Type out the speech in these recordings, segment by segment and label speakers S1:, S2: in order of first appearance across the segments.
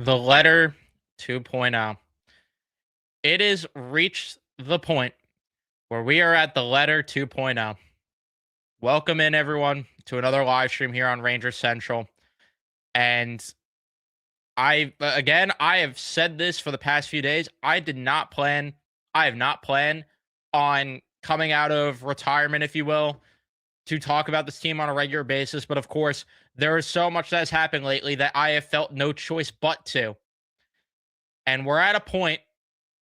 S1: The letter 2.0. It is reached the point where we are at the letter 2.0. Welcome in everyone to another live stream here on Ranger Central. And I have said this for the past few days. I have not planned on coming out of retirement, if you will, to talk about this team on a regular basis. But of course, there is so much that has happened lately that I have felt no choice but to. And we're at a point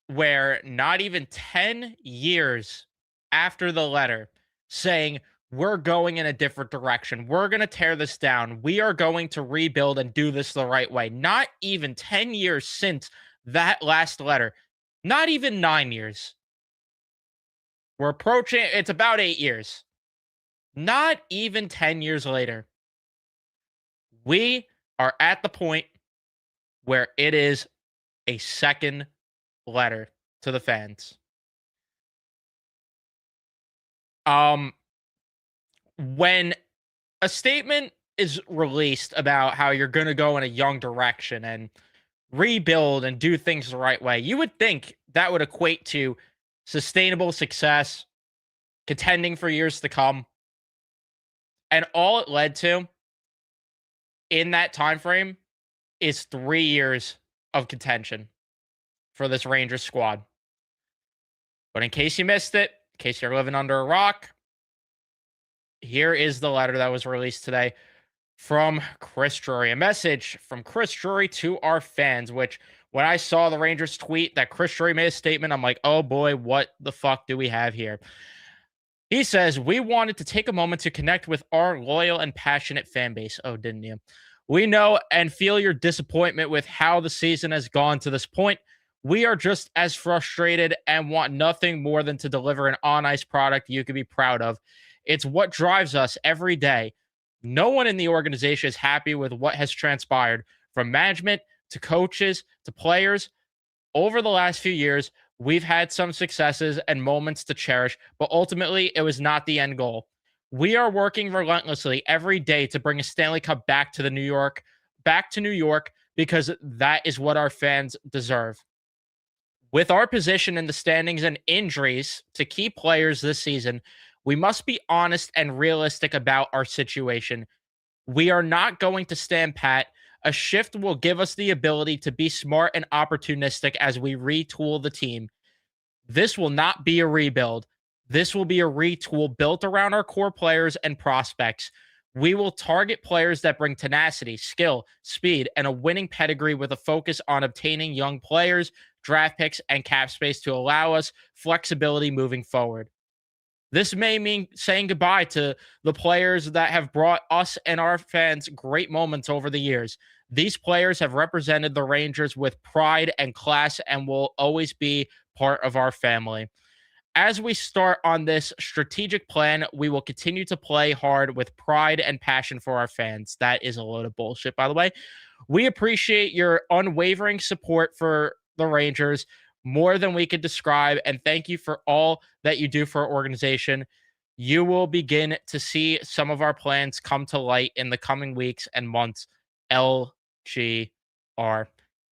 S1: where not even 10 years after the letter saying we're going in a different direction, we're going to tear this down, we are going to rebuild and do this the right way. Not even 10 years since that last letter, not even 9 years. We're approaching, it's about 8 years. Not even 10 years later, we are at the point where it is a second letter to the fans. Um, when a statement is released about how you're going to go in a young direction and rebuild and do things the right way, you would think that would equate to sustainable success, contending for years to come. And all it led to in that time frame is 3 years of contention for this Rangers squad. But in case you missed it, in case you're living under a rock, here is the letter that was released today from Chris Drury. A message from Chris Drury to our fans, which when I saw the Rangers tweet that Chris Drury made a statement, I'm like, oh boy, what the fuck do we have here? He says, we wanted to take a moment to connect with our loyal and passionate fan base. Oh, didn't you? We know and feel your disappointment with how the season has gone to this point. We are just as frustrated and want nothing more than to deliver an on ice product you can be proud of. It's what drives us every day. No one in the organization is happy with what has transpired from management to coaches to players over the last few years. We've had some successes and moments to cherish, but ultimately it was not the end goal. We are working relentlessly every day to bring a Stanley Cup back to New York, because that is what our fans deserve. With our position in the standings and injuries to key players this season, we must be honest and realistic about our situation. We are not going to stand pat. A shift will give us the ability to be smart and opportunistic as we retool the team. This will not be a rebuild. This will be a retool built around our core players and prospects. We will target players that bring tenacity, skill, speed, and a winning pedigree with a focus on obtaining young players, draft picks, and cap space to allow us flexibility moving forward. This may mean saying goodbye to the players that have brought us and our fans great moments over the years. These players have represented the Rangers with pride and class and will always be part of our family. As we start on this strategic plan, we will continue to play hard with pride and passion for our fans. That is a load of bullshit, by the way. We appreciate your unwavering support for the Rangers more than we could describe. And thank you for all that you do for our organization. You will begin to see some of our plans come to light in the coming weeks and months. LGR.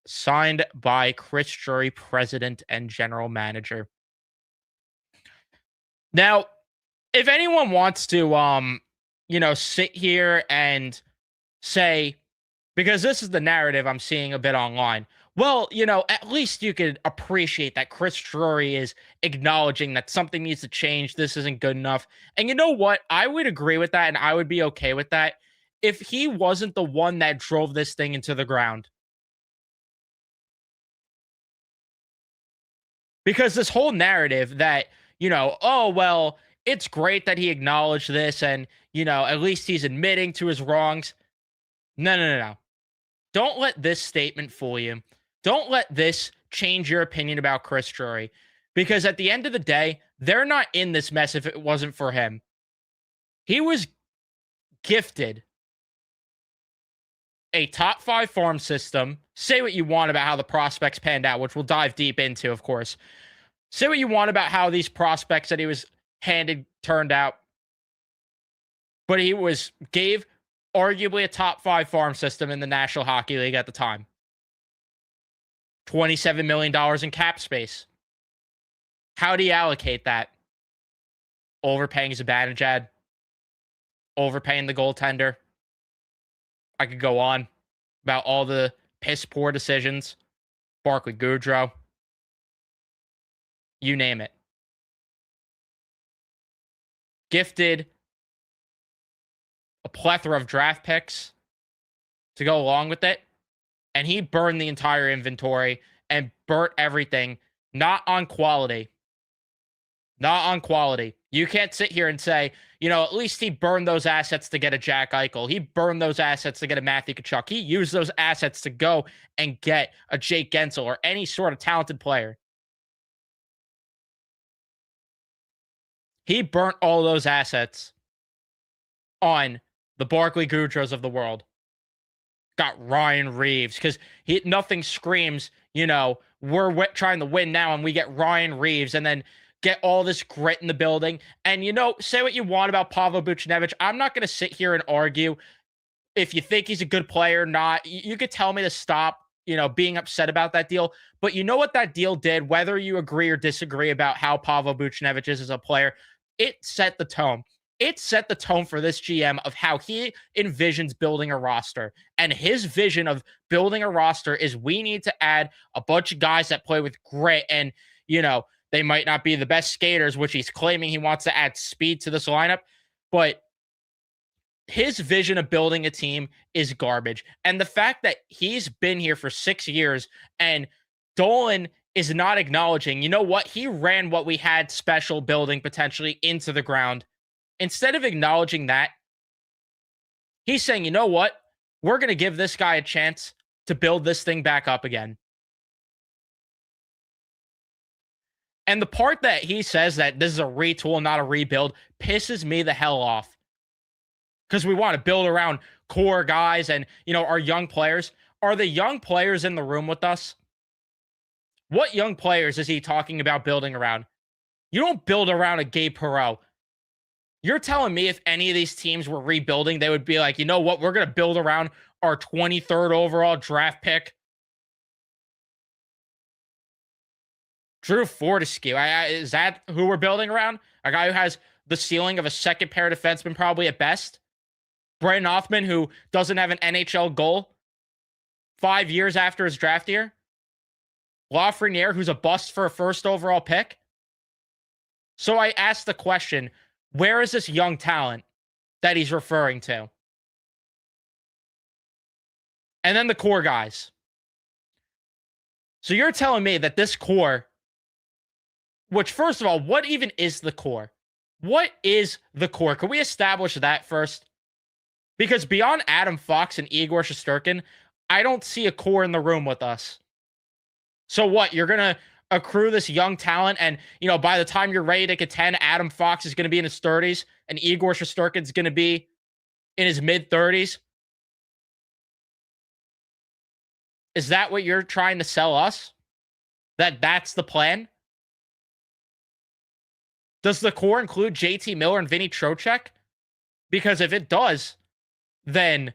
S1: Signed by Chris Drury, President and General Manager. Now, if anyone wants to sit here and say, because this is the narrative I'm seeing a bit online. Well, at least you could appreciate that Chris Drury is acknowledging that something needs to change. This isn't good enough. And you know what? I would agree with that and I would be okay with that if he wasn't the one that drove this thing into the ground. Because this whole narrative that, oh, well, it's great that he acknowledged this and, at least he's admitting to his wrongs. No, no, no, no. Don't let this statement fool you. Don't let this change your opinion about Chris Drury. Because at the end of the day, they're not in this mess if it wasn't for him. He was gifted a top 5 farm system. Say what you want about how the prospects panned out, which we'll dive deep into, of course. Say what you want about how these prospects that he was handed turned out. But he gave arguably a top 5 farm system in the National Hockey League at the time. $27 million in cap space. How do you allocate that? Overpaying Zibanejad, overpaying the goaltender. I could go on about all the piss poor decisions. Barclay Goodrow. You name it. Gifted a plethora of draft picks to go along with it. And he burned the entire inventory and burnt everything, not on quality. Not on quality. You can't sit here and say, at least he burned those assets to get a Jack Eichel. He burned those assets to get a Matthew Tkachuk. He used those assets to go and get a Jake Gensel or any sort of talented player. He burnt all those assets on the Barclay Goodrows of the world. Got Ryan Reeves because nothing screams, we're trying to win now and we get Ryan Reeves and then get all this grit in the building. And, say what you want about Pavel Buchnevich. I'm not going to sit here and argue if you think he's a good player or not. You could tell me to stop, being upset about that deal. But you know what that deal did, whether you agree or disagree about how Pavel Buchnevich is as a player, it set the tone. It set the tone for this GM of how he envisions building a roster. And his vision of building a roster is we need to add a bunch of guys that play with grit and, they might not be the best skaters, which he's claiming he wants to add speed to this lineup. But his vision of building a team is garbage. And the fact that he's been here for 6 years and Dolan is not acknowledging, he ran what we had special building potentially into the ground. Instead of acknowledging that, he's saying, we're going to give this guy a chance to build this thing back up again. And the part that he says that this is a retool, not a rebuild, pisses me the hell off. Because we want to build around core guys and, our young players. Are the young players in the room with us? What young players is he talking about building around? You don't build around a Gabe Perreault. You're telling me if any of these teams were rebuilding, they would be like, we're going to build around our 23rd overall draft pick. Drew Fortescue. Is that who we're building around? A guy who has the ceiling of a second pair defenseman probably at best? Brendan Othmann, who doesn't have an NHL goal 5 years after his draft year? Lafreniere, who's a bust for a first overall pick? So I asked the question, where is this young talent that he's referring to? And then the core guys. So you're telling me that this core, which first of all, what even is the core? What is the core? Can we establish that first? Because beyond Adam Fox and Igor Shesterkin, I don't see a core in the room with us. So what? You're going to accrue this young talent and, by the time you're ready to contend, Adam Fox is going to be in his 30s and Igor Shesterkin is going to be in his mid-30s? Is that what you're trying to sell us? That's the plan? Does the core include JT Miller and Vinny Trocheck? Because if it does, then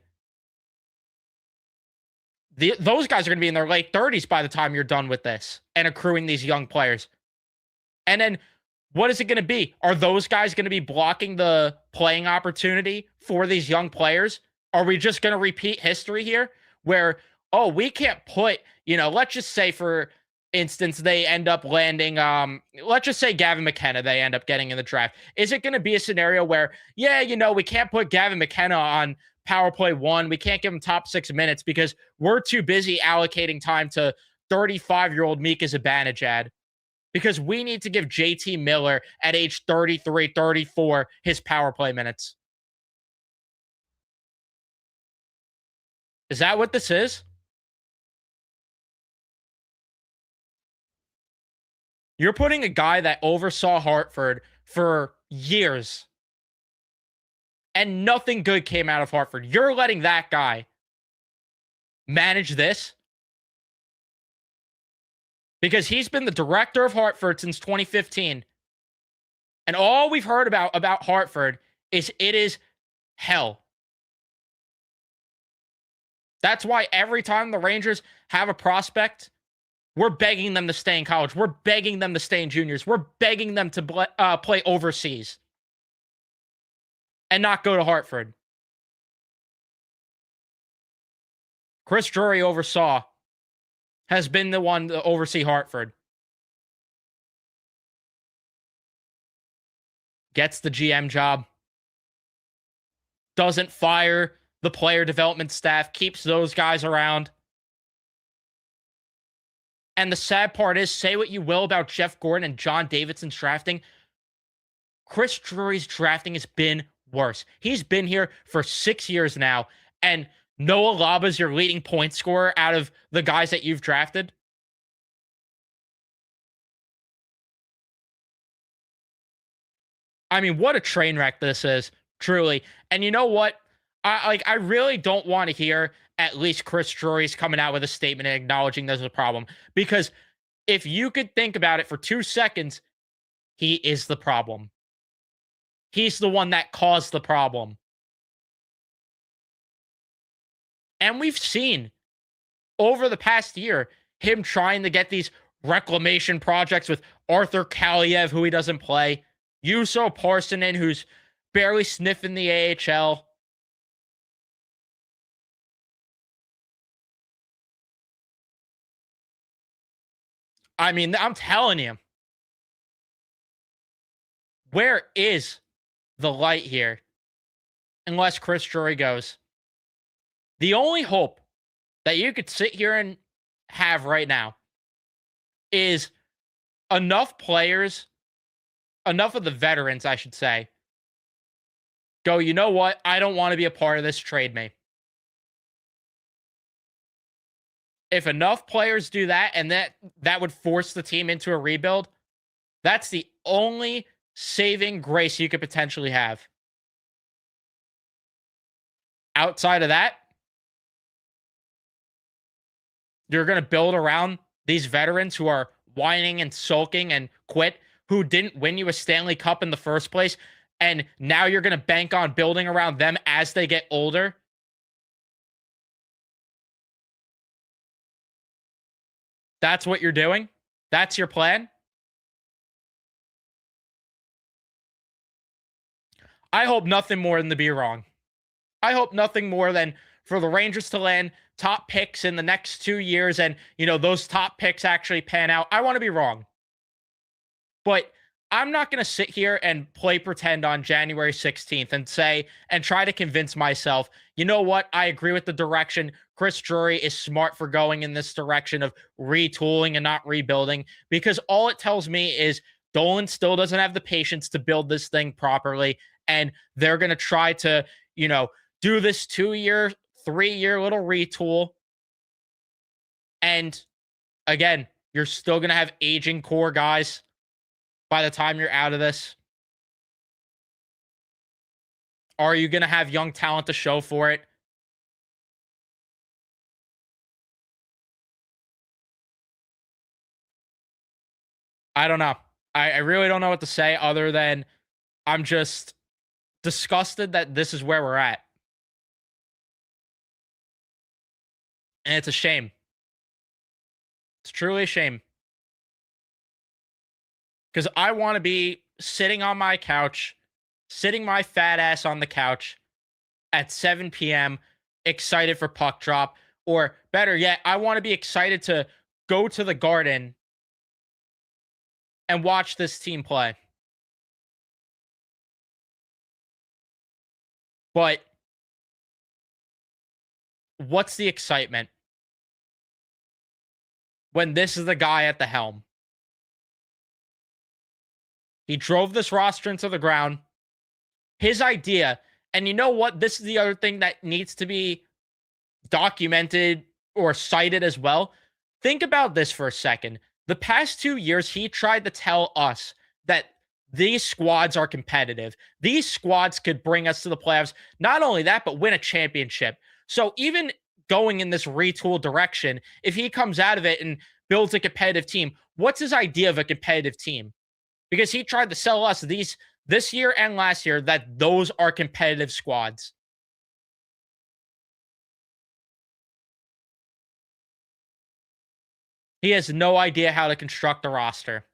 S1: those guys are going to be in their late 30s by the time you're done with this and accruing these young players. And then what is it going to be? Are those guys going to be blocking the playing opportunity for these young players? Are we just going to repeat history here where, we can't put, let's just say for instance, they end up landing, let's just say Gavin McKenna, they end up getting in the draft. Is it going to be a scenario where, we can't put Gavin McKenna on power play 1. We can't give him top 6 minutes because we're too busy allocating time to 35-year-old Mika Zibanejad because we need to give JT Miller at age 33, 34 his power play minutes. Is that what this is? You're putting a guy that oversaw Hartford for years and nothing good came out of Hartford. You're letting that guy manage this because he's been the director of Hartford since 2015. And all we've heard about Hartford is it is hell. That's why every time the Rangers have a prospect We're begging them to stay in college. We're begging them to stay in juniors. We're begging them to play overseas and not go to Hartford. Chris Drury has been the one to oversee Hartford. Gets the GM job. Doesn't fire the player development staff. Keeps those guys around. And the sad part is, say what you will about Jeff Gordon and John Davidson's drafting, Chris Drury's drafting has been worse. He's been here for 6 years now, and Noah Laba's your leading point scorer out of the guys that you've drafted. I mean, what a train wreck this is, truly. And you know what? I really don't want to hear at least Chris Drury's coming out with a statement and acknowledging there's a problem. Because if you could think about it for 2 seconds, he is the problem. He's the one that caused the problem. And we've seen over the past year him trying to get these reclamation projects with Arthur Kaliev, who he doesn't play, Juuso Parssinen, who's barely sniffing the AHL. I mean, I'm telling you, where is the light here? Unless Chris Drury goes. The only hope that you could sit here and have right now is enough players, enough of the veterans, I should say, go, you know what? I don't want to be a part of this, trade me. If enough players do that, and that would force the team into a rebuild, that's the only saving grace you could potentially have. Outside of that, you're going to build around these veterans who are whining and sulking and quit, who didn't win you a Stanley Cup in the first place, and now you're going to bank on building around them as they get older. That's what you're doing? That's your plan? I hope nothing more than to be wrong. I hope nothing more than for the Rangers to land top picks in the next 2 years and, those top picks actually pan out. I want to be wrong. But I'm not going to sit here and play pretend on January 16th and try to convince myself, you know what? I agree with the direction. Chris Drury is smart for going in this direction of retooling and not rebuilding, because all it tells me is Dolan still doesn't have the patience to build this thing properly. And they're going to try to, do this 2-year, 3-year little retool. And again, you're still going to have aging core guys by the time you're out of this. Are you going to have young talent to show for it? I don't know. I really don't know what to say other than I'm just disgusted that this is where we're at. And it's a shame. It's truly a shame. Because I want to be sitting on my couch, sitting my fat ass on the couch at 7 p.m., excited for puck drop. Or better yet, I want to be excited to go to the Garden and watch this team play. But what's the excitement when this is the guy at the helm? He drove this roster into the ground. His idea, and you know what? This is the other thing that needs to be documented or cited as well. Think about this for a second. The past 2 years, he tried to tell us that these squads are competitive. These squads could bring us to the playoffs. Not only that, but win a championship. So even going in this retool direction, if he comes out of it and builds a competitive team, what's his idea of a competitive team? Because he tried to sell us this year and last year that those are competitive squads. He has no idea how to construct a roster.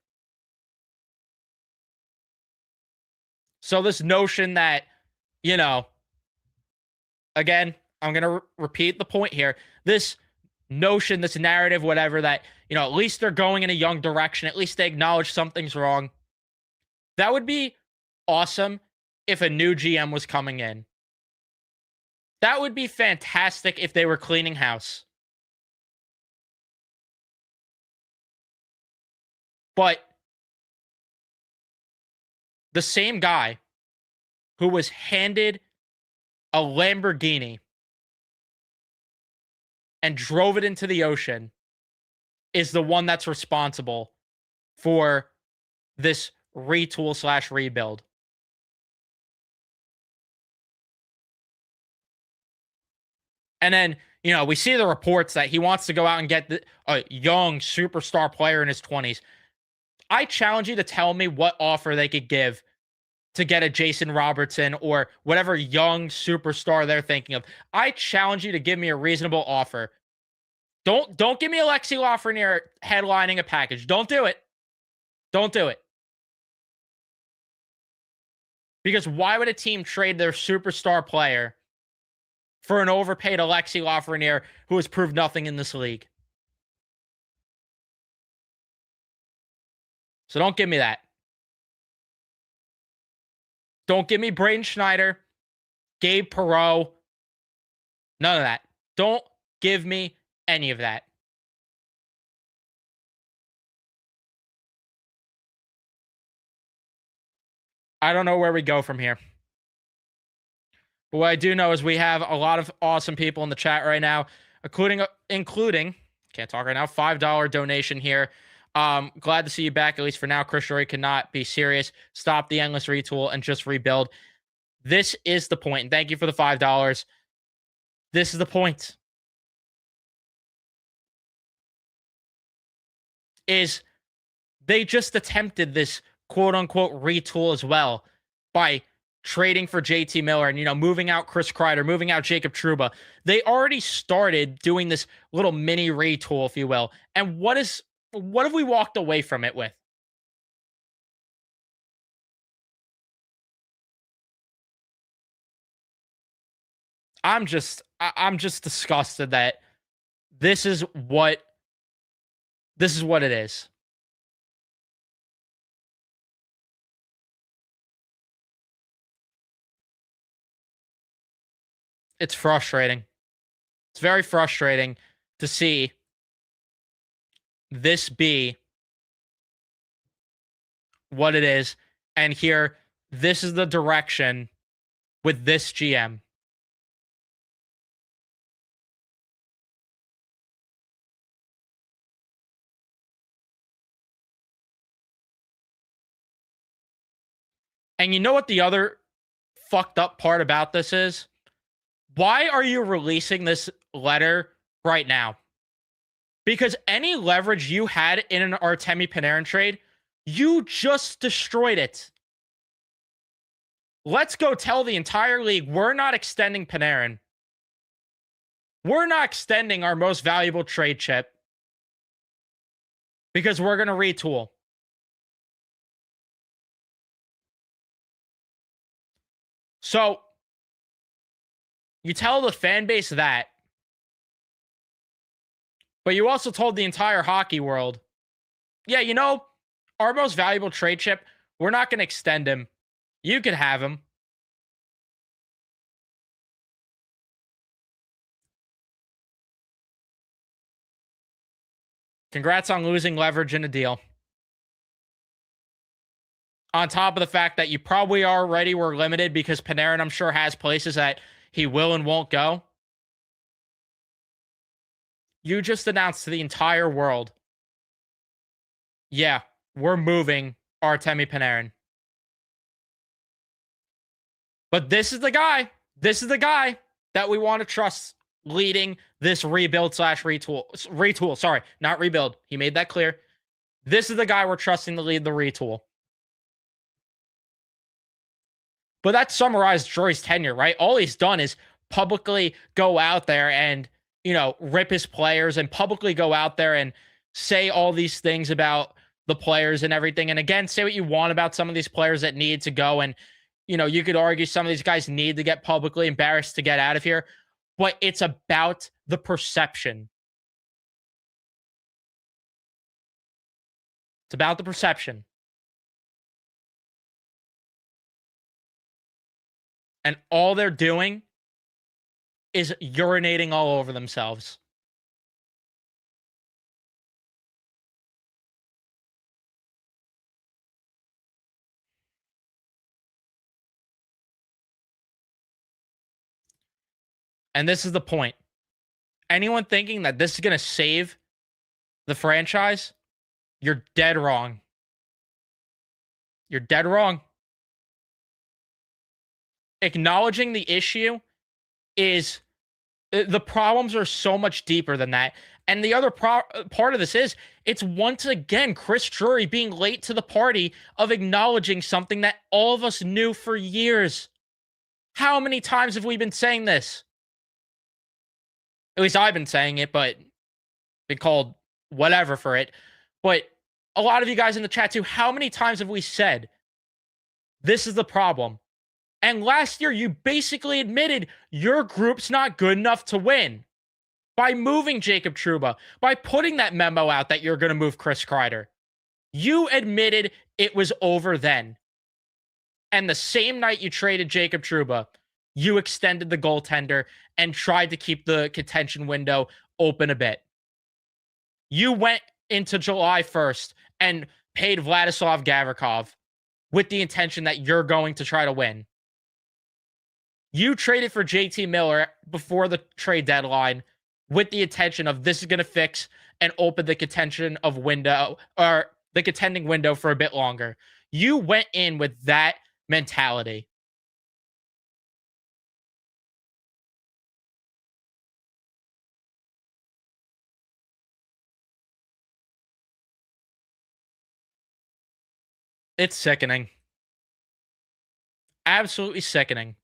S1: So this notion that, you know, again, I'm going to repeat the point here. This notion, this narrative, whatever, that, at least they're going in a young direction. At least they acknowledge something's wrong. That would be awesome if a new GM was coming in. That would be fantastic if they were cleaning house. But the same guy who was handed a Lamborghini and drove it into the ocean is the one that's responsible for this retool / rebuild. And then, we see the reports that he wants to go out and get a young superstar player in his 20s. I challenge you to tell me what offer they could give to get a Jason Robertson or whatever young superstar they're thinking of. I challenge you to give me a reasonable offer. Don't give me Alexi Lafreniere headlining a package. Don't do it. Don't do it. Because why would a team trade their superstar player for an overpaid Alexi Lafreniere who has proved nothing in this league? So don't give me that. Don't give me Braden Schneider, Gabe Perreault. None of that. Don't give me any of that. I don't know where we go from here. But what I do know is we have a lot of awesome people in the chat right now, including can't talk right now, $5 donation here. Glad to see you back, at least for now. Chris Shorey cannot be serious. Stop the endless retool and just rebuild. This is the point. And thank you for the $5. This is the point. Is they just attempted this quote-unquote retool as well by trading for JT Miller and, moving out Chris Kreider, moving out Jacob Trouba. They already started doing this little mini retool, if you will. And what have we walked away from it with? I'm just disgusted that this is what it is. It's frustrating. It's very frustrating to see this be what it is. And here, this is the direction with this GM. And you know what the other fucked up part about this is? Why are you releasing this letter right now? Because any leverage you had in an Artemi Panarin trade, you just destroyed it. Let's go tell the entire league we're not extending Panarin. We're not extending our most valuable trade chip because we're going to retool. So you tell the fan base that, but you also told the entire hockey world, yeah, our most valuable trade chip, we're not going to extend him. You could have him. Congrats on losing leverage in a deal. On top of the fact that you probably already were limited because Panarin, I'm sure, has places that he will and won't go. You just announced to the entire world, yeah, we're moving Artemi Panarin. But this is the guy. This is the guy that we want to trust leading this rebuild / retool. Sorry, not rebuild. He made that clear. This is the guy we're trusting to lead the retool. But that summarized Drury's tenure, right? All he's done is publicly go out there and, rip his players and publicly go out there and say all these things about the players and everything. And again, say what you want about some of these players that need to go. And, you could argue some of these guys need to get publicly embarrassed to get out of here. But it's about the perception. It's about the perception. And all they're doing is urinating all over themselves. And this is the point. Anyone thinking that this is going to save the franchise, you're dead wrong. You're dead wrong. Acknowledging the issue is the problems are so much deeper than that. And the other part of this is it's once again Chris Drury being late to the party of acknowledging something that all of us knew for years. How many times have we been saying this? At least I've been saying it, but been called whatever for it. But a lot of you guys in the chat too, how many times have we said this is the problem? And last year, you basically admitted your group's not good enough to win by moving Jacob Trouba, by putting that memo out that you're going to move Chris Kreider. You admitted it was over then. And the same night you traded Jacob Trouba, you extended the goaltender and tried to keep the contention window open a bit. You went into July 1st and paid Vladislav Gavrikov with the intention that you're going to try to win. You traded for JT Miller before the trade deadline with the intention of this is going to fix and open the contention of window or the contending window for a bit longer. You went in with that mentality. It's sickening. Absolutely sickening.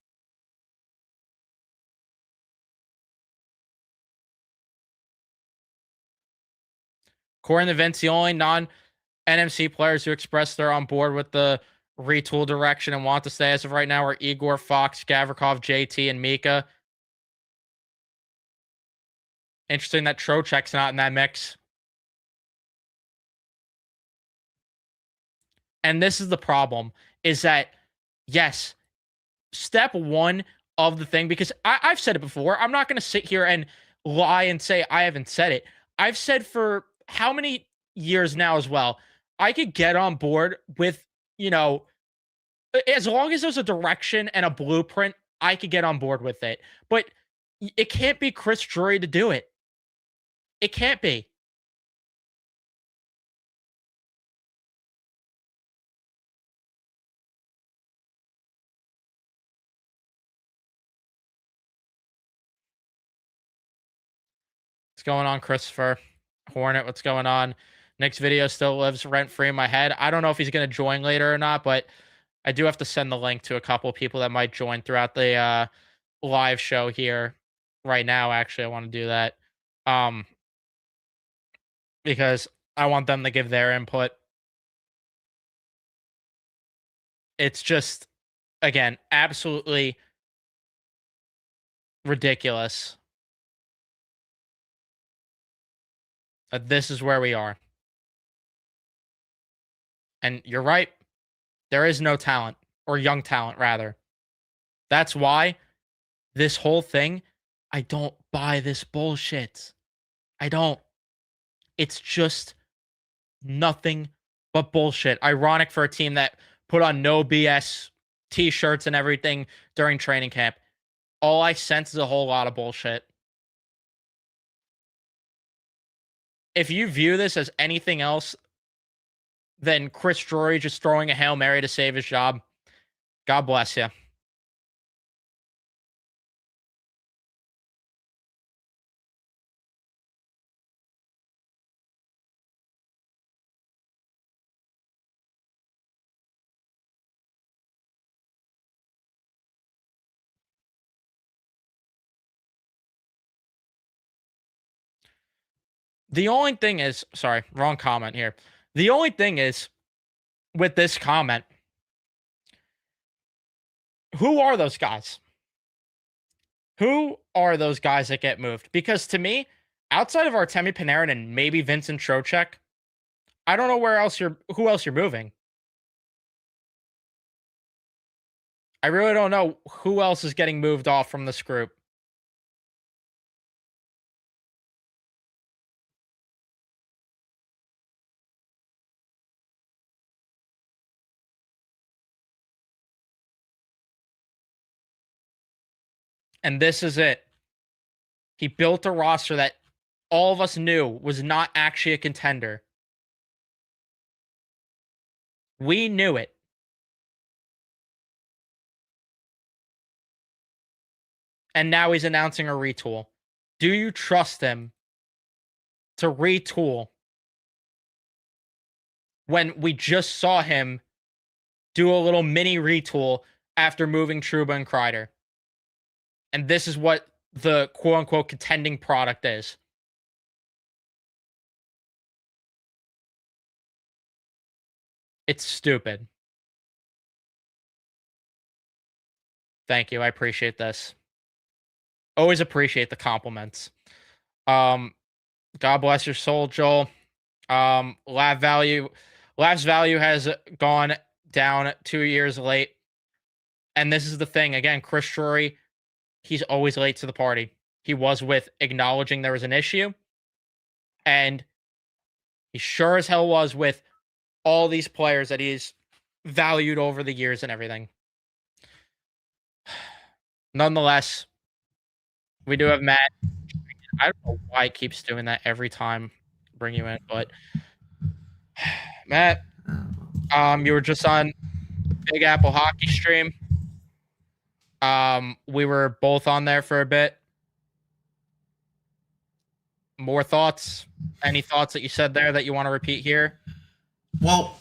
S1: According to Vince, the only non-NMC players who expressed they're on board with the retool direction and want to stay as of right now are Igor, Fox, Gavrikov, JT, and Mika. Interesting that Trocheck's not in that mix. And this is the problem, is that, yes, step one of the thing, because I've said it before, I'm not going to sit here and lie and say I haven't said it. I've said for how many years now as well, I could get on board with, as long as there's a direction and a blueprint, I could get on board with it. But it can't be Chris Drury to do it. It can't be. What's going on, Christopher Hornet? What's going on? Nick's video still lives rent free in my head. I don't know if he's going to join later or not, but I do have to send the link to a couple of people that might join throughout the live show here right now. Actually, I want to do that because I want them to give their input. It's just, again, absolutely ridiculous that this is where we are. And you're right. There is no talent, or young talent, rather. That's why this whole thing, I don't buy this bullshit. I don't. It's just nothing but bullshit. Ironic for a team that put on no BS t-shirts and everything during training camp. All I sense is a whole lot of bullshit. If you view this as anything else than Chris Drury just throwing a Hail Mary to save his job, God bless you. The only thing is, sorry, wrong comment here. The only thing is with this comment, who are those guys? Who are those guys that get moved? Because to me, outside of Artemi Panarin and maybe Vincent Trocheck, I don't know who else you're moving. I really don't know who else is getting moved off from this group. And this is it. He built a roster that all of us knew was not actually a contender. We knew it. And now he's announcing a retool. Do you trust him to retool when we just saw him do a little mini retool after moving Trouba and Kreider? And this is what the quote unquote contending product is. It's stupid. Thank you. I appreciate this. Always appreciate the compliments. God bless your soul, Joel. Lav's value has gone down 2 years late. And this is the thing. Again, Chris Drury, he's always late to the party. He was with acknowledging there was an issue. And he sure as hell was with all these players that he's valued over the years and everything. Nonetheless, we do have Matt. I don't know why it keeps doing that every time I bring you in, but Matt, you were just on Big Apple Hockey Stream. We were both on there for a bit. More thoughts? Any thoughts that you said there that you want to repeat here?
S2: Well,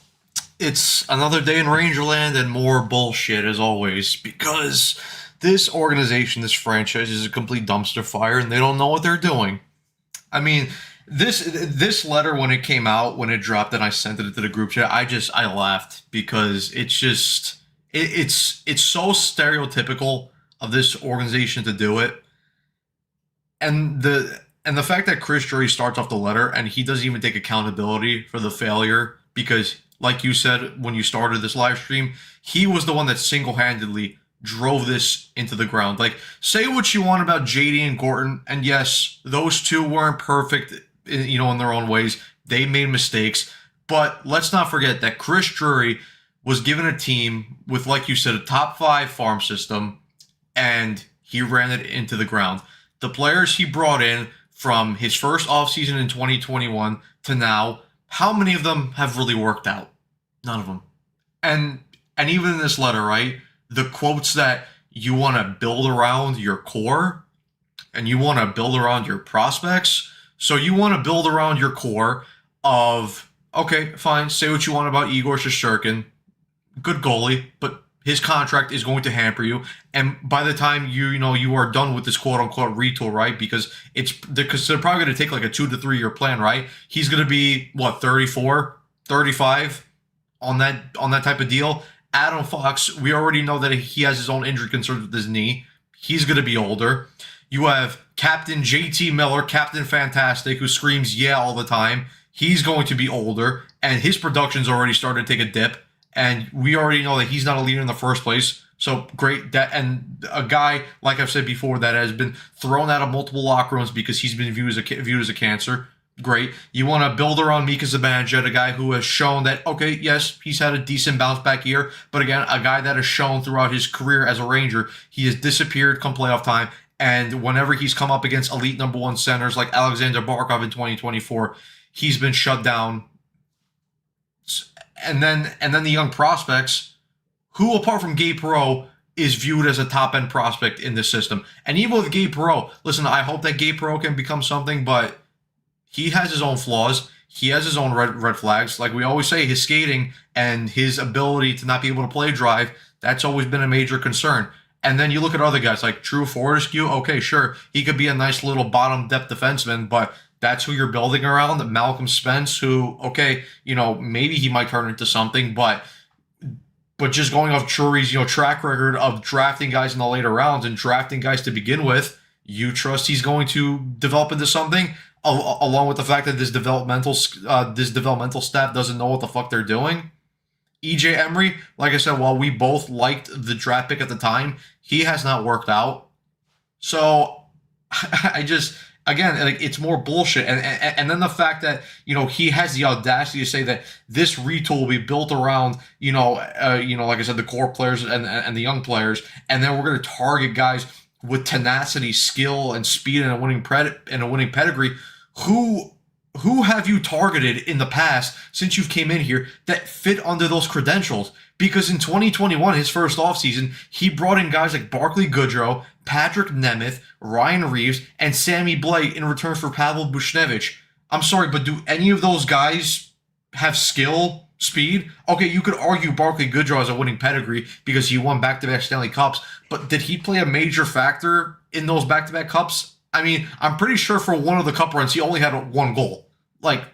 S2: it's another day in Rangerland and more bullshit as always, because this organization, this franchise, is a complete dumpster fire and they don't know what they're doing. I mean, this letter, when it came out, when it dropped and I sent it to the group chat, I laughed because it's just it's so stereotypical of this organization to do it. And the fact that Chris Drury starts off the letter and he doesn't even take accountability for the failure, because like you said when you started this live stream, he was the one that single-handedly drove this into the ground. Like, say what you want about JD and Gorton, and yes, those two weren't perfect, in their own ways. They made mistakes, but let's not forget that Chris Drury was given a team with, like you said, a top 5 farm system, and he ran it into the ground. The players he brought in from his first offseason in 2021 to now, how many of them have really worked out? None of them. And even in this letter, right, the quotes that you want to build around your core and you want to build around your prospects. So you want to build around your core of, okay, fine, say what you want about Igor Shesterkin, good goalie, but his contract is going to hamper you. And by the time you are done with this quote unquote retool, right? Because they're probably going to take like a 2 to 3 year plan, right? He's going to be what, 34, 35 on that type of deal. Adam Fox, we already know that he has his own injury concerns with his knee. He's going to be older. You have Captain JT Miller, Captain Fantastic, who screams yeah all the time. He's going to be older, and his production's already started to take a dip. And we already know that he's not a leader in the first place. So great, and a guy, like I've said before, that has been thrown out of multiple locker rooms because he's been viewed as a cancer. Great. You want to build around Mika Zibanejad, a guy who has shown that, okay, yes, he's had a decent bounce back year, but again, a guy that has shown throughout his career as a Ranger, he has disappeared come playoff time, and whenever he's come up against elite number 1 centers like Alexander Barkov in 2024, he's been shut down. And then the young prospects, who apart from Gabe Perreault is viewed as a top-end prospect in this system. And even with Gabe Perreault, listen, I hope that Gabe Perreault can become something, but he has his own flaws. He has his own red flags. Like we always say, his skating and his ability to not be able to play drive, that's always been a major concern. And then you look at other guys like True Fortescue. Okay, sure, he could be a nice little bottom depth defenseman, but That's who you're building around. Malcolm Spence, who, okay, maybe he might turn into something, but just going off Drury's, track record of drafting guys in the later rounds and drafting guys to begin with, you trust he's going to develop into something, along with the fact that this developmental staff doesn't know what the fuck they're doing. EJ Emery, like I said, while we both liked the draft pick at the time, he has not worked out. So I just, again, like, it's more bullshit. And then the fact that, he has the audacity to say that this retool will be built around, like I said, the core players and the young players, and then we're going to target guys with tenacity, skill, and speed and a winning pedigree. Who have you targeted in the past since you came in here that fit under those credentials? Because in 2021, his first offseason, he brought in guys like Barclay Goodrow, Patrick Nemeth, Ryan Reeves, and Sammy Blake in return for Pavel Buchnevich. I'm sorry, but do any of those guys have skill, speed? Okay, you could argue Barclay Goodrow has a winning pedigree because he won back-to-back Stanley Cups, but did he play a major factor in those back-to-back Cups? I mean, I'm pretty sure for one of the Cup runs, he only had one goal. Like,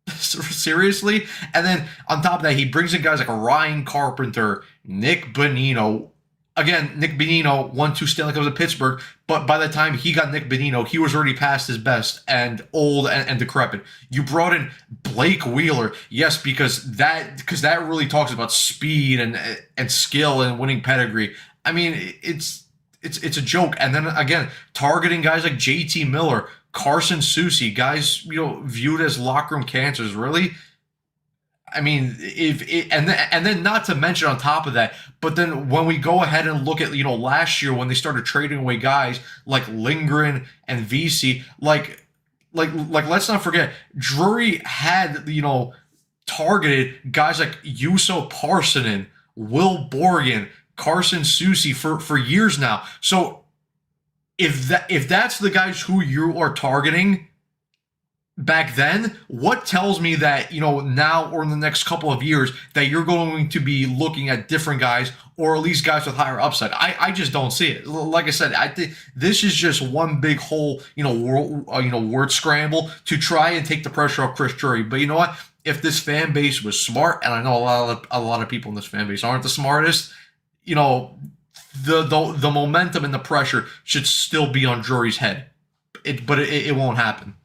S2: seriously? And then on top of that, he brings in guys like Ryan Carpenter, Nick Bonino. Again, Nick Bonino won 2 Stanley Cups at Pittsburgh, but by the time he got Nick Bonino, he was already past his best and old and decrepit. You brought in Blake Wheeler, yes, because that really talks about speed and skill and winning pedigree. I mean, it's a joke. And then again, targeting guys like JT Miller, Carson Soucy, guys, viewed as locker room cancers, really. I mean, and then not to mention on top of that, but then when we go ahead and look at, last year when they started trading away guys like Lindgren and VC, like let's not forget, Drury had, targeted guys like Juuso Parssinen, Will Borgen, Carson Soucy for years now. So if that's the guys who you are targeting back then, what tells me that, now or in the next couple of years that you're going to be looking at different guys, or at least guys with higher upside? I just don't see it. Like I said, I think this is just one big whole, word scramble to try and take the pressure off Chris Drury. But you know what? If this fan base was smart, and I know a lot of people in this fan base aren't the smartest, the momentum and the pressure should still be on Drury's head. But it won't happen.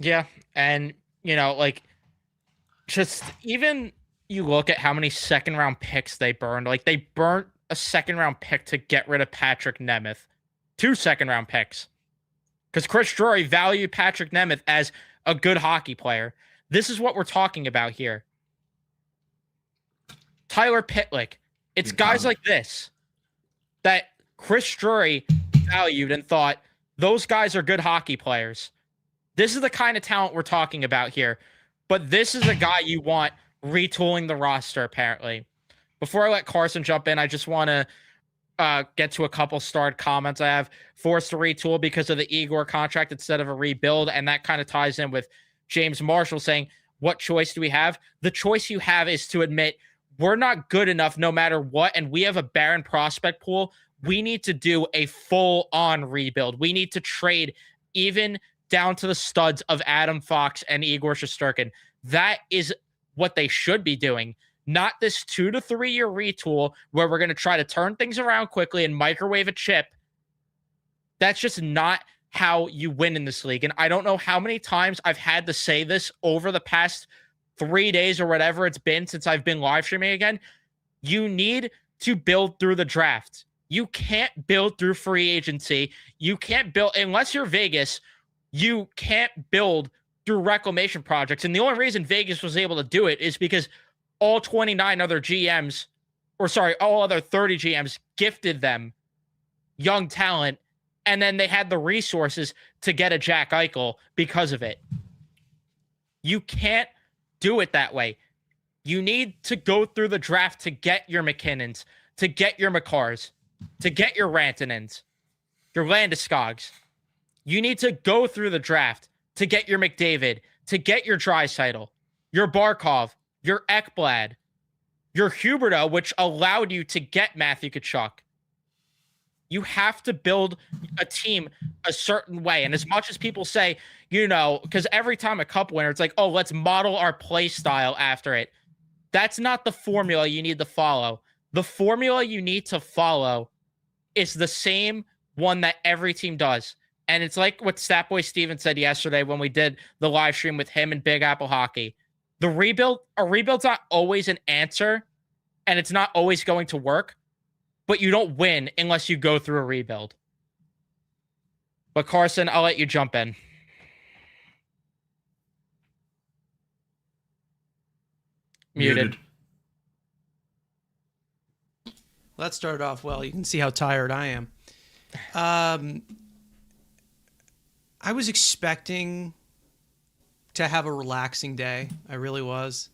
S1: Yeah, and just even you look at how many second-round picks they burned. Like, they burnt a second-round pick to get rid of Patrick Nemeth. 2 second-round picks. Because Chris Drury valued Patrick Nemeth as a good hockey player. This is what we're talking about here. Tyler Pitlick. It's guys like this that Chris Drury valued and thought, those guys are good hockey players. This is the kind of talent we're talking about here. But this is a guy you want retooling the roster, apparently. Before I let Carson jump in, I just want to get to a couple starred comments. I have forced to retool because of the Igor contract instead of a rebuild, and that kind of ties in with James Marshall saying, what choice do we have? The choice you have is to admit we're not good enough no matter what, and we have a barren prospect pool. We need to do a full-on rebuild. We need to trade even down to the studs of Adam Fox and Igor Shesterkin. That is what they should be doing, not this 2 to 3 year retool where we're going to try to turn things around quickly and microwave a chip. That's just not how you win in this league. And I don't know how many times I've had to say this over the past 3 days or whatever it's been since I've been live streaming again. You need to build through the draft. You can't build through free agency. You can't build, unless you're Vegas, you can't build through reclamation projects. And the only reason Vegas was able to do it is because all 29 other GMs, all other 30 GMs gifted them young talent, and then they had the resources to get a Jack Eichel because of it. You can't do it that way. You need to go through the draft to get your McKinnons, to get your Makars, to get your Rantanens, your Landeskog's. You need to go through the draft to get your McDavid, to get your Draisaitl, your Barkov, your Ekblad, your Huberto, which allowed you to get Matthew Tkachuk. You have to build a team a certain way. And as much as people say, because every time a cup winner, it's like, oh, let's model our play style after it. That's not the formula you need to follow. The formula you need to follow is the same one that every team does. And it's like what Statboy Steven said yesterday when we did the live stream with him and Big Apple Hockey. A rebuild's not always an answer, and it's not always going to work, but you don't win unless you go through a rebuild. But Carson, I'll let you jump in. Muted.
S3: Well, that started off well. You can see how tired I am. I was expecting to have a relaxing day. I really was.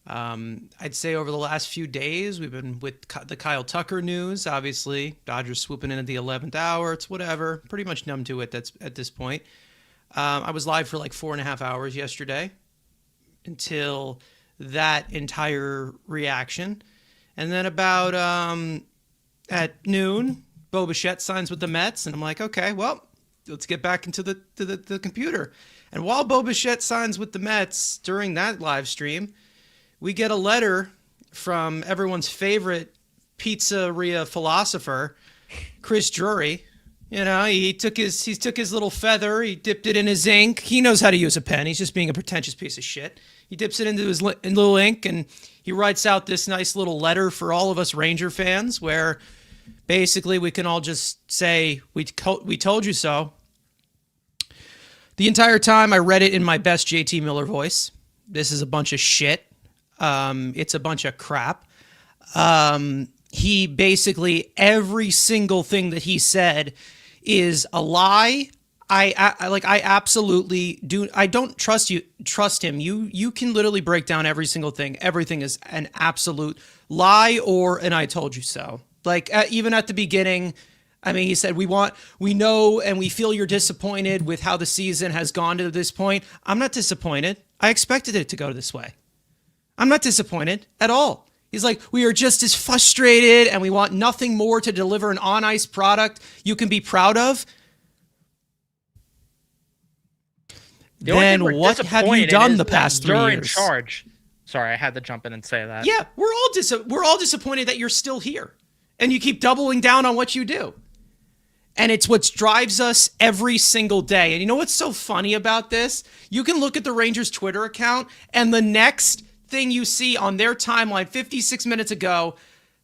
S3: I'd say over the last few days, we've been with the Kyle Tucker news, obviously. Dodgers swooping in at the 11th hour. It's whatever. Pretty much numb to it at this point. I was live for like 4.5 hours yesterday until that entire reaction. And then about at noon, Bo Bichette signs with the Mets. And I'm like, okay, well, let's get back into the computer. And while Bo Bichette signs with the Mets during that live stream, we get a letter from everyone's favorite pizzeria philosopher, Chris Drury. He took his little feather, he dipped it in his ink. He knows how to use a pen. He's just being a pretentious piece of shit. He dips it into his little ink, and he writes out this nice little letter for all of us Ranger fans, where basically we can all just say, we told you so. The entire time I read it in my best JT Miller voice. This is a bunch of shit. It's a bunch of crap. He basically, every single thing that he said is a lie. I absolutely do. I don't trust him. You can literally break down every single thing. Everything is an absolute lie or an I told you so. Even at the beginning, I mean, he said, we know and we feel you're disappointed with how the season has gone to this point. I'm not disappointed. I expected it to go this way. I'm not disappointed at all. He's like, we are just as frustrated and we want nothing more to deliver an on-ice product you can be proud of. Then what have you done the past 3 years?
S1: You're in charge. Sorry, I had to jump in and say that.
S3: Yeah, we're all disappointed that you're still here and you keep doubling down on what you do. And it's what drives us every single day. And you know what's so funny about this? You can look at the Rangers Twitter account and the next thing you see on their timeline 56 minutes ago,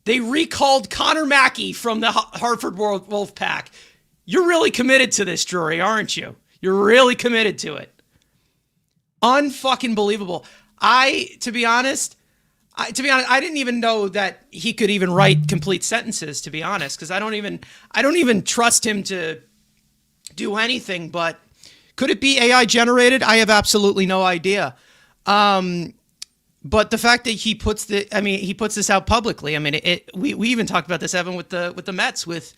S3: they recalled Connor Mackey from the Hartford Wolfpack. You're really committed to this, Drury, aren't you? You're really committed to it. Unfucking believable. To be honest, I didn't even know that he could even write complete sentences, to be honest, because I don't even trust him to do anything. But could it be AI generated? I have absolutely no idea. But the fact that he puts this out publicly. I mean, we even talked about this, Evan, with the Mets, with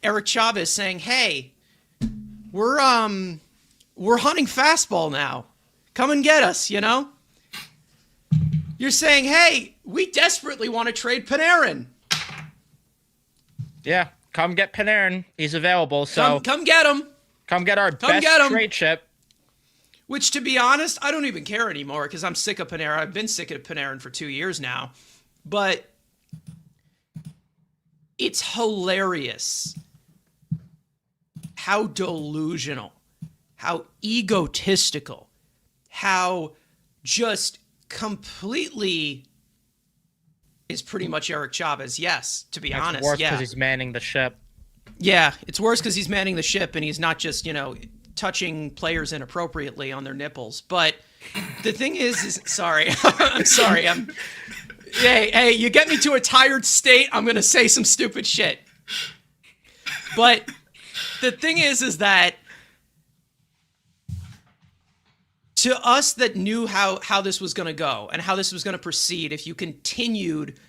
S3: Eric Chavez saying, "Hey, we're hunting fastball now. Come and get us." You're saying, "Hey, we desperately want to trade Panarin."
S1: Yeah, come get Panarin. He's available. So
S3: come get him.
S1: Come get our best trade chip.
S3: Which, to be honest, I don't even care anymore because I'm sick of Panarin. I've been sick of Panarin for 2 years now. But it's hilarious how delusional, how egotistical, how just completely is pretty much Eric Chavez. Yes, to be honest.
S1: It's worse because he's manning the ship.
S3: Yeah, it's worse because he's manning the ship and he's not just, touching players inappropriately on their nipples. But the thing is sorry, I'm sorry. Hey, you get me to a tired state, I'm going to say some stupid shit. But the thing is that to us that knew how this was going to go and how this was going to proceed, if you continued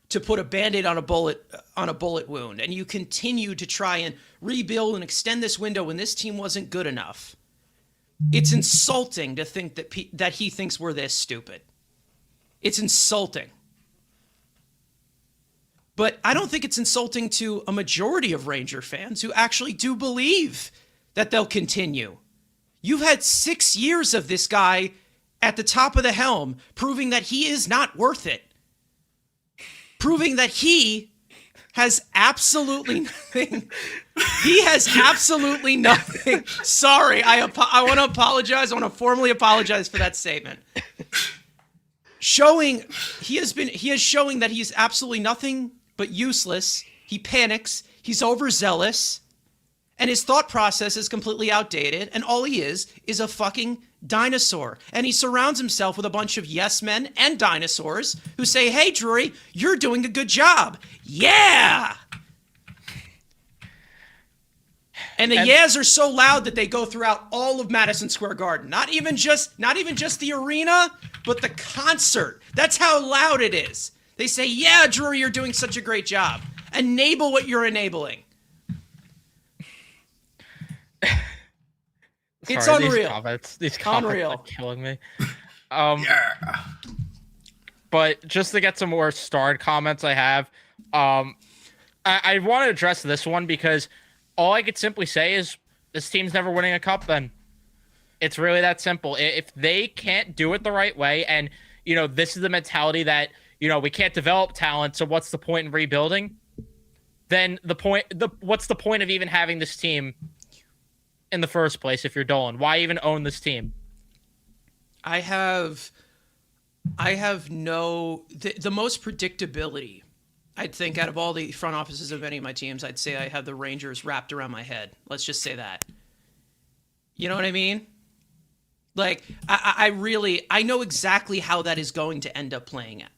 S3: to put a Band-Aid on a bullet wound, and you continue to try and rebuild and extend this window when this team wasn't good enough, it's insulting to think that he thinks we're this stupid. It's insulting. But I don't think it's insulting to a majority of Ranger fans who actually do believe that they'll continue. You've had 6 years of this guy at the top of the helm, proving that he is not worth it. Proving that he has absolutely nothing. He has absolutely nothing. Sorry, I want to apologize. I want to formally apologize for that statement. He is showing that he's absolutely nothing but useless. He panics. He's overzealous. And his thought process is completely outdated. And all he is a fucking dinosaur. And he surrounds himself with a bunch of yes men and dinosaurs who say, hey, Drury, you're doing a good job. Yeah. And the yeahs are so loud that they go throughout all of Madison Square Garden. Not even just the arena, but the concert. That's how loud it is. They say, yeah, Drury, you're doing such a great job. Enable what you're enabling. It's unreal.
S1: These comments
S3: Unreal.
S1: are killing me. But just to get some more starred comments I have, I want to address this one because all I could simply say is this team's never winning a cup then. It's really that simple. If they can't do it the right way, and, this is the mentality that, we can't develop talent, so what's the point in rebuilding? Then what's the point of even having this team in the first place if you're Dolan? Why even own this team?
S3: I have the most predictability, I'd think, out of all the front offices of any of my teams. I'd say I have the Rangers wrapped around my head. Let's just say that. You know what I mean? Like, I know exactly how that is going to end up playing out.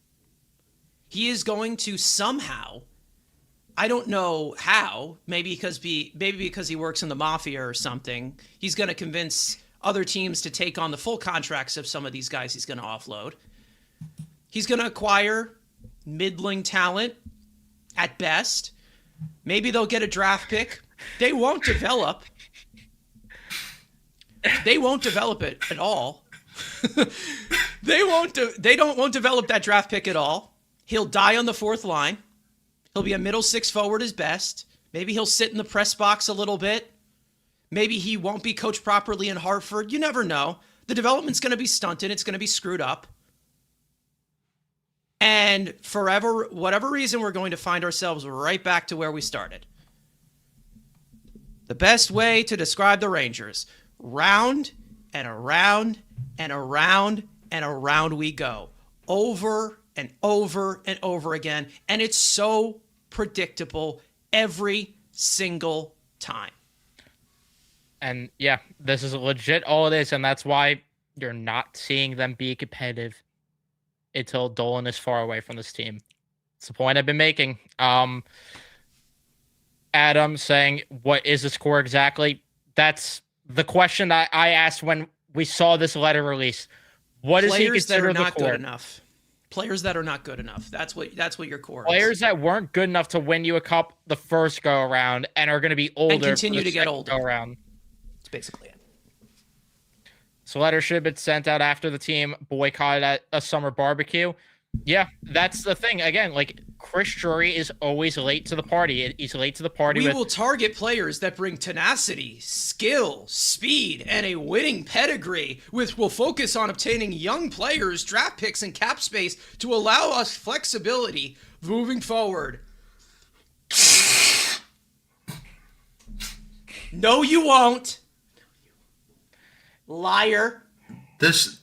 S3: He is going to somehow, I don't know how, maybe because he works in the mafia or something, he's going to convince other teams to take on the full contracts of some of these guys he's going to offload. He's going to acquire middling talent at best. Maybe they'll get a draft pick. They won't develop. They won't develop it at all. They won't develop that draft pick at all. He'll die on the fourth line. He'll be a middle six forward as best. Maybe he'll sit in the press box a little bit. Maybe he won't be coached properly in Hartford. You never know. The development's going to be stunted. It's going to be screwed up. And forever, whatever reason, we're going to find ourselves right back to where we started. The best way to describe the Rangers: round and around and around and around we go. Over and over and over again. And it's so predictable every single time.
S1: And yeah, this is legit all it is. And that's why you're not seeing them be competitive until Dolan is far away from this team. It's the point I've been making. Adam saying, what is this core exactly? That's the question that I asked when we saw this letter release. What does he consider the core?
S3: Players that are not good enough. Players that are not good enough. That's what your core is.
S1: Players that weren't good enough to win you a cup the first go around and are going to be older
S3: and continue to get older.
S1: Go around.
S3: That's basically it.
S1: So letter should have been sent out after the team boycotted at a summer barbecue. Yeah, that's the thing. Again, like, Chris Drury is always late to the party. He's late to the party.
S3: We will target players that bring tenacity, skill, speed, and a winning pedigree. We'll focus on obtaining young players, draft picks, and cap space to allow us flexibility moving forward. No, you won't. Liar.
S2: This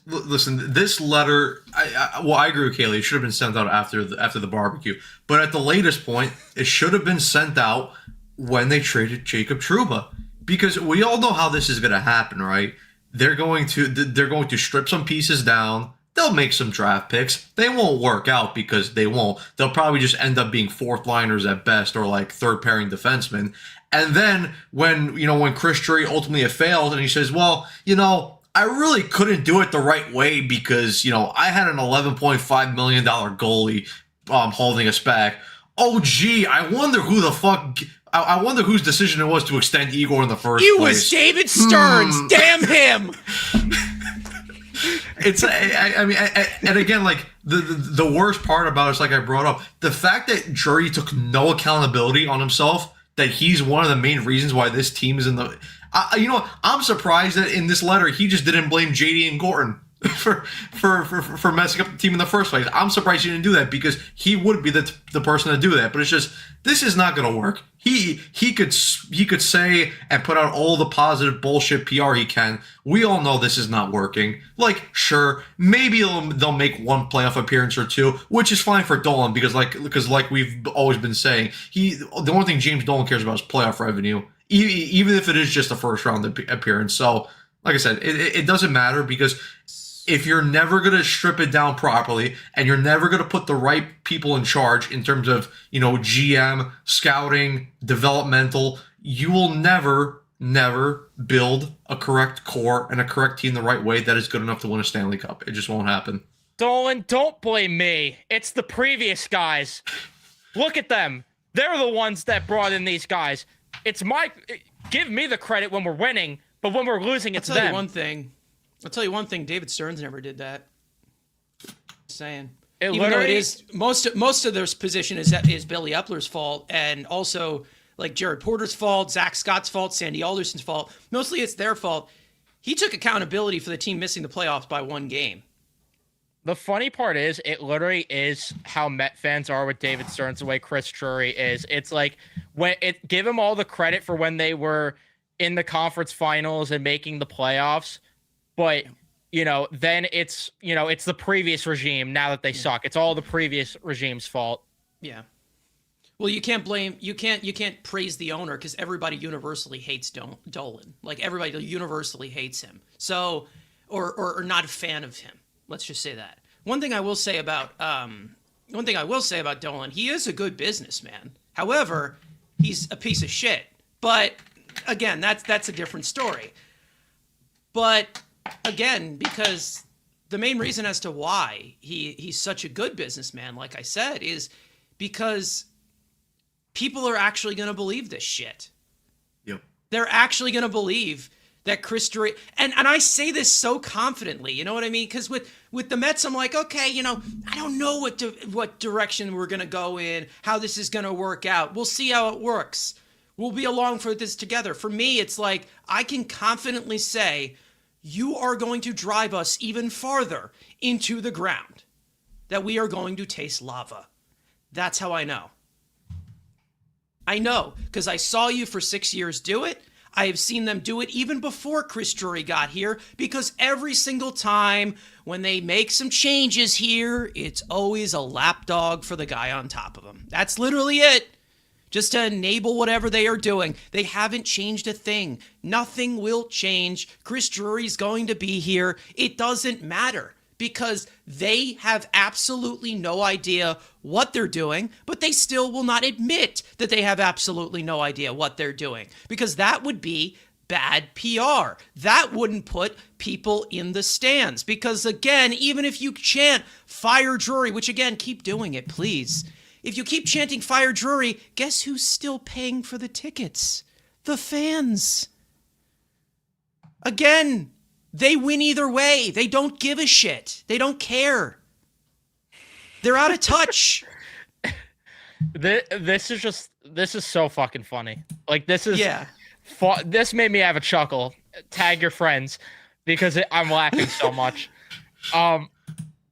S2: letter. I agree with Kaylee. It should have been sent out after the barbecue. But at the latest point, it should have been sent out when they traded Jacob Trouba, because we all know how this is going to happen, right? They're going to strip some pieces down. They'll make some draft picks. They won't work out because they won't. They'll probably just end up being fourth liners at best, or like third pairing defensemen. And then when Chris Drury ultimately failed, and he says, well, I really couldn't do it the right way because, I had an $11.5 million goalie holding us back. Oh, gee, I wonder whose decision it was to extend Igor in the first place.
S3: It was David Stearns. Damn him.
S2: It's I mean, and again, like the worst part about it is, like I brought up, the fact that Drury took no accountability on himself, that he's one of the main reasons why this team is in the. You know, I'm surprised that in this letter he just didn't blame JD and Gorton for messing up the team in the first place. I'm surprised he didn't do that, because he would be the person to do that. But it's just, this is not going to work. He could say and put out all the positive bullshit PR he can. We all know this is not working. Like, sure, maybe they'll make one playoff appearance or two, which is fine for Dolan, because like we've always been saying, the only thing James Dolan cares about is playoff revenue, even if it is just a first round appearance. So, like I said, it doesn't matter, because if you're never going to strip it down properly, and you're never going to put the right people in charge in terms of, you know, GM, scouting, developmental, you will never build a correct core and a correct team the right way that is good enough to win a Stanley Cup. It just won't happen.
S1: Dolan, don't blame me. It's the previous guys. Look at them. They're the ones that brought in these guys. Give me the credit when we're winning, but when we're losing, it's them.
S3: I'll tell you one thing. David Stearns never did that. Just saying.
S1: Even though
S3: it is most of this position is Billy Epler's fault, and also like Jared Porter's fault, Zach Scott's fault, Sandy Alderson's fault. Mostly it's their fault. He took accountability for the team missing the playoffs by one game.
S1: The funny part is, it literally is how Met fans are with David Stearns, the way Chris Drury is. It's like, give him all the credit for when they were in the conference finals and making the playoffs. But, you know, then it's the previous regime now that they suck. It's all the previous regime's fault.
S3: Yeah. Well, you can't praise the owner, because everybody universally hates Dolan. Like, everybody universally hates him. So, or not a fan of him. Let's just say that. One thing I will say about Dolan, he is a good businessman. However, he's a piece of shit. But again, that's a different story. But again, because the main reason as to why he's such a good businessman, like I said, is because people are actually going to believe this shit.
S2: Yep. They're
S3: actually going to believe that Chris Drury, and I say this so confidently, you know what I mean? Because with the Mets, I'm like, okay, you know, I don't know what direction we're going to go in, how this is going to work out. We'll see how it works. We'll be along for this together. For me, it's like, I can confidently say, you are going to drive us even farther into the ground, that we are going to taste lava. That's how I know. I know, because I saw you for 6 years do it. I have seen them do it even before Chris Drury got here, because every single time when they make some changes here, it's always a lapdog for the guy on top of them. That's literally it. Just to enable whatever they are doing. They haven't changed a thing. Nothing will change. Chris Drury's going to be here. It doesn't matter, because they have absolutely no idea what they're doing, but they still will not admit that they have absolutely no idea what they're doing, because that would be bad PR. That wouldn't put people in the stands, because again, even if you chant fire Drury, which again, keep doing it, please. If you keep chanting fire Drury, guess who's still paying for the tickets? The fans. Again, they win either way. They don't give a shit. They don't care. They're out of touch.
S1: This is so fucking funny. Like, this is,
S3: yeah.
S1: This made me have a chuckle. Tag your friends, because I'm laughing so much.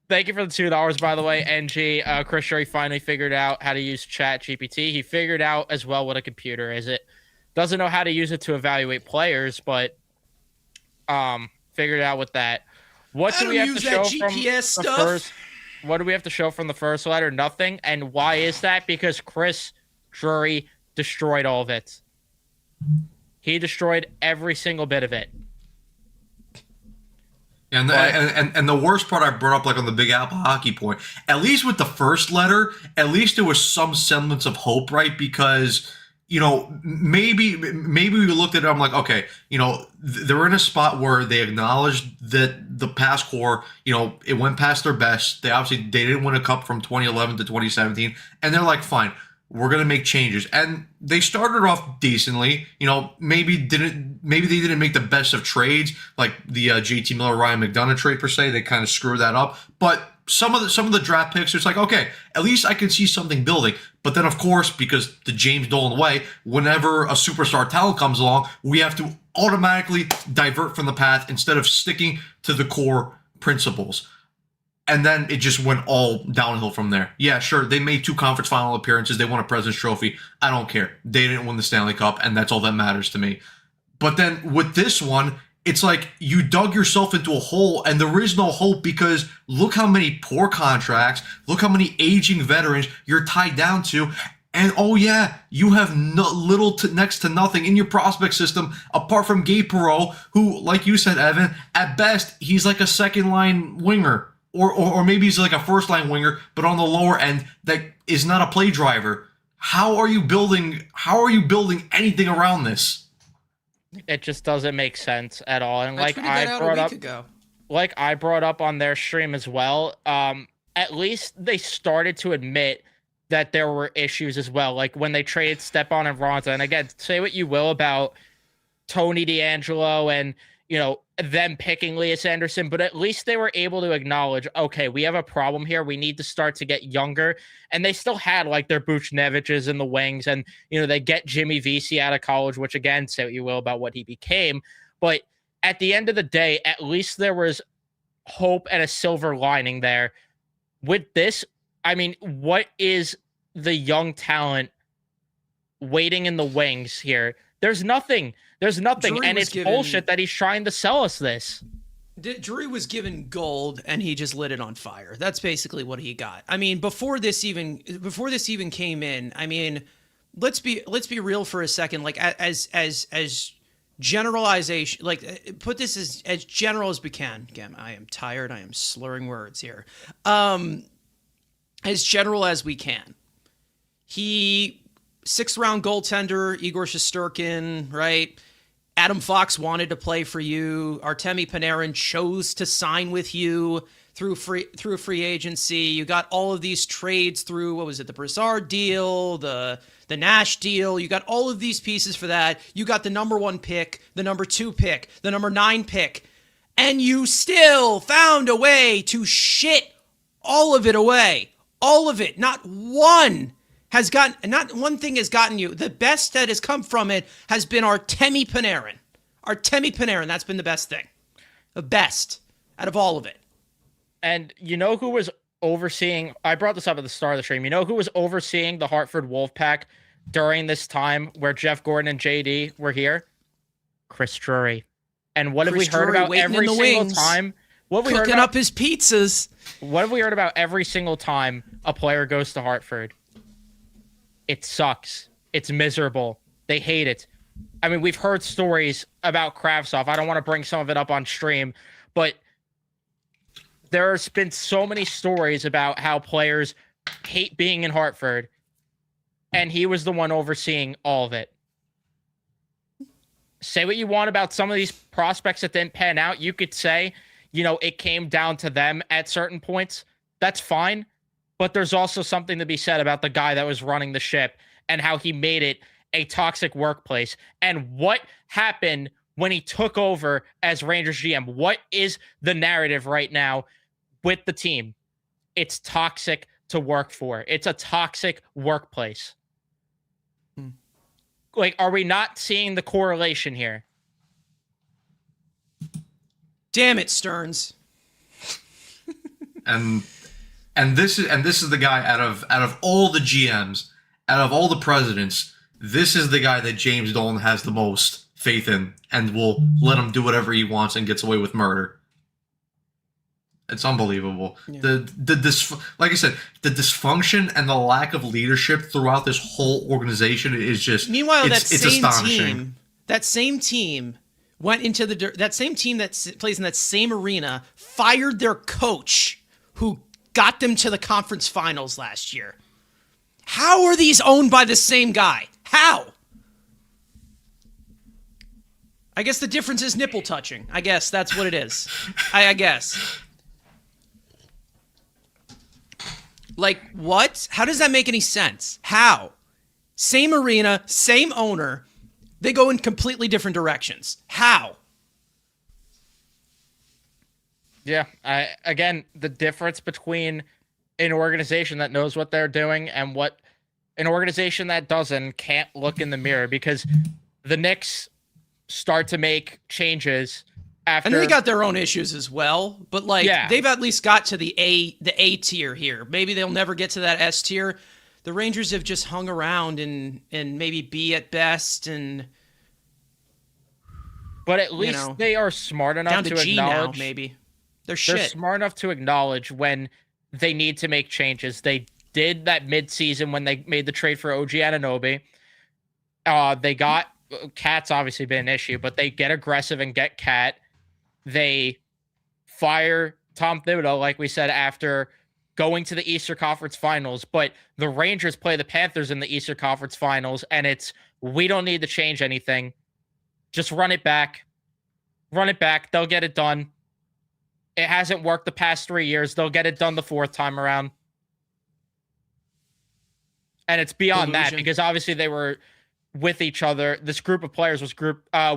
S1: Thank you for the $2, by the way, NG. Chris Drury finally figured out how to use ChatGPT. He figured out as well what a computer is. It doesn't know how to use it to evaluate players, but figured out with that. What do we have to show from the first? What do we have to show from the first letter? Nothing. And why is that? Because Chris Drury destroyed all of it. He destroyed every single bit of it.
S2: And the worst part I brought up, like on the Big Apple hockey point, at least with the first letter, at least there was some semblance of hope, right? Because, you know, maybe we looked at it, I'm like, okay, you know, they're in a spot where they acknowledged that the past core, you know, it went past their best. They didn't win a cup from 2011 to 2017, and they're like, fine, we're gonna make changes, and they started off decently. You know, maybe they didn't make the best of trades, like the JT Miller Ryan McDonough trade per se. They kind of screwed that up, but some of the draft picks, it's like, okay, at least I can see something building. But then, of course, because the James Dolan way, whenever a superstar talent comes along, we have to automatically divert from the path instead of sticking to the core principles. And then it just went all downhill from there. Yeah, sure, they made 2 conference final appearances. They won a President's Trophy. I don't care. They didn't win the Stanley Cup, and that's all that matters to me. But then with this one, it's like you dug yourself into a hole, and there is no hope because look how many poor contracts, look how many aging veterans you're tied down to. And oh yeah, you have little to next to nothing in your prospect system apart from Gabe Perreault, who, like you said, Evan, at best, he's like a second line winger. Or maybe he's like a first line winger, but on the lower end that is not a play driver. How are you building anything around this?
S1: It just doesn't make sense at all. And
S3: I tweeted that out a week ago.
S1: Like I brought up on their stream as well, at least they started to admit that there were issues as well. Like when they traded Stepan and Raanta. And again, say what you will about Tony DeAngelo and, you know, them picking Lias Anderson, but at least they were able to acknowledge, okay, we have a problem here. We need to start to get younger. And they still had like their Buchneviches in the wings, and, you know, they get Jimmy Vesey out of college, which again, say what you will about what he became. But at the end of the day, at least there was hope and a silver lining there. With this, I mean, what is the young talent waiting in the wings here? There's nothing. There's nothing.
S3: Drury
S1: and it's
S3: given,
S1: bullshit that he's trying to sell us this.
S3: Drury was given gold and he just lit it on fire. That's basically what he got. I mean, before this even came in, I mean, let's be real for a second. Like as generalization, like put this as general as we can. Again, I am tired. I am slurring words here. As general as we can. He 6th round goaltender, Igor Shesterkin, right? Adam Fox wanted to play for you. Artemi Panarin chose to sign with you through free agency. You got all of these trades through, what was it, the Brassard deal, the Nash deal. You got all of these pieces for that. You got the number 1 pick, the number 2 pick, the number 9 pick, and you still found a way to shit all of it away. All of it. Not one thing has gotten you. The best that has come from it has been Artemi Panarin. Artemi Panarin, that's been the best thing. The best out of all of it.
S1: And you know who was overseeing, I brought this up at the start of the stream, you know who was overseeing the Hartford Wolfpack during this time where Jeff Gordon and JD were here? Chris Drury. And what have we heard about every single time? What have we heard
S3: cooking up his pizzas.
S1: What have we heard about every single time a player goes to Hartford? It sucks. It's miserable. They hate it. I mean, we've heard stories about Kravtsov. I don't want to bring some of it up on stream, but there's been so many stories about how players hate being in Hartford, and he was the one overseeing all of it. Say what you want about some of these prospects that didn't pan out. You could say, you know, it came down to them at certain points. That's fine. But there's also something to be said about the guy that was running the ship and how he made it a toxic workplace. And what happened when he took over as Rangers GM? What is the narrative right now with the team? It's toxic to work for. It's a toxic workplace. Like, are we not seeing the correlation here?
S3: Damn it, Stearns.
S2: And this is the guy out of all the GMs, out of all the presidents, this is the guy that James Dolan has the most faith in and will let him do whatever he wants and gets away with murder. It's unbelievable. Yeah. Like I said, the dysfunction and the lack of leadership throughout this whole organization is just.
S3: Meanwhile,
S2: it's astonishing.
S3: That same team went into that same team that plays in that same arena, fired their coach, who got them to the conference finals last year. How are these owned by the same guy? How? I guess the difference is nipple touching. I guess that's what it is. I guess. Like, what? How does that make any sense? How? same arena, same owner. They go in completely different directions. How?
S1: Yeah. Again, the difference between an organization that knows what they're doing and what an organization that doesn't can't look in the mirror, because the Knicks start to make changes after.
S3: And they got their own issues as well, but like they've at least got to the A tier here. Maybe they'll never get to that S tier. The Rangers have just hung around and maybe B at best, and
S1: but at least they are smart enough
S3: down to G
S1: acknowledge.
S3: now, maybe they're
S1: smart enough to acknowledge when they need to make changes. They did that mid-season when they made the trade for OG Anunoby. They got Cat's obviously been an issue, but they get aggressive and get Cat. They fire Tom Thibodeau, like we said, after going to the Eastern Conference Finals. But the Rangers play the Panthers in the Eastern Conference Finals, and we don't need to change anything. Just run it back. Run it back. They'll get it done. It hasn't worked the past 3 years. They'll get it done the fourth time around. And it's beyond that, because obviously they were with each other. This group of players was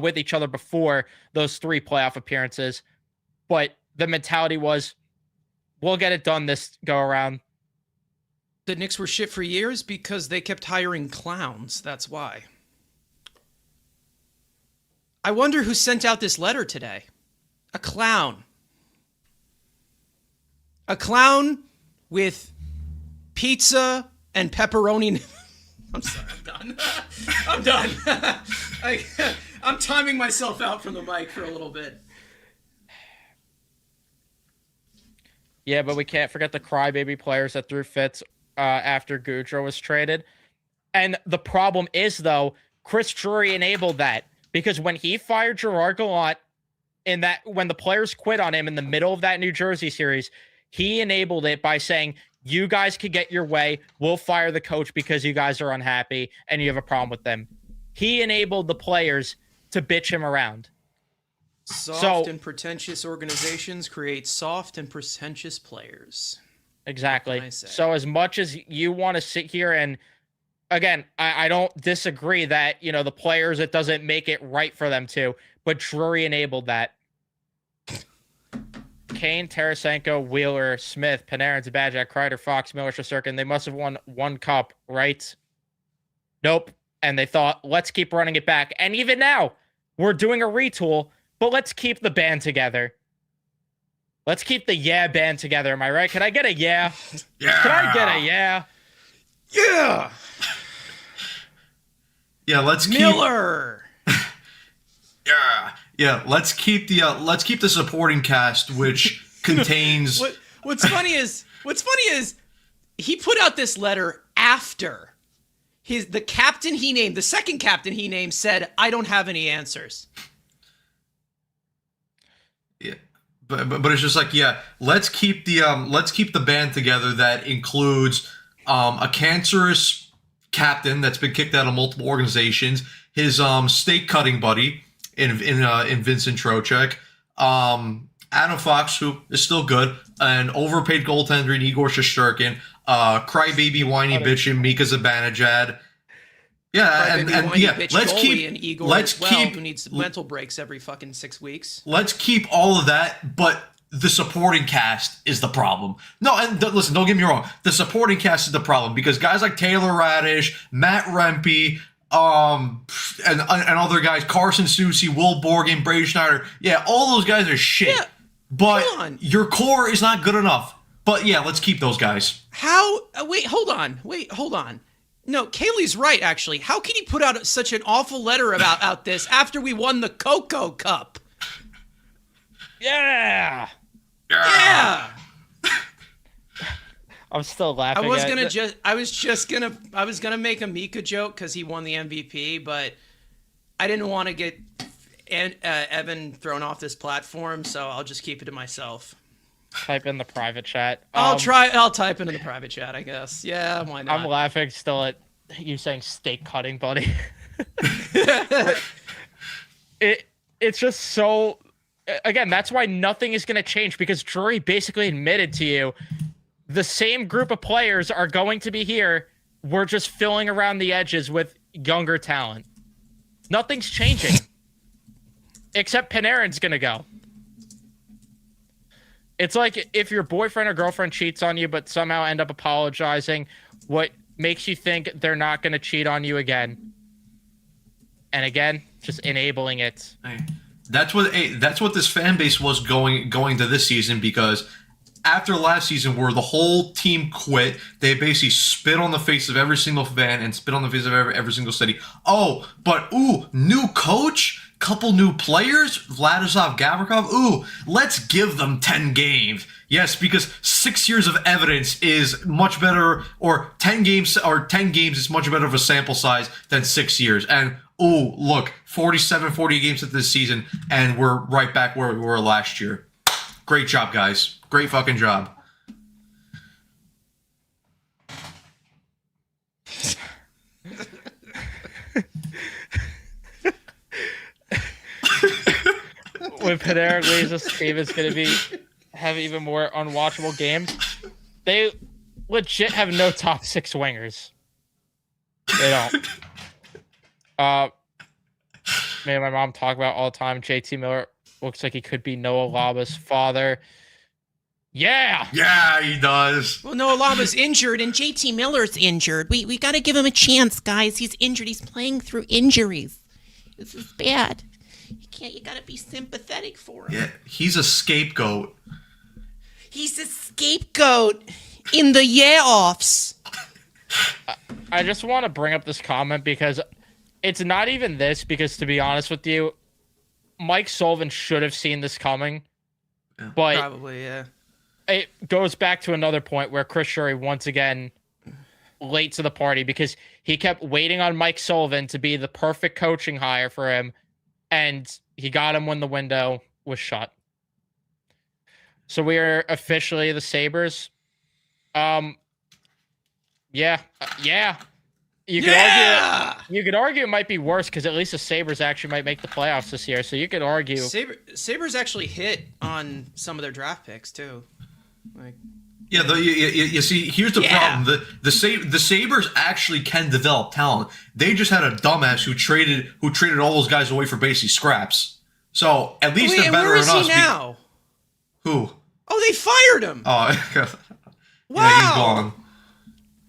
S1: with each other before those 3 playoff appearances. But the mentality was, we'll get it done this go around.
S3: The Knicks were shit for years because they kept hiring clowns. That's why. I wonder who sent out this letter today. A clown. A clown with pizza and pepperoni. I'm sorry, I'm done. I'm done. I'm timing myself out from the mic for a little bit.
S1: Yeah, but we can't forget the crybaby players that threw fits after Goudreau was traded. And the problem is, though, Chris Drury enabled that, because when he fired Gerard Gallant when the players quit on him in the middle of that New Jersey series, he enabled it by saying, you guys could get your way. We'll fire the coach because you guys are unhappy and you have a problem with them. He enabled the players to bitch him around.
S3: Soft and pretentious organizations create soft and pretentious players.
S1: Exactly. So as much as you want to sit here and, again, I don't disagree that, the players, it doesn't make it right for them to, but Drury enabled that. Kane, Tarasenko, Wheeler, Smith, Panarin, Zabajiak, Kreider, Fox, Miller, Shesterkin, they must have won 1 cup, right? Nope. And they thought, let's keep running it back. And even now, we're doing a retool, but let's keep the band together. Let's keep the band together. Am I right? Can I get a yeah?
S2: Yeah.
S1: Can I get a yeah?
S3: Yeah.
S2: Yeah, let's keep
S3: Miller.
S2: Yeah, let's keep the supporting cast, which contains.
S3: What's funny is he put out this letter after the second captain he named said, I don't have any answers.
S2: Yeah, but it's just like, let's keep the band together that includes a cancerous captain that's been kicked out of multiple organizations, his stake cutting buddy in Vincent Trocheck, Adam Fox, who is still good, an overpaid goaltender in Igor Shesterkin, crybaby whiny bitch in Mika Zibanejad. Yeah, and let's keep
S3: Igor who needs mental breaks every fucking 6 weeks.
S2: Let's keep all of that, but the supporting cast is the problem. No, and listen, don't get me wrong. The supporting cast is the problem, because guys like Taylor Radish, Matt Rempe, and other guys, Carson Soucy, Will Borgen, Brady Schneider, all those guys are shit. Yeah, but your core is not good enough. But let's keep those guys.
S3: How? Wait, hold on. No, Kaylee's right, actually. How can he put out such an awful letter about this after we won the Coco Cup?
S1: Yeah. I'm still laughing.
S3: I was gonna make a Mika joke because he won the MVP, but I didn't want to get Evan thrown off this platform, so I'll just keep it to myself.
S1: Type in the private chat.
S3: I'll type into the private chat, I guess. Yeah, why not?
S1: I'm laughing still at you saying steak cutting, buddy. It's just so. Again, that's why nothing is going to change, because Drury basically admitted to you the same group of players are going to be here we're just filling around the edges with younger talent. Nothing's changing. Except Panarin's going to go. It's like if your boyfriend or girlfriend cheats on you, but somehow end up apologizing, what makes you think they're not going to cheat on you again? And again, just enabling it.
S2: That's what this fan base was going to this season, because after last season where the whole team quit, they basically spit on the face of every single fan and spit on the face of every single city. Oh, but new coach, couple new players, Vladislav Gavrikov. Let's give them 10 games. Yes, because 6 years of evidence is much better, or 10 games is much better of a sample size than 6 years. And look, 40 games into this season, and we're right back where we were last year. Great job, guys. Great fucking job.
S1: When Panarin leaves, this team is going to have even more unwatchable games. They legit have no top 6 wingers. They don't. Me and my mom talk about all the time. JT Miller looks like he could be Noah Laba's father. Yeah,
S2: he does.
S3: Well, Noah Laba's injured and JT Miller's injured. We got to give him a chance, guys. He's injured. He's playing through injuries. This is bad. You got to be sympathetic for him.
S2: Yeah, he's a scapegoat.
S3: He's a scapegoat in the offs.
S1: I just want to bring up this comment because it's not even this, because to be honest with you, Mike Sullivan should have seen this coming.
S2: Yeah.
S1: But
S3: Probably, yeah.
S1: It goes back to another point where Chris Drury once again late to the party, because he kept waiting on Mike Sullivan to be the perfect coaching hire for him, and he got him when the window was shut. So we are officially the Sabres. Yeah. You could argue it might be worse, because at least the Sabres actually might make the playoffs this year. So you could argue
S3: Sabres actually hit on some of their draft picks too.
S2: You see, here's the problem. The Sabres actually can develop talent. They just had a dumbass who traded all those guys away for basically scraps. So at least they're better
S3: where is
S2: than us.
S3: He now?
S2: Who?
S3: Oh, they fired him.
S2: Oh,
S3: wow.
S2: Yeah, he's gone.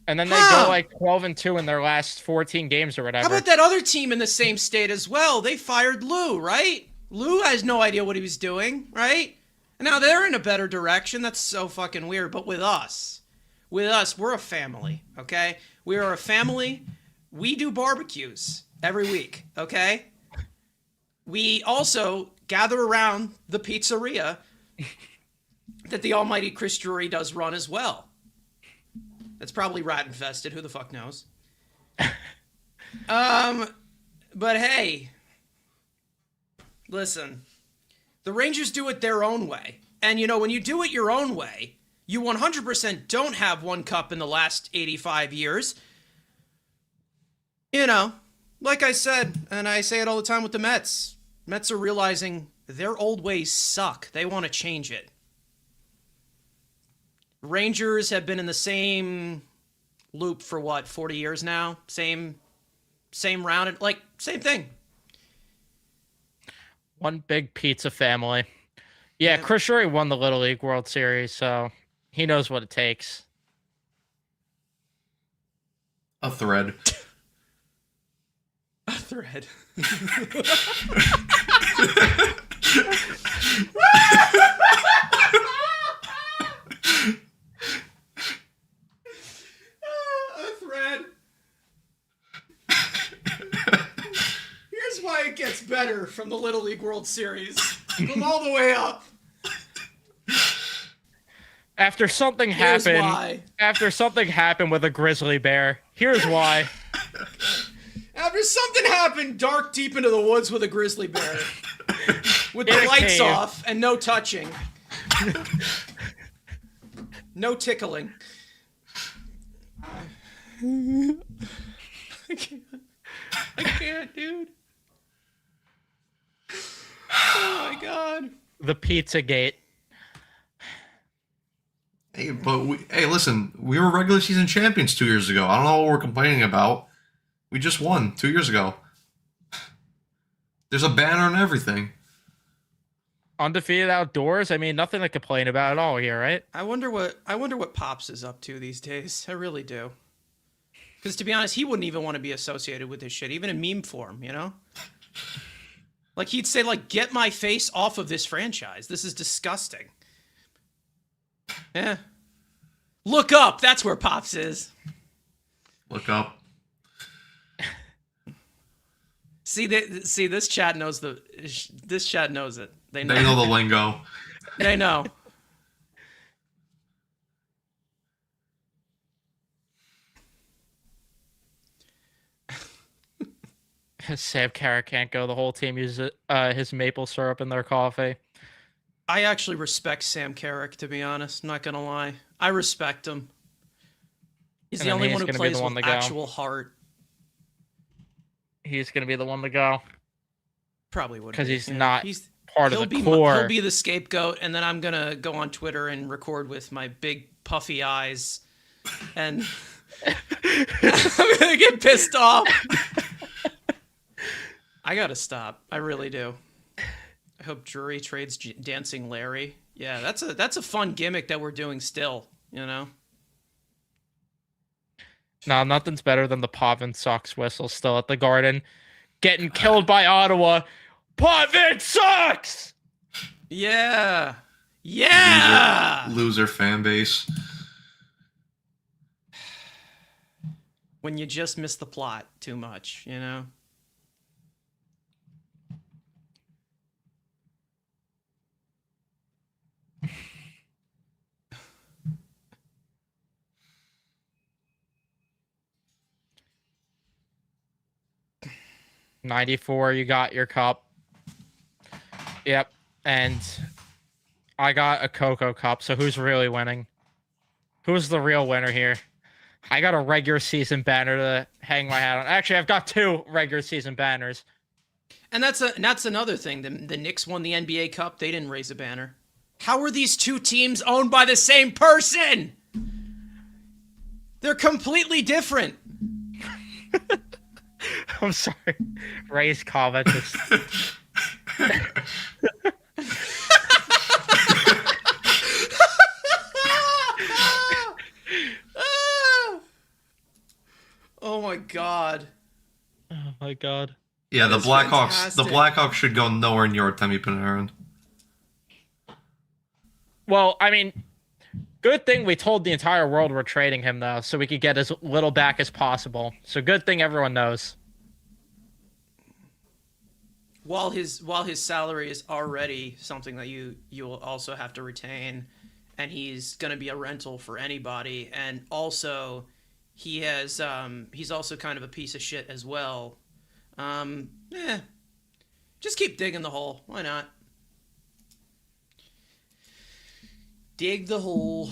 S1: And then they go like 12-2 in their last 14 games or whatever.
S3: How about that other team in the same state as well? They fired Lou, right? Lou has no idea what he was doing, right? And now they're in a better direction. That's so fucking weird. But with us, we're a family, okay? We are a family. We do barbecues every week, okay? We also gather around the pizzeria that the almighty Chris Drury does run as well. It's probably rat infested. Who the fuck knows? But hey, listen, the Rangers do it their own way. And you know, when you do it your own way, you 100% don't have one cup in the last 85 years. You know, like I said, and I say it all the time with the Mets. Mets are realizing their old ways suck. They want to change it. Rangers have been in the same loop for 40 years now? Same round, like same thing.
S1: One big pizza family. Yeah, Chris Drury won the Little League World Series, so he knows what it takes.
S2: A thread.
S3: A thread. Here's why it gets better from the Little League World Series. Come all the way up.
S1: After something happened with a grizzly bear, here's why.
S3: After something happened dark deep into the woods with a grizzly bear. With the lights off and no touching. No tickling. I can't, dude. Oh my god.
S1: The Pizzagate.
S2: Hey, listen, we were regular season champions 2 years ago. I don't know what we're complaining about. We just won 2 years ago. There's a banner and everything.
S1: Undefeated outdoors. I mean, nothing to complain about at all here, right?
S3: I wonder what Pops is up to these days. I really do. Because to be honest, he wouldn't even want to be associated with this shit, even in meme form, you know? Like he'd say, like, get my face off of this franchise. This is disgusting. Yeah. Look up. That's where Pops is.
S2: Look up.
S3: See, this chat knows this chat knows it. They
S2: They know the lingo.
S3: They know.
S1: Sam Carrot can't go. The whole team uses his maple syrup in their coffee.
S3: I actually respect Sam Carrick, to be honest. Not gonna lie, I respect him. He's
S1: And
S3: the
S1: then
S3: only
S1: he's
S3: one who
S1: gonna be
S3: plays
S1: the one
S3: with
S1: to go.
S3: actual heart.
S1: He's gonna be the one to go
S3: Probably would
S1: because
S3: be.
S1: he's
S3: Yeah.
S1: not
S3: He's
S1: part of
S3: he'll
S1: the
S3: be
S1: core.
S3: he'll be the scapegoat, and then I'm gonna go on Twitter and record with my big puffy eyes, and I'm gonna get pissed off. I gotta stop. I really do. I hope Drury trades Dancing Larry. Yeah, that's a fun gimmick that we're doing still. You know.
S1: No, nothing's better than the Pavin sucks whistle still at the Garden. Getting killed by Ottawa. Pavin sucks!
S3: Yeah. Yeah.
S2: Loser fan base.
S3: When you just miss the plot too much, you know?
S1: '94, you got your cup. Yep, and I got a Cocoa Cup. So who's really winning? Who's the real winner here? I got a regular season banner to hang my hat on. Actually, I've got 2 regular season banners.
S3: And that's another thing. The Knicks won the NBA Cup. They didn't raise a banner. How are these two teams owned by the same person? They're completely different.
S1: I'm sorry. Ray's comment is
S3: Oh my god.
S1: oh my god.
S2: Yeah, the
S3: That's
S2: Blackhawks. The
S3: fantastic.
S2: Blackhawks should go nowhere near Artemi Panarin.
S1: Well, I mean, good thing we told the entire world we're trading him though, so we could get as little back as possible. So good thing everyone knows.
S3: While his salary is already something that you will also have to retain, and he's going to be a rental for anybody, and also he's also kind of a piece of shit as well. Just keep digging the hole. Why not? Dig the hole.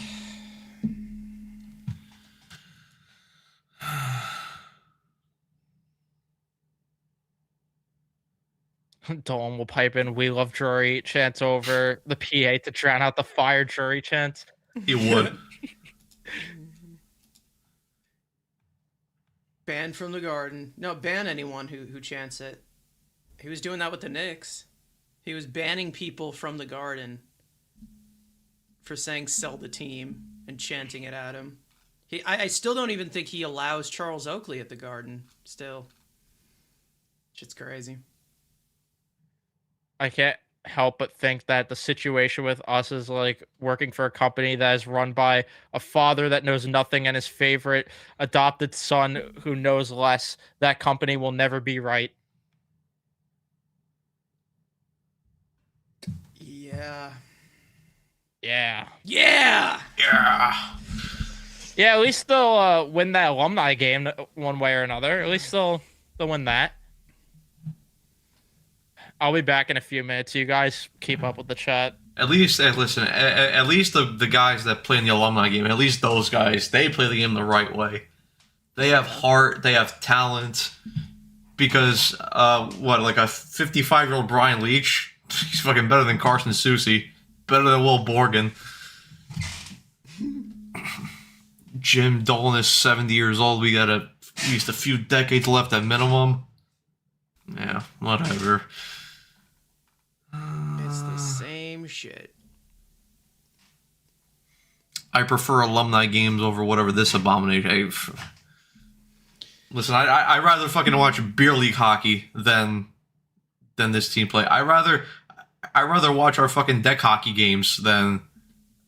S1: Dolan will pipe in "We love Drury" chants over the PA to drown out the fire Drury chants.
S2: He would.
S3: Ban from the Garden. No, ban anyone who chants it. He was doing that with the Knicks. He was banning people from the Garden for saying "sell the team" and chanting it at him. I still don't even think he allows Charles Oakley at the Garden. Still, shit's crazy.
S1: I can't help but think that the situation with us is like working for a company that is run by a father that knows nothing and his favorite adopted son who knows less. That company will never be right.
S3: Yeah.
S1: Yeah.
S3: Yeah.
S2: Yeah.
S1: Yeah, at least they'll win that alumni game one way or another. At least they'll win that. I'll be back in a few minutes. You guys keep up with the chat.
S2: At least, listen. At least the guys that play in the alumni game. At least those guys, they play the game the right way. They have heart. They have talent. Because like a 55-year-old Brian Leach, he's fucking better than Carson Soucy, better than Will Borgen. Jim Dolan is 70 years old. We got at least a few decades left at minimum. Yeah, whatever.
S3: It's the same shit.
S2: I prefer alumni games over whatever this abomination. Listen, I rather fucking watch beer league hockey than this team play. I rather watch our fucking deck hockey games than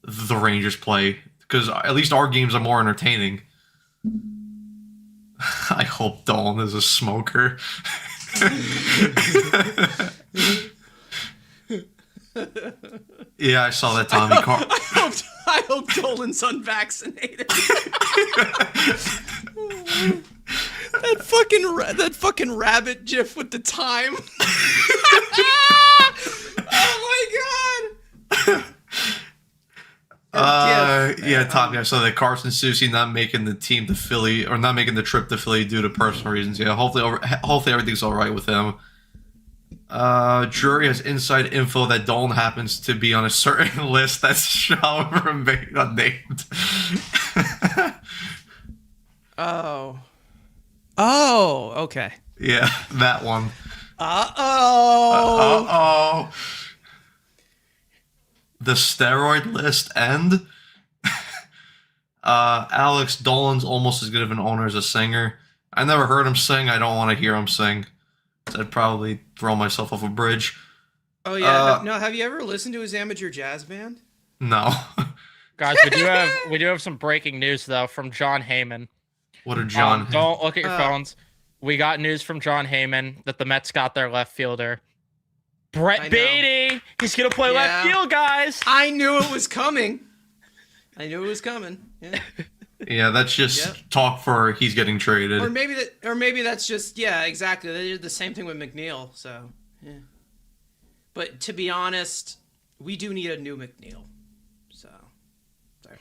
S2: the Rangers play, because at least our games are more entertaining. I hope Dolan is a smoker. Yeah, I saw that Tommy Car.
S3: I hope Dolan's unvaccinated. that fucking rabbit gif with the time. Oh my god.
S2: Yeah, Tommy, I saw that Carson Soucy not making the team to Philly, or not making the trip to Philly due to personal reasons. Yeah, hopefully everything's all right with him. Jury has inside info that Dolan happens to be on a certain list that's shall remain unnamed.
S3: Oh, okay.
S2: Yeah, that one.
S3: Uh-oh.
S2: The steroid list and Alex Dolan's almost as good of an owner as a singer. I never heard him sing. I don't want to hear him sing. I'd probably throw myself off a bridge.
S3: Oh yeah. No, have you ever listened to his amateur jazz band?
S2: No.
S1: Guys, we do have some breaking news though from John Heyman.
S2: What did John?
S1: Don't look at your phones. We got news from John Heyman that the Mets got their left fielder, Brett Beatty. He's gonna play left field, guys.
S3: I knew it was coming. Yeah.
S2: Yeah, that's just talk for he's getting traded.
S3: Or maybe that's just exactly. They did the same thing with McNeil. So yeah. But to be honest, we do need a new McNeil. So. Sorry.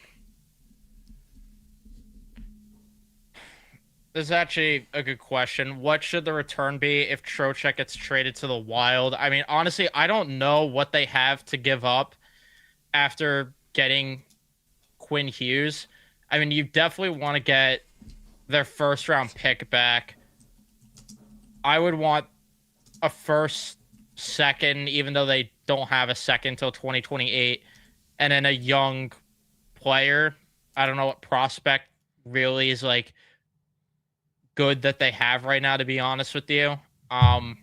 S1: This is actually a good question. What should the return be if Trocheck gets traded to the Wild? I mean, honestly, I don't know what they have to give up after getting Quinn Hughes. I mean, you definitely want to get their first round pick back. I would want a first, second, even though they don't have a second till 2028, and then a young player. I don't know what prospect really is like good that they have right now, to be honest with you. I'd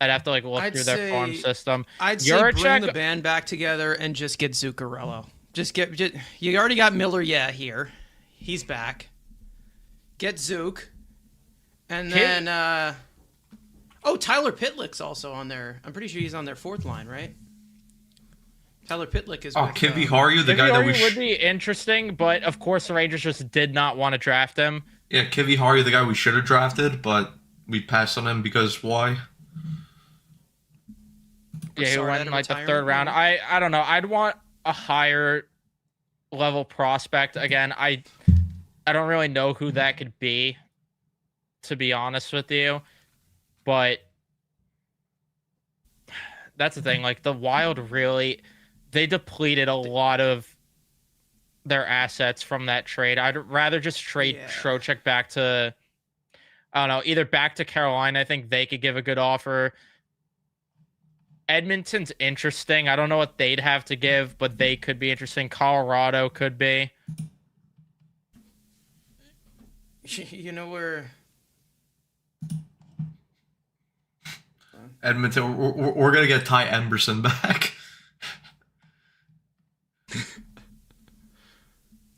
S1: have to look through their farm system.
S3: I'd say bring the band back together and just get Zuccarello. You already got Miller, here. He's back. Get Zook. And then Tyler Pitlick's also on there. I'm pretty sure he's on their fourth line, right? Tyler Pitlick is
S2: Kivi Haru, the guy that
S1: would be interesting, but of course the Rangers just did not want to draft him.
S2: Yeah, Kivi Haru, the guy we should have drafted, but we passed on him because why?
S1: Yeah, he went in the third round. I don't know. I'd want a higher level prospect. Again, I don't really know who that could be, to be honest with you. But that's the thing. The Wild really, they depleted a lot of their assets from that trade. I'd rather just trade Trocheck back to, I don't know, either back to Carolina. I think they could give a good offer. Edmonton's interesting. I don't know what they'd have to give, but they could be interesting. Colorado could be.
S3: You know where...
S2: Edmonton, we're going to get Ty Emberson back.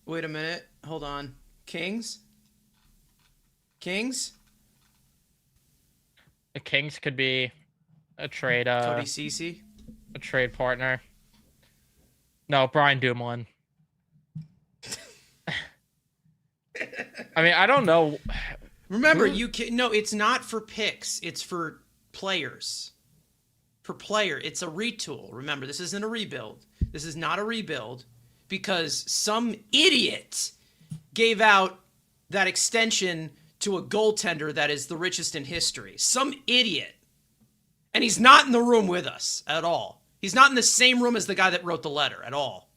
S3: Wait a minute. Hold on. Kings?
S1: The Kings could be a trade.
S3: Cody Ceci?
S1: A trade partner. No, Brian Dumoulin. I mean, I don't know.
S3: Remember, it's not for picks. It's for players. It's a retool. Remember, this isn't a rebuild. This is not a rebuild because some idiot gave out that extension to a goaltender that is the richest in history. Some idiot. And he's not in the room with us at all. He's not in the same room as the guy that wrote the letter at all.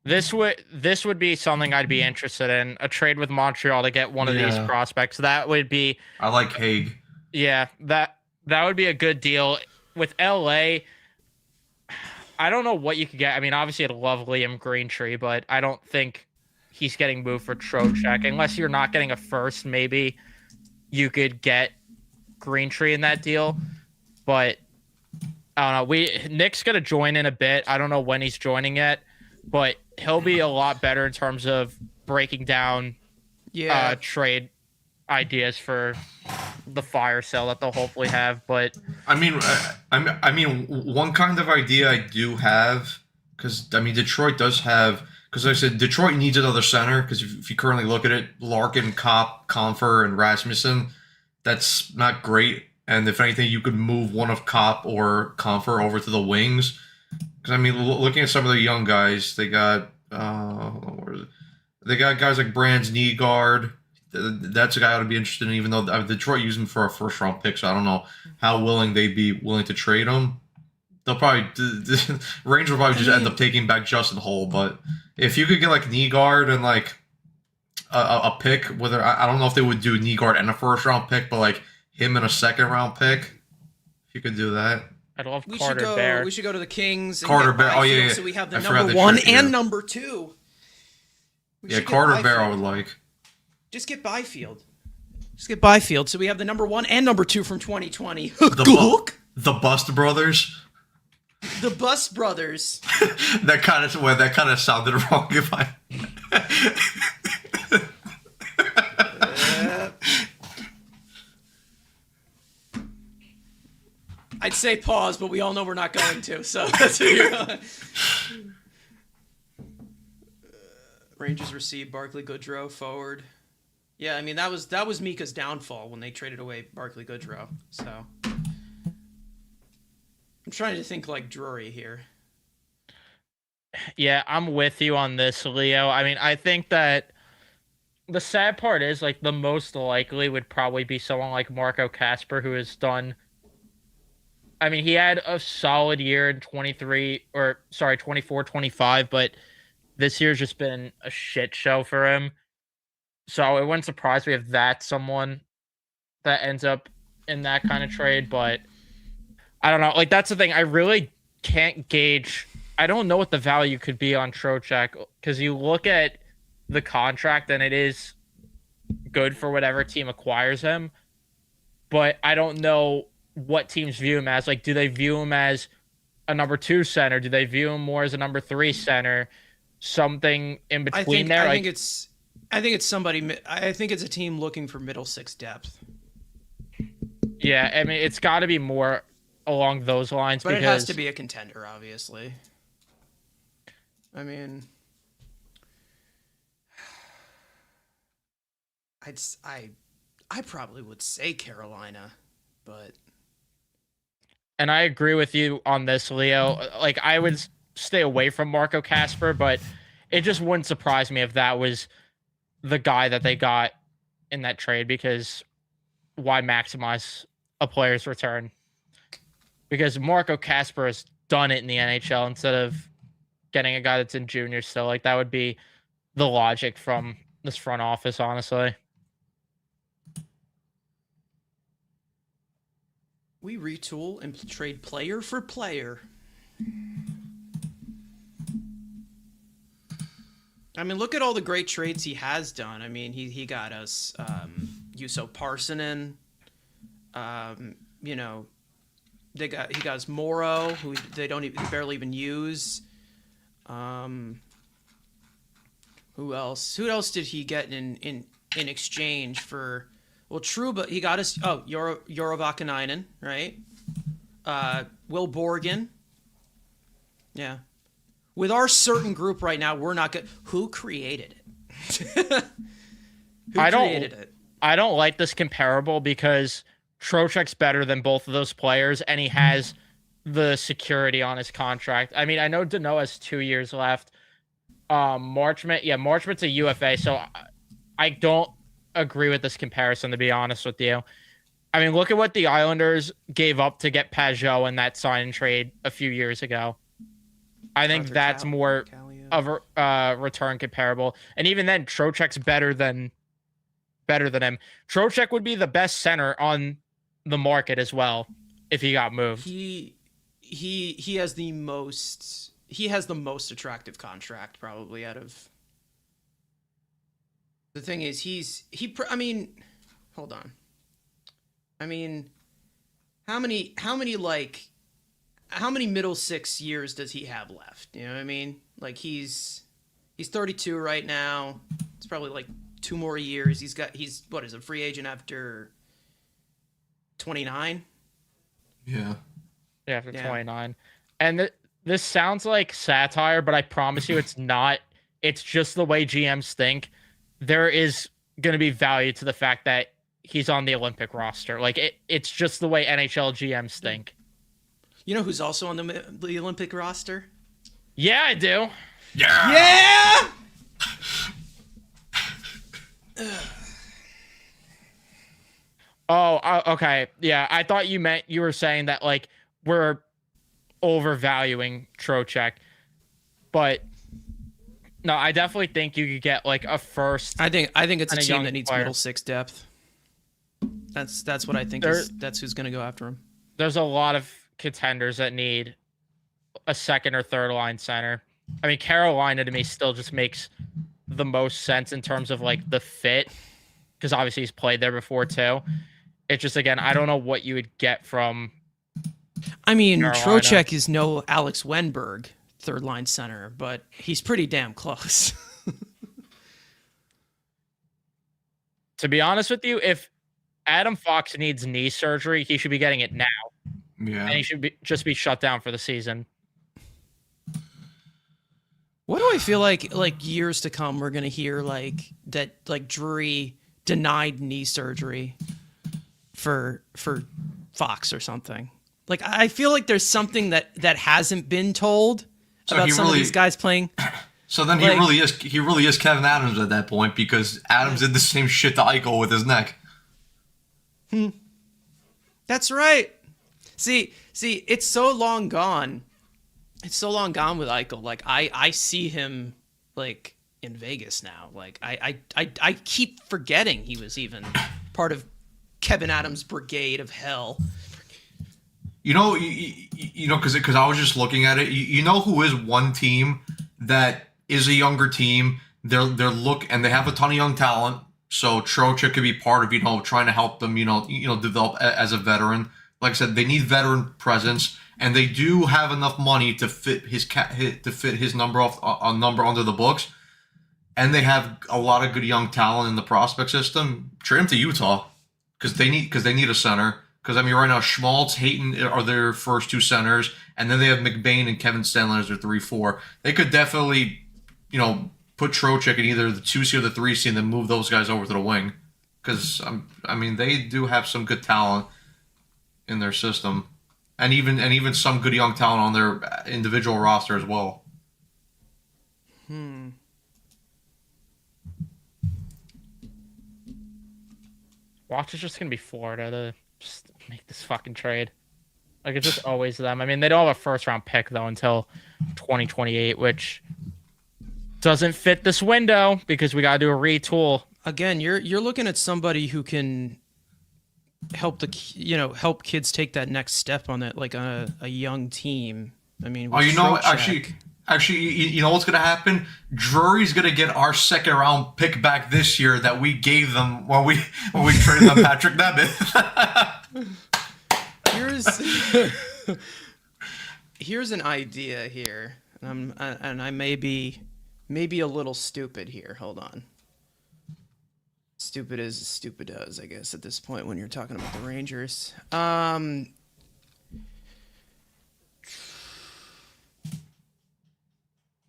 S1: This would be something I'd be interested in, a trade with Montreal to get one of these
S2: Yeah,
S1: prospects. That would be,
S2: I like Haig.
S1: yeah, that would be a good deal. With LA, I don't know what you could get. I mean, obviously I'd love Liam Greentree, but I don't think he's getting moved for Trocheck unless you're not getting a first. Maybe you could get Greentree in that deal, but I don't know. Nick's gonna join in a bit. I don't know when he's joining yet, but he'll be a lot better in terms of breaking down
S3: Yeah.
S1: trade ideas for the fire sale that they'll hopefully have. But
S2: I mean, one kind of idea I do have, because I mean, Detroit does have, because like I said, Detroit needs another center. Because if you currently look at it, Larkin, Kopp, Confer, and Rasmussen, that's not great. And if anything, you could move one of Kopp or Confer over to the wings. Because I mean, looking at some of the young guys, they got where is it? They got guys like Brands Nygaard. That's a guy I would be interested in, even though Detroit used him for a first round pick, so I don't know how they'd be willing to trade him. They'll probably Rangers will probably just end up taking back Justin Hull, but if you could get like Nygaard and like a pick, whether I don't know if they would do Nygaard and a first round pick, but like him and a second round pick, if you could do that.
S1: I'd love
S3: We
S1: Carter
S3: should go.
S1: Bear.
S3: We should go to the Kings. And
S2: Carter
S3: get
S2: Bear. Oh,
S3: Byfield,
S2: yeah, yeah.
S3: So we have the
S2: I forgot
S3: number
S2: they
S3: one
S2: should, yeah.
S3: and number two. We
S2: Yeah,
S3: should get
S2: Carter Bear I
S3: Byfield.
S2: would like.
S3: Just get Byfield. Just get Byfield. So we have the number one and number two from 2020.
S2: The Bust Brothers.
S3: The Bus Brothers.
S2: That kind of sounded wrong. If I.
S3: I'd say pause, but we all know we're not going to. So that's what you're on. Rangers received Barclay Goodrow forward. Yeah, I mean that was Mika's downfall when they traded away Barclay Goodrow. So I'm trying to think like Drury here.
S1: Yeah, I'm with you on this, Leo. I mean, I think that the sad part is like the most likely would probably be someone like Marco Casper, who has done. I mean, he had a solid year in 24, 25, but this year's just been a shit show for him. So it wouldn't surprise me if that's someone that ends up in that kind of trade, but I don't know. Like, that's the thing. I really can't gauge. I don't know what the value could be on Trocheck, because you look at the contract and it is good for whatever team acquires him, but I don't know what teams view him as. Like, do they view him as a number 2 center? Do they view him more as a number 3 center? Something in between there?
S3: I think it's somebody. I think it's a team looking for middle 6 depth.
S1: Yeah, I mean, it's got to be more along those lines,
S3: But
S1: because
S3: it has to be a contender, obviously. I mean, I probably would say Carolina, but
S1: and I agree with you on this, Leo. Like, I would stay away from Marco Casper, but it just wouldn't surprise me if that was the guy that they got in that trade, because why maximize a player's return? Because Marco Casper has done it in the NHL instead of getting a guy that's in junior still. Like, that would be the logic from this front office, honestly.
S3: we retool and trade player for player. I mean, look at all the great trades he has done. I mean, he got us Juuso Parssinen. You know, he got us Morrow, who they barely even use. Who else? Who else did he get in exchange for? Well, Trouba, he got us. Oh, Jaro Vakanainen, right? Will Borgen. Yeah. With our certain group right now, we're not good. Who created it? Who created it?
S1: I don't like this comparable, because Trocheck's better than both of those players, and he has the security on his contract. I mean, I know Danault has 2 years left. Marchment's a UFA, so I don't agree with this comparison, to be honest with you. I mean, look at what the Islanders gave up to get Pajot in that sign and trade a few years ago. I think that's more. of return comparable, and even then, Trocheck's better than him. Trocheck would be the best center on the market as well if he got moved.
S3: He has the most attractive contract probably out of. The thing is, I mean, hold on. I mean, how many middle 6 years does he have left? You know what I mean? Like he's 32 right now. It's probably like 2 more years. He's what is a free agent after 29?
S2: Yeah.
S1: Yeah, after 29. And this sounds like satire, but I promise you it's not. It's just the way GMs think. There is going to be value to the fact that he's on the Olympic roster. Like it's just the way NHL GMs think.
S3: You know who's also on the Olympic roster?
S1: Yeah, I do.
S2: Yeah.
S1: Okay. Yeah, I thought you were saying that like we're overvaluing Trocheck, but no, I definitely think you could get like a first.
S3: I think it's a
S1: and a
S3: team
S1: young
S3: that needs
S1: player.
S3: middle 6 depth. That's what I think. That's who's going to go after him.
S1: There's a lot of contenders that need a second or third line center. I mean, Carolina to me still just makes the most sense in terms of like the fit, because obviously he's played there before too. It's just, again, I don't know what you would get from.
S3: I mean,
S1: Carolina.
S3: Trocheck is no Alex Wenberg, third line center, but he's pretty damn close.
S1: To be honest with you, if Adam Fox needs knee surgery, he should be getting it now,
S2: Yeah.
S1: and he should just be shut down for the season.
S3: What do I feel like years to come we're gonna hear like that, like Drury denied knee surgery for Fox or something? Like I feel like there's something that hasn't been told about some of these guys playing.
S2: So then he really is Kevin Adams at that point, because Adams did the same shit to Eichel with his neck.
S3: That's right. See, it's so long gone. It's so long gone with Eichel. Like I see him like in Vegas now. Like I keep forgetting he was even part of Kevin Adams' brigade of hell.
S2: You know, because I was just looking at it. You know who is one team that is a younger team? They're and they have a ton of young talent. So Trocheck could be part of trying to help them develop as a veteran. Like I said, they need veteran presence, and they do have enough money to fit his number under the books. And they have a lot of good young talent in the prospect system. Trade him to Utah because they need a center. Because, I mean, right now, Schmaltz, Hayton are their first 2 centers, and then they have McBain and Kevin Stanley as their 3-4. They could definitely, put Trocheck in either the 2C or the 3C and then move those guys over to the wing. Because, I mean, they do have some good talent in their system. And even some good young talent on their individual roster as well.
S1: Watch is just going to be Florida to just make this fucking trade. Like, it's just always them. I mean, they don't have a first-round pick, though, until 2028, which doesn't fit this window because we got to do a retool.
S3: Again, you're looking at somebody who can help help kids take that next step on that, like a young team. I mean,
S2: actually, you know what's going to happen? Drury's going to get our second round pick back this year that we gave them when we traded them Patrick Nemeth.
S3: Here's an idea here, and I may be a little stupid here. Hold on. Stupid as stupid does, I guess, at this point when you're talking about the Rangers.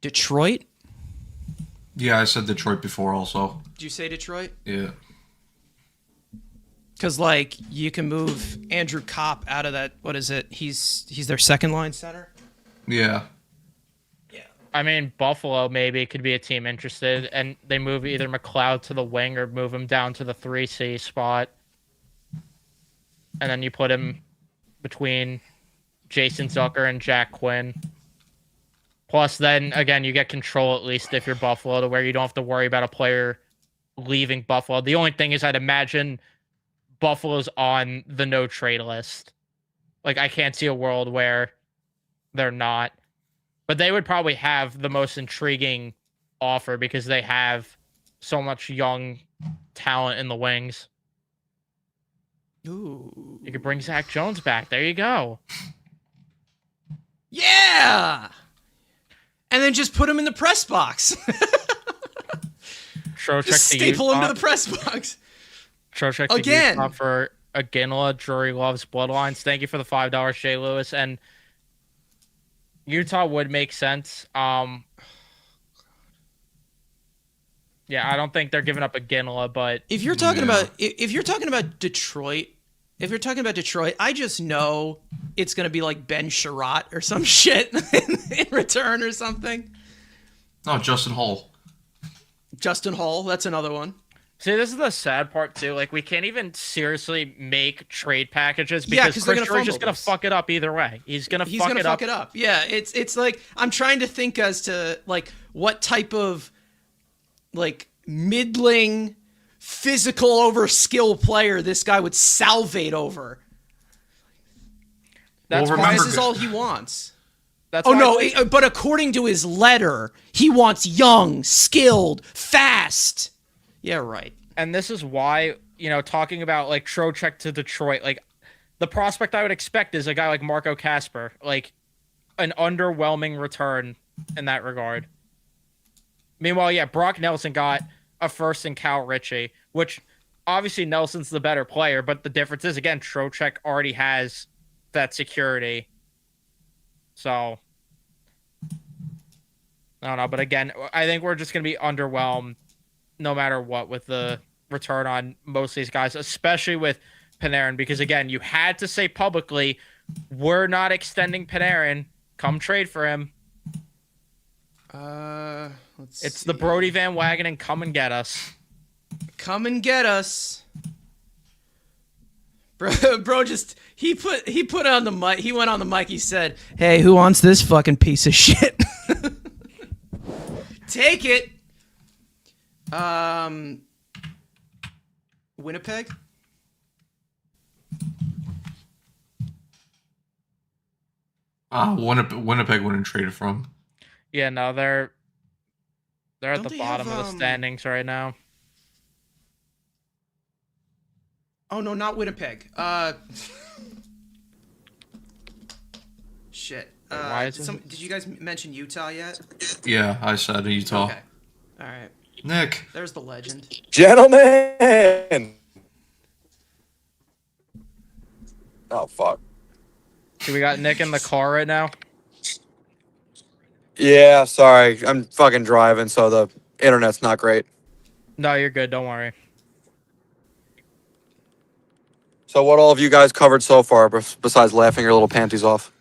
S3: Detroit?
S2: Yeah, I said Detroit before also.
S3: Did you say Detroit?
S2: Yeah.
S3: Because, like, you can move Andrew Kopp out of that. What is it? He's their second line center?
S2: Yeah.
S1: I mean, Buffalo maybe could be a team interested, and they move either McLeod to the wing or move him down to the 3C spot. And then you put him between Jason Zucker and Jack Quinn. Plus, then again, you get control at least if you're Buffalo, to where you don't have to worry about a player leaving Buffalo. The only thing is, I'd imagine Buffalo's on the no trade list. Like, I can't see a world where they're not. But they would probably have the most intriguing offer because they have so much young talent in the wings.
S3: Ooh.
S1: You could bring Zach Jones back. There you go.
S3: Yeah. And then just put him in the press box.
S1: Trocheck
S3: Just
S1: to
S3: staple him
S1: Utah.
S3: to the press box.
S1: Trocheck to
S3: Again.
S1: Utah for Aginla. Drury loves Bloodlines. Thank you for the $5, Shea Lewis. And Utah would make sense. Yeah, I don't think they're giving up Aginla, but
S3: If you're talking
S2: Yeah.
S3: about Detroit, I just know it's gonna be like Ben Sherratt or some shit in return or something.
S2: No, Justin Hall.
S3: Justin Hall, that's another one.
S1: see, this is the sad part too. Like, we can't even seriously make trade packages
S3: Yeah,
S1: because
S3: 'cause they're
S1: Chris
S3: gonna
S1: Drury's just
S3: fumble
S1: gonna
S3: this.
S1: fuck it up either way. He's gonna
S3: He's
S1: fuck
S3: gonna
S1: it
S3: fuck
S1: up.
S3: it up. Yeah, it's like I'm trying to think as to like what type of like middling physical over skill player this guy would salvate over.
S1: That's
S2: Well,
S1: why.
S2: remember-
S3: This is all he wants.
S1: That's
S3: Oh
S1: why
S3: no, but according to his letter, he wants young, skilled, fast. Yeah, right.
S1: and this is why, talking about like Trocheck to Detroit, like the prospect I would expect is a guy like Marco Casper, like an underwhelming return in that regard. Meanwhile, yeah, Brock Nelson got a first in Cal Ritchie, which obviously Nelson's the better player, but the difference is, again, Trocheck already has that security. So, I don't know, but again, I think we're just going to be underwhelmed no matter what with the return on most of these guys, especially with Panarin, because again, you had to say publicly, we're not extending Panarin. Come trade for him.
S3: Let's
S1: It's
S3: see.
S1: the Brody Van Wagenen, come and get us.
S3: Come and get us. Bro just he put on the mic. He went on the mic. He said, "Hey, who wants this fucking piece of shit?" Take it. Winnipeg.
S2: Winnipeg wouldn't trade it from.
S1: Yeah, no, they're at
S3: Don't
S1: the
S3: they
S1: bottom
S3: have,
S1: of the standings right now.
S3: Oh no, not Winnipeg. Shit.
S1: Why is it-
S3: Did you guys mention Utah yet?
S2: Yeah, I said Utah.
S3: Okay. All right.
S2: Nick.
S3: There's the legend.
S4: Gentlemen! Oh, fuck.
S1: So we got Nick in the car right now.
S4: Yeah, sorry. I'm fucking driving, so the internet's not great.
S1: No, you're good. Don't worry.
S4: So what all of you guys covered so far, besides laughing your little panties off?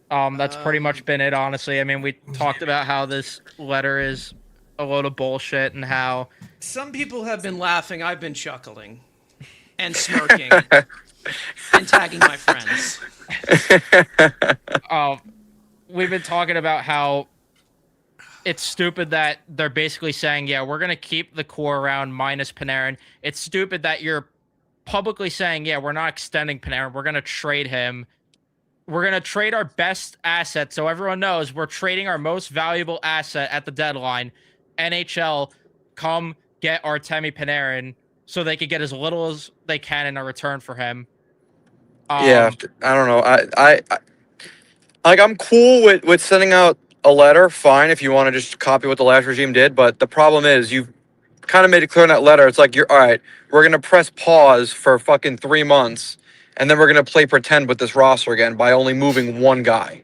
S1: That's pretty much been it, honestly. I mean, we talked about how this letter is a load of bullshit and how
S3: Some people have been laughing. I've been chuckling and smirking and tagging my friends.
S1: we've been talking about how it's stupid that they're basically saying, yeah, we're going to keep the core around minus Panarin. It's stupid that you're publicly saying, yeah, we're not extending Panarin. We're going to trade him. We're going to trade our best asset. So everyone knows we're trading our most valuable asset at the deadline. NHL, come get Artemi Panarin so they could get as little as they can in a return for him.
S4: Yeah, I don't know. I like, I'm cool with sending out a letter. Fine, if you want to just copy what the last regime did. But the problem is, you've kind of made it clear in that letter. It's like, you're all right. We're gonna press pause for fucking 3 months, and then we're gonna play pretend with this roster again by only moving one guy.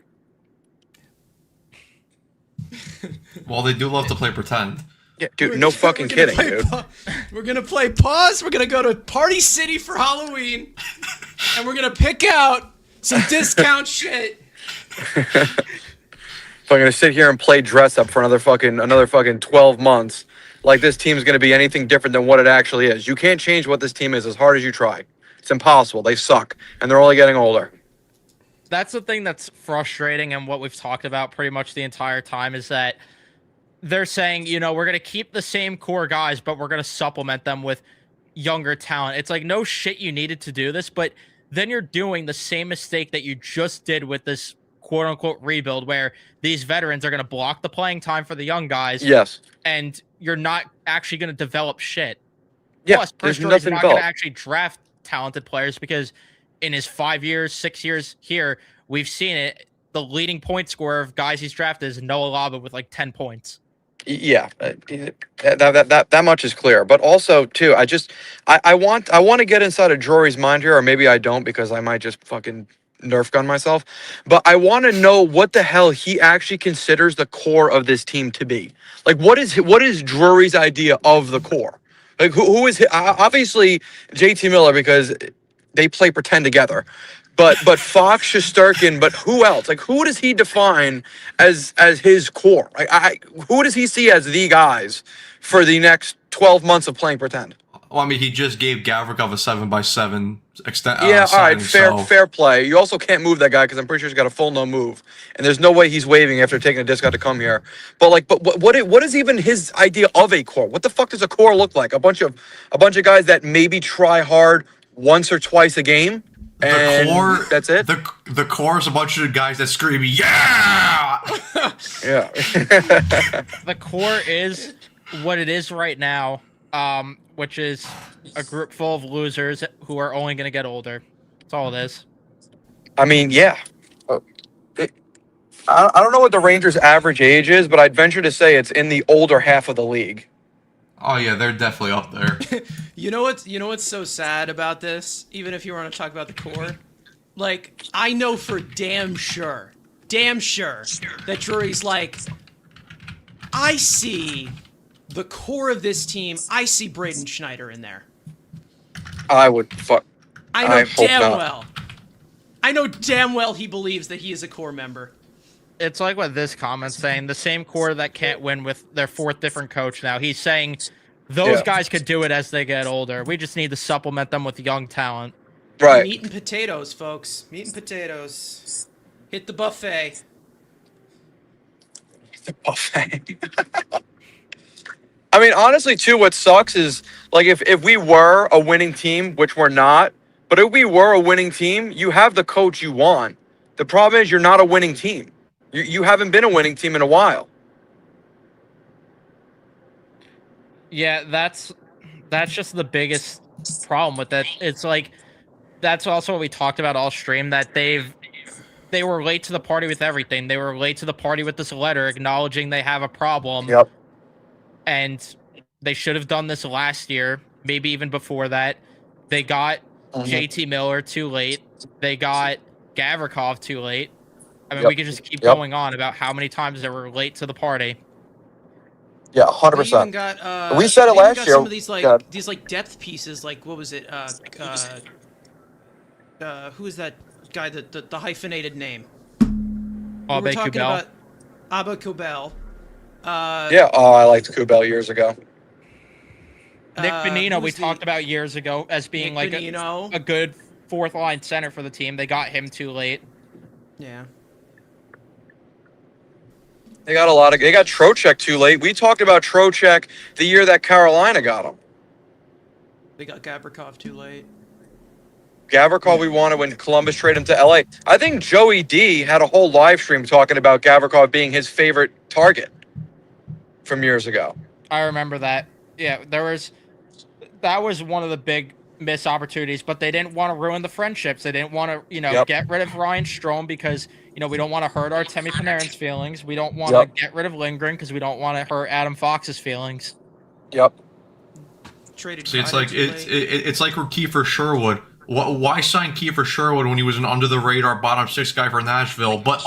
S2: Well, they do love to play pretend.
S4: Yeah, dude, no fucking kidding, dude.
S3: We're gonna play pause. We're gonna go to Party City for Halloween, and we're gonna pick out some discount shit.
S4: So I'm gonna sit here and play dress up for another fucking 12 months. Like this team's gonna be anything different than what it actually is. You can't change what this team is as hard as you try. It's impossible. They suck, and they're only getting older.
S1: that's the thing that's frustrating, and what we've talked about pretty much the entire time is that they're saying, we're going to keep the same core guys, but we're going to supplement them with younger talent. It's like, no shit, you needed to do this, but then you're doing the same mistake that you just did with this quote unquote rebuild, where these veterans are going to block the playing time for the young guys.
S4: Yes.
S1: And you're not actually going to develop shit.
S4: Yeah.
S1: Plus,
S4: There's
S1: Purstory's
S4: nothing
S1: not going
S4: developed.
S1: to actually draft talented players because in his 5 years, 6 years here, we've seen it. The leading point scorer of guys he's drafted is Noah Laba with like 10 points.
S4: Yeah, that much is clear. But also, too, I want to get inside of Drury's mind here, or maybe I don't because I might just fucking Nerf gun myself. But I want to know what the hell he actually considers the core of this team to be. Like, what is Drury's idea of the core? Like, who is obviously JT Miller because they play pretend together. But Fox, Shesterkin, but who else? Like, who does he define as his core? Like, who does he see as the guys for the next 12 months of playing pretend?
S2: Well, I mean, he just gave Gavrikov a 7x7 extent.
S4: Yeah, all right,
S2: signing,
S4: fair play. You also can't move that guy because I'm pretty sure he's got a full no move, and there's no way he's waving after taking a discount to come here. But what is even his idea of a core? What the fuck does a core look like? A bunch of guys that maybe try hard once or twice a game. And
S2: the core,
S4: that's it.
S2: The core is a bunch of guys that scream, "Yeah!"
S4: Yeah.
S1: The core is what it is right now, which is a group full of losers who are only going to get older. That's all it is.
S4: I mean, yeah. I don't know what the Rangers' average age is, but I'd venture to say it's in the older half of the league.
S2: Oh yeah, they're definitely up there.
S3: You know what's so sad about this? Even if you want to talk about the core, like I know for damn sure that Drury's like, I see the core of this team. I see Braden Schneider in there.
S4: I would fuck.
S3: I know
S4: hope
S3: damn
S4: not.
S3: well. I know damn well he believes that he is a core member.
S1: It's like what this comment's saying. The same core that can't win with their fourth different coach now. He's saying those
S4: Yeah.
S1: guys could do it as they get older. We just need to supplement them with young talent.
S4: Right.
S3: Meat and potatoes, folks. Meat and potatoes. Hit the buffet.
S4: The buffet. I mean, honestly, too, what sucks is like if we were a winning team, which we're not, but if we were a winning team, you have the coach you want. The problem is you're not a winning team. You haven't been a winning team in a while.
S1: Yeah, that's just the biggest problem with it. It's like that's also what we talked about all stream, that they were late to the party with everything. They were late to the party with this letter acknowledging they have a problem.
S4: Yep.
S1: And they should have done this last year, maybe even before that. They got JT Miller too late. They got Gavrikov too late. I mean, we could just keep going on about how many times they were late to the party.
S4: Yeah,
S3: They
S4: 100%.
S3: even got,
S4: We said it
S3: they even
S4: last
S3: got
S4: year.
S3: Some of these
S4: God.
S3: depth pieces, like what was it? Who is that guy? The hyphenated name.
S1: Abe
S3: We were talking
S1: Kubel.
S3: about Abba Kubel.
S4: Yeah, I liked Kubel years ago.
S1: Nick Bonino,
S3: who
S1: we
S3: was the-
S1: talked about years ago as being
S3: Nick
S1: like
S3: Bonino.
S1: a good fourth line center for the team. They got him too late.
S3: Yeah.
S4: They got they got Trocheck too late. We talked about Trocheck the year that Carolina got him.
S3: They got Gavrikov too late.
S4: Gavrikov we wanted when Columbus traded him to LA. I think Joey D had a whole live stream talking about Gavrikov being his favorite target from years ago.
S1: I remember that. Yeah, that was one of the big missed opportunities, but they didn't want to ruin the friendships. They didn't want to, get rid of Ryan Strome because, we don't want to hurt Artemi Panarin's feelings. We don't want to get rid of Lindgren because we don't want to hurt Adam Fox's feelings.
S4: Yep.
S3: Traded.
S2: See, it's
S3: Kreider
S2: like
S3: too late.
S2: it's like Kiefer Sherwood. Why sign Kiefer Sherwood when he was an under the radar bottom six guy for Nashville? But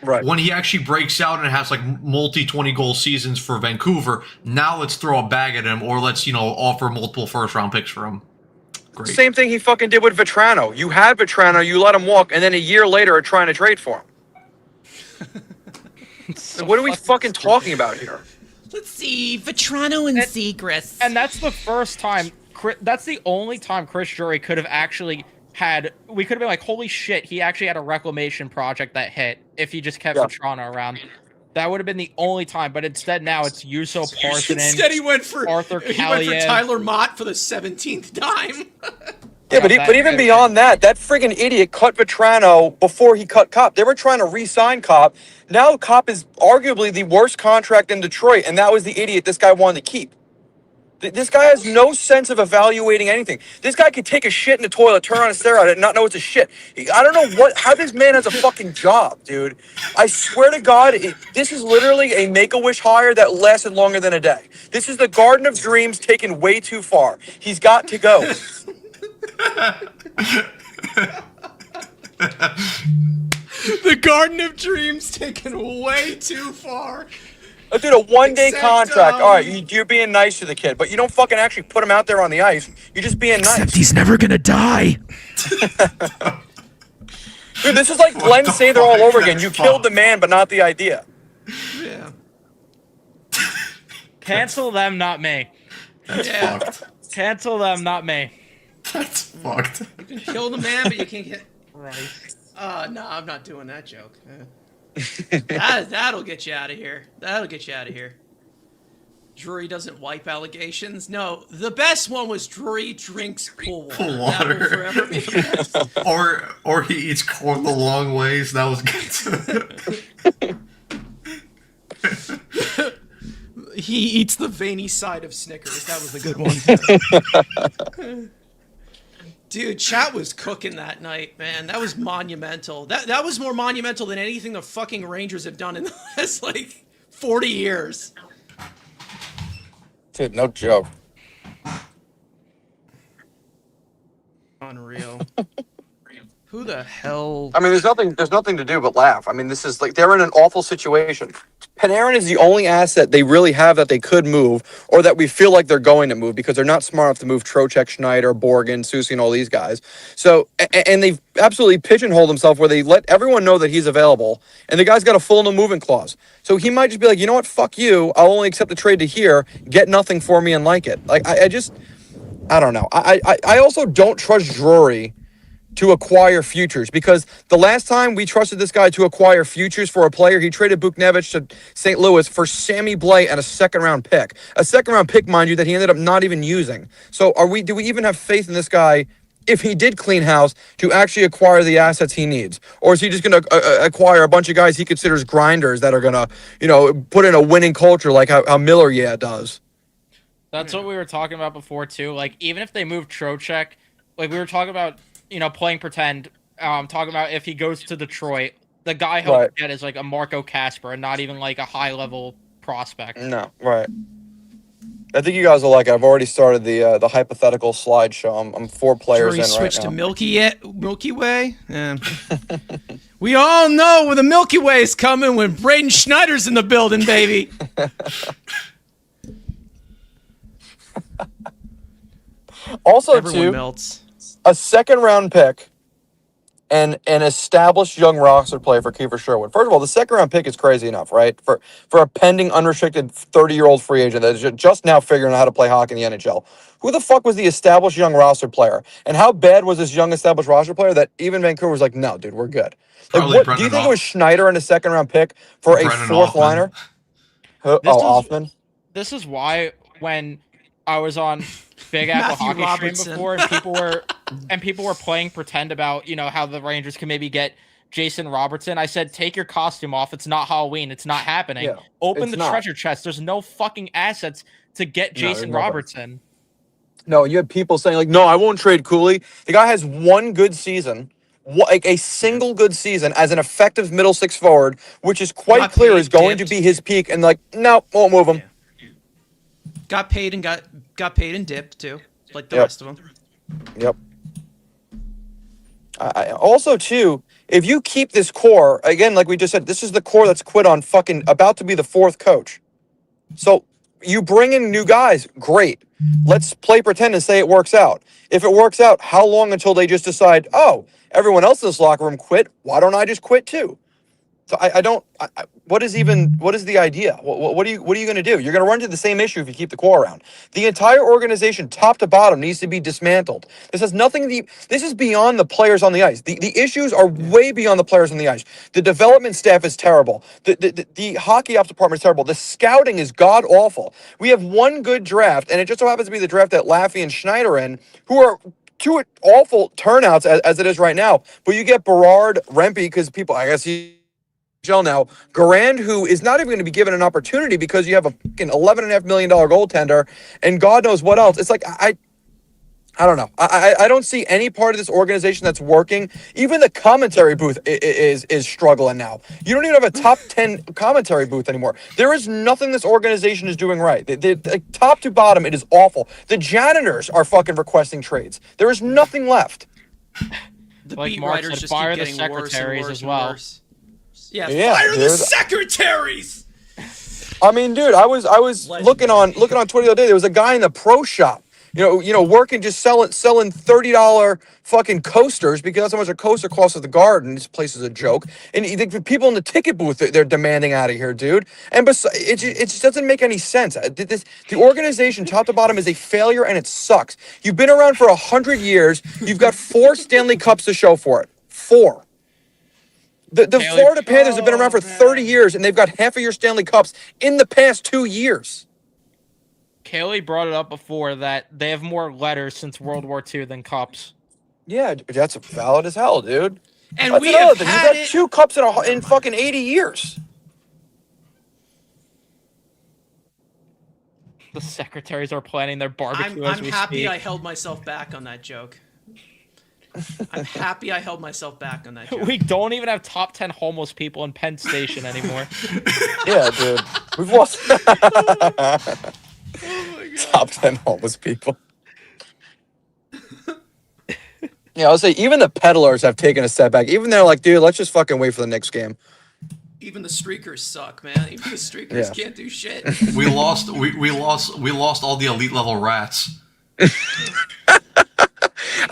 S4: Right.
S2: when he actually breaks out and has like multi 20-goal seasons for Vancouver, now let's throw a bag at him, or let's offer multiple first round picks for him. Great.
S4: Same thing he fucking did with Vetrano. You had Vetrano, you let him walk, and then a year later are trying to trade for him.
S1: So
S4: What are we fucking talking about here?
S3: Let's see, Vetrano and Seagrass.
S1: And that's the first time. That's the only time Chris Drury could have actually we could have been like, holy shit, he actually had a reclamation project that hit if he just kept Vatrano around. That would have been the only time, but instead now it's Juuso Parssinen.
S3: Instead he went for
S1: Arthur
S3: he
S1: Kaliev.
S3: went for Tyler Mott for the 17th time.
S4: Yeah, but even beyond that friggin' idiot cut Vatrano before he cut Kopp. They were trying to re-sign Kopp. Now Kopp is arguably the worst contract in Detroit, and that was the idiot this guy wanted to keep. This guy has no sense of evaluating anything. This guy could take a shit in the toilet, turn on a steroid, and not know it's a shit. I don't know how this man has a fucking job, dude. I swear to God, this is literally a Make-A-Wish hire that lasted longer than a day. This is the Garden of Dreams taken way too far. He's got to go.
S3: The Garden of Dreams taken way too far.
S4: Dude, a one-day
S3: Except,
S4: contract. All right, you're being nice to the kid, but you don't fucking actually put him out there on the ice. You're just being nice.
S3: Except he's never gonna die.
S4: Dude, this is like Glenn Sather all over again. You killed the man, but not the idea.
S3: Yeah.
S1: Cancel them, not me.
S3: Yeah.
S2: Fucked.
S1: Cancel them, not me.
S2: That's fucked.
S3: You can kill the man, but you can't get.
S1: Right.
S3: No, I'm not doing that joke. That'll get you out of here. That'll get you out of here. Drury doesn't wipe allegations. No, the best one was Drury drinks pool water.
S2: Pool
S3: That will
S2: water.
S3: forever be the best.
S2: Or he eats corn the long ways. That was good.
S3: He eats the veiny side of Snickers. That was the good one. Dude, chat was cooking that night, man. That was monumental. That was more monumental than anything the fucking Rangers have done in the last, 40 years.
S4: Dude, no joke.
S3: Unreal. Who the hell?
S4: I mean, there's nothing to do but laugh. I mean, this is they're in an awful situation. Panarin is the only asset they really have that they could move, or that we feel like they're going to move, because they're not smart enough to move Trocheck, Schneider, Borgen, Soucy, and all these guys. So, and they've absolutely pigeonholed themselves where they let everyone know that he's available, and the guy's got a full no movement clause. So he might just be like, you know what, fuck you. I'll only accept the trade to here, get nothing for me, and like it. I don't know. I also don't trust Drury to acquire futures, because the last time we trusted this guy to acquire futures for a player, he traded Buchnevich to St. Louis for Sammy Blais and a second-round pick. A second-round pick, mind you, that he ended up not even using. So do we even have faith in this guy, if he did clean house, to actually acquire the assets he needs? Or is he just going to acquire a bunch of guys he considers grinders that are going to, put in a winning culture like how Miller does?
S1: That's what we were talking about before, too. Like, even if they move Trocheck, like we were talking about, playing pretend, talking about if he goes to Detroit, the guy he'll get is like a Marco Casper and not even like a high-level prospect.
S4: No, right. I think you guys will like it. I've already started the hypothetical slideshow. I'm 4 players
S3: Drury
S4: in
S3: switched
S4: right
S3: to
S4: now.
S3: Milky Way? Yeah. We all know where the Milky Way is coming when Braden Schneider's in the building, baby.
S4: Also,
S3: Everyone melts.
S4: a second-round pick and an established young roster player for Kiefer Sherwood. First of all, the second-round pick is crazy enough, right? For a pending, unrestricted 30-year-old free agent that is just now figuring out how to play hockey in the NHL. Who the fuck was the established young roster player? And how bad was this young established roster player that even Vancouver was like, no, dude, we're good? Like,
S2: Probably
S4: what, do you think it was Schneider in a second-round pick for a fourth-liner? Hoffman?
S1: This is why when I was on Big Apple
S3: Matthew
S1: Hockey
S3: Robertson.
S1: Stream before, and people were playing pretend about how the Rangers can maybe get Jason Robertson. I said, take your costume off. It's not Halloween. It's not happening.
S4: Yeah,
S1: Open the treasure chest. There's no fucking assets to get Jason Robertson.
S4: No, you have people saying like, no, I won't trade Cooley. The guy has one good season, like a single good season as an effective middle six forward, which is quite
S3: Got
S4: clear
S3: paid,
S4: is going to
S3: dipped.
S4: be his peak. And like, no, won't move him.
S3: Yeah. Got paid and got paid and dipped too, like the
S4: Yep.
S3: rest of them.
S4: Yep. Also, too, if you keep this core, again, like we just said, this is the core that's quit on fucking about to be the 4th coach. So you bring in new guys, great. Let's play pretend and say it works out. If it works out, how long until they just decide, oh, everyone else in this locker room quit, why don't I just quit too? So what is the idea? What are you going to do? You're going to run into the same issue if you keep the core around. The entire organization, top to bottom, needs to be dismantled. This has nothing to. This is beyond the players on the ice. The issues are way beyond the players on the ice. The development staff is terrible. The hockey ops department is terrible. The scouting is god awful. We have one good draft, and it just so happens to be the draft that Laffy and Schneider in, who are two awful turnouts as it is right now. But you get Berard, Rempe, because people, I guess now, Garand, who is not even going to be given an opportunity because you have a fucking $11.5 million goaltender and God knows what else. It's like, I don't know. I don't see any part of this organization that's working. Even the commentary booth is struggling now. You don't even have a top 10 commentary booth anymore. There is nothing this organization is doing right. The top to bottom, it is awful. The janitors are fucking requesting trades. There is nothing left.
S3: The
S1: Like
S3: beat
S1: Mark
S3: writers
S1: said,
S3: just
S1: fire
S3: keep
S1: the
S3: getting worse and
S1: secretaries
S3: worse
S1: as
S3: and
S1: well.
S3: worse. Yeah,
S4: Yeah,
S3: fire the
S4: dude.
S3: secretaries.
S4: I mean, dude, I was looking on Twitter the other day. There was a guy in the pro shop, working just selling $30 fucking coasters because that's how much a coaster costs at the Garden. This place is a joke. And the people in the ticket booth, they're demanding out of here, dude. And it just doesn't make any sense. The organization, top to bottom, is a failure, and it sucks. You've been around for 100 years. You've got 4 Stanley Cups to show for it. 4. The Florida Panthers have been around for 30 years, and they've got half of your Stanley Cups in the past 2 years.
S1: Kaylee brought it up before that they have more letters since World War II than cups.
S4: Yeah, that's valid as hell, dude.
S3: And
S4: That's
S3: we
S4: another
S3: have
S4: thing.
S3: had
S4: You got
S3: it.
S4: 2 cups in fucking 80 years.
S1: The secretaries are planning their barbecue as
S3: I'm
S1: we
S3: happy
S1: speak.
S3: I held myself back on that joke. I'm happy I held myself back on that joke.
S1: We don't even have top 10 homeless people in Penn Station anymore.
S4: Yeah, dude. We've lost top 10 homeless people. Yeah, I'll say even the peddlers have taken a step back. Even they're like, dude, let's just fucking wait for the next game.
S3: Even the streakers suck, man. Even the streakers
S4: Yeah.
S3: can't do shit.
S2: We lost all the elite level rats.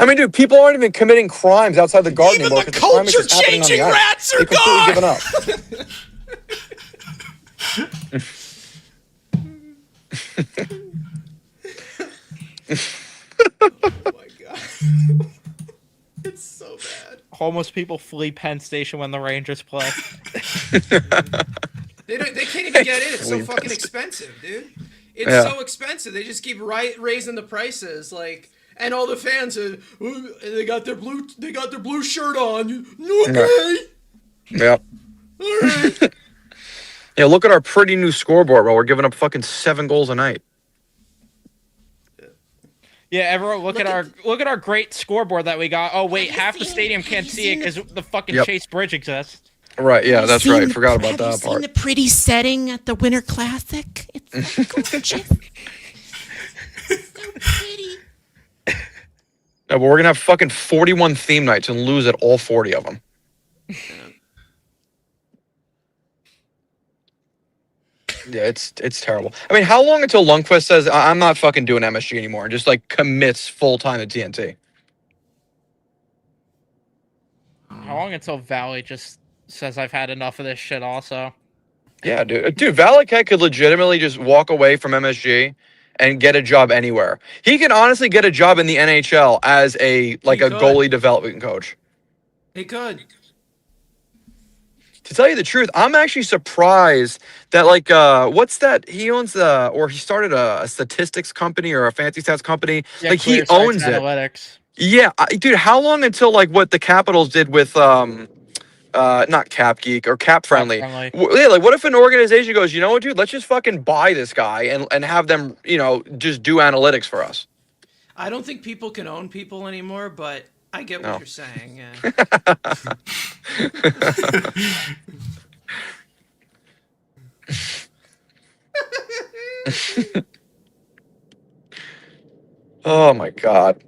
S4: I mean, dude, people aren't even committing crimes outside the Garden
S3: Even
S4: anymore.
S3: the
S4: 'cause crime is just happening on the
S3: culture-changing
S4: ice.
S3: rats are
S4: They've completely
S3: gone!
S4: given up.
S3: Oh my god. It's so bad.
S1: Homeless people flee Penn Station when the Rangers play.
S3: They can't even get in. It's so
S4: Leave
S3: fucking
S4: us.
S3: expensive, dude. It's
S4: Yeah.
S3: so expensive. They just keep raising the prices, like, and all the fans are, "Ooh, they got their blue shirt on. Okay,
S4: Yep.
S3: all right.
S4: Yeah, look at our pretty new scoreboard, bro. We're giving up fucking 7 goals a night.
S1: Yeah, everyone look at our great scoreboard that we got. Oh wait,
S5: Have you
S1: half the
S5: seen-
S1: stadium
S5: have
S1: can't
S5: you
S1: see it
S5: seen
S1: because the fucking
S4: Yep.
S1: Chase Bridge exists.
S4: Right, yeah, that's
S5: Seen
S4: right.
S5: the-
S4: Forgot about
S5: have you
S4: that
S5: seen
S4: part.
S5: the pretty setting at the Winter Classic? It's so gorgeous. So pretty.
S4: No, but we're gonna have fucking 41 theme nights and lose at all 40 of them. Yeah, it's terrible. I mean, how long until Lundqvist says I'm not fucking doing MSG anymore and just like commits full time to TNT?
S1: How long until Valley just says I've had enough of this shit also?
S4: Yeah, dude, Valakai could legitimately just walk away from MSG and get a job anywhere. He can honestly get a job in the NHL as a
S3: could.
S4: goalie development coach.
S3: He could.
S4: To tell you the truth, I'm actually surprised that what's that? He owns he started a statistics company or a fancy stats company.
S1: Yeah,
S4: Like he
S1: Clear Sights
S4: owns it.
S1: Analytics.
S4: Yeah, dude, how long until like what the Capitals did with not Cap Geek or Cap Friendly?
S1: Friendly.
S4: Yeah, like what if an organization goes, you know what, dude, let's just fucking buy this guy and have them, just do analytics for us.
S3: I don't think people can own people anymore, but I get what
S4: No.
S3: you're saying. Yeah.
S4: Oh my god.